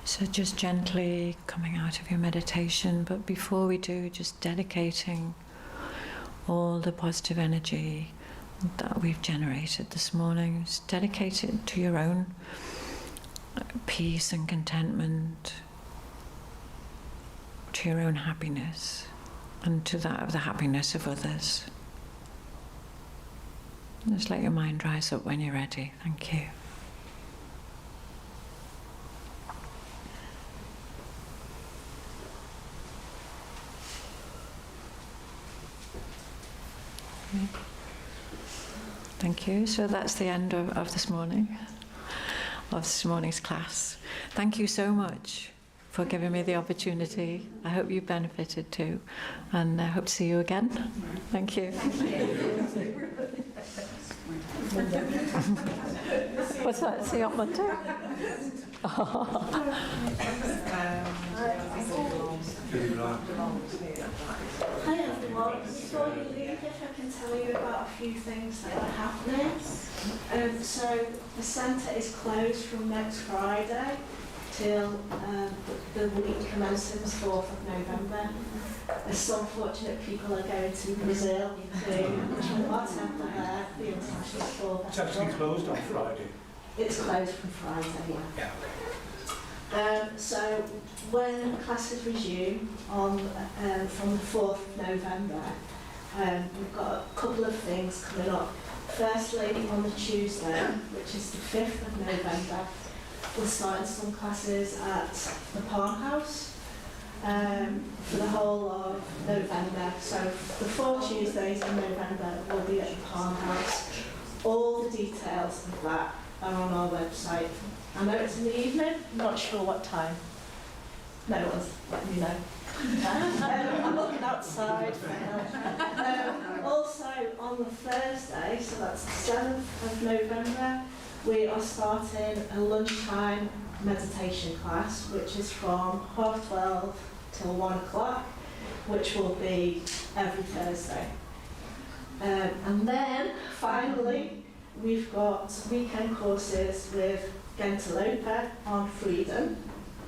So just gently coming out of your meditation, but before we do, just dedicating all the positive energy that we've generated this morning. Just dedicate it to your own peace and contentment, to your own happiness, and to that of the happiness of others. Just let your mind rise up when you're ready. Thank you. Thank you. So that's the end of this morning, of this morning's class. Thank you so much for giving me the opportunity. I hope you benefited too, and I hope to see you again. Thank you. What's that? See you on Monday? Hi everyone, before you leave, if I can tell you about a few things that are happening. So the centre is closed from next Friday till the week commencing the 4th of November. As some fortunate people are going to Brazil to attend the international sport. It's actually closed on Friday. It's closed from Friday, yeah. So when classes resume on from the 4th of November, we've got a couple of things coming up. Firstly, on the Tuesday, which is the 5th of November, we're starting some classes at the Palm House for the whole of November. So the 4 Tuesdays in November will be at the Palm House. All the details of that are on our website. I know it's in the evening, not sure what time. No one's letting me know. I'm looking outside. Also on the Thursday, so that's the 7th of November, we are starting a lunchtime meditation class, which is from 12:30 till 1 o'clock, which will be every Thursday. And then finally, we've got weekend courses with Gentalopa on freedom,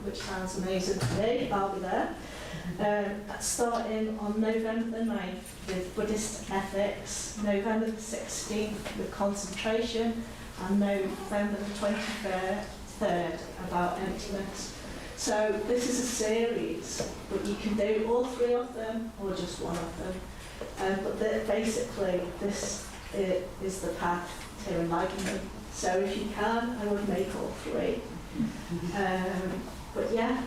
which sounds amazing to me. I'll be there. Starting on November the 9th with Buddhist ethics, November the 16th with concentration, and November the 23rd about emptiness. So this is a series, but you can do all 3 of them or just one of them. But basically, this is the path to enlightenment. So if you can, I would make all 3. But yeah,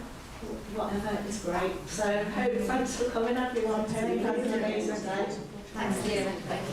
whatever is great. So thanks for coming, everyone. Hope you have an amazing day. Thanks, dear. Thank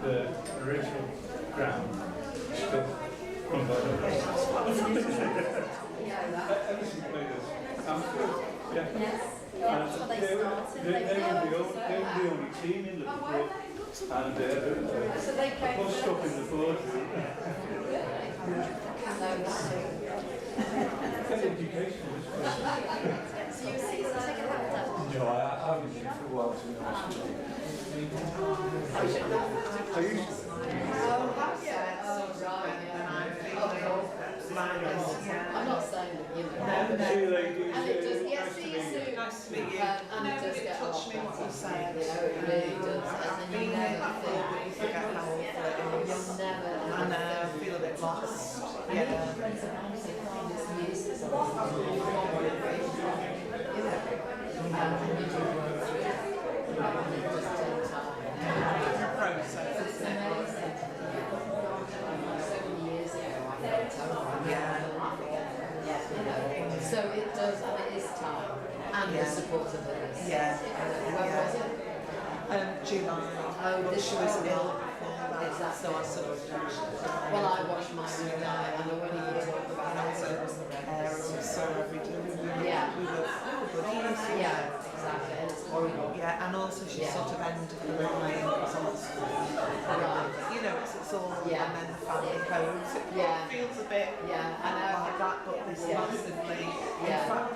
The original ground is still you. yeah. Yeah, that's what they started. They were the only team in Liverpool. And So they played put stuff in the boardroom. Education was So you see, it's like a laptop. No, I haven't been for a while, to be honest with you. I'm not saying that, you know. See you ladies. And it does, yes, Nice to see meet you you. soon. Nice to meet you. And it does get a lot better. You know, it really does. And then you never think, You forget how awful it is. you'll never, And I feel a bit lost. Yeah. So it does, and it is time, and the support of others. Yeah. When was it? July. Oh, But this she was was ill before that, Exactly. so I sort of Well, I watched my son die, and when you talk about it, so every day. Yeah. We were buddies. yeah, exactly, and it's horrible. Yeah, and also she Yeah. sort of ended the line on school. You know, it's all Yeah. and then the family homes. It Yeah. feels a bit Yeah, I know. like that, but this massively. Yeah. In fact,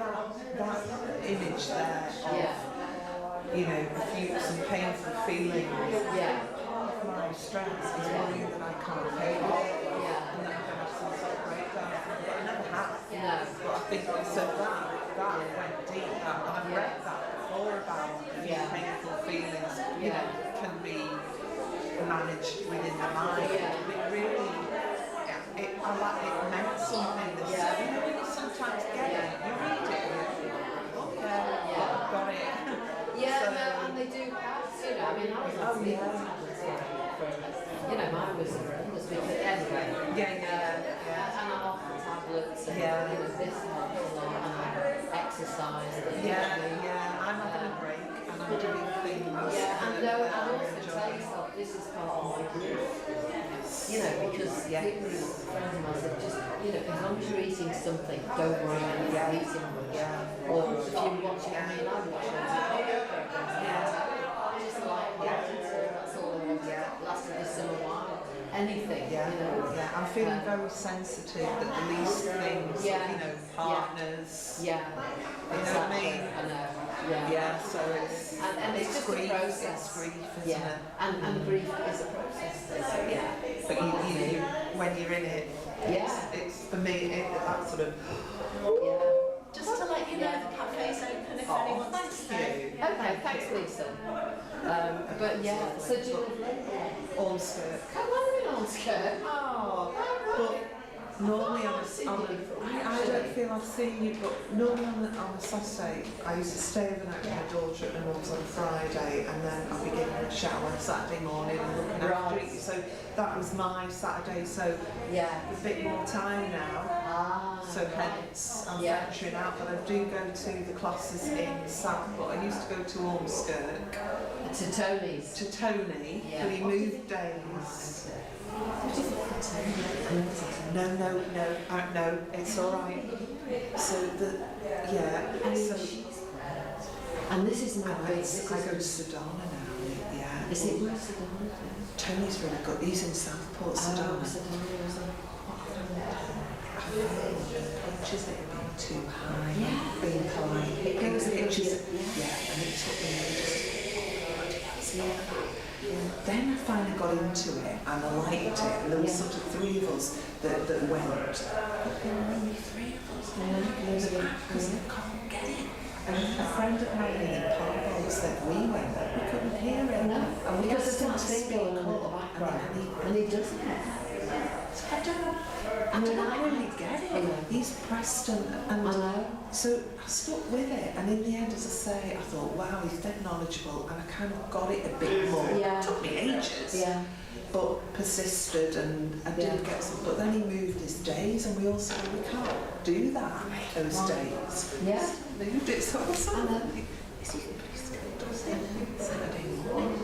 that image there of, Yeah, you know, acute and painful feelings. yeah, Part of my stress is worrying that I can't cope with it yeah. and that I'm going to have some sort of breakdown. But I never have. No. But I think so that went deep. And I've read that before about Yeah. painful feelings, you Yeah. know, can be managed within the mind. Yeah. It really, it meant something. This, Yeah. You know, when you sometimes get it, you read it, and you think, okay, Yeah. got it. Yeah, So- no, and they do pass, you know, I mean, I was on sleeping tablets, you know, mine was horrendous, because anyway. And I'm off the tablets, and, Yeah. you know, this helps a lot, and I exercise. And Yeah, I'm having a break and I'm doing things. Yeah, and that no, I and also enjoy. tell yourself this is part of my group. You know, because it was friends of mine said, just, you know, as long as you're eating something, don't worry about eating much. Or if you're watching, I mean, I'm watching just like watching, so that's all I want. Lasted this summer while. Anything, Yeah, you know. yeah. I'm feeling very sensitive that the least things, Yeah. you know, partners. Yeah. You know what I mean? I know. Yeah. Yeah, so it's And it's just grief, a process. It's grief, isn't Yeah. it? And grief is a process. Yeah. But you when you're in it, Yeah. it's for me that sort of. Yeah. Just to let you know, the cafe's open if anyone wants to stay. Okay, thanks, Lisa. But yeah, so do you live On skirt. Come on in on skirt. Oh, but normally I don't feel I've seen you, but normally on a Saturday, I used to stay overnight with my daughter at my mum's on Friday, and then I'd be getting a shower Saturday morning and looking after Right. it. So that was my Saturday, so Yeah. a bit more time now. Ah. So hence I'm Yeah. venturing out, but I do go to the classes in Southport. I used to go to Ormskirk, To Tony's. to Tony, Yeah. but he moved days. No, it's all right. So And this is my big. I go to Sedona now. Yeah. Is it where's Sedona? Tony's really good. He's in Southport, Sedona. Pictures that are being too high, being polite. It goes pictures, and it took me ages. Then I finally got into it and I liked it, and there was sort of three of us that went. But there were only three of us. Because I can't get it. And a friend of mine in Parvo said we went there, we couldn't hear it. No, And we because asked there's him that to thing speak going on in the up, background, and he doesn't. I don't really get it. He's Preston, and I know. so I stuck with it. And in the end, as I say, I thought, wow, he's dead knowledgeable, and I kind of got it a bit more. Yeah. It took me ages, Yeah. but persisted, and I didn't get some. But then he moved his days, and we all said, we can't do that those days. Yeah. Moved it, so I was I know. like, is he Saturday morning?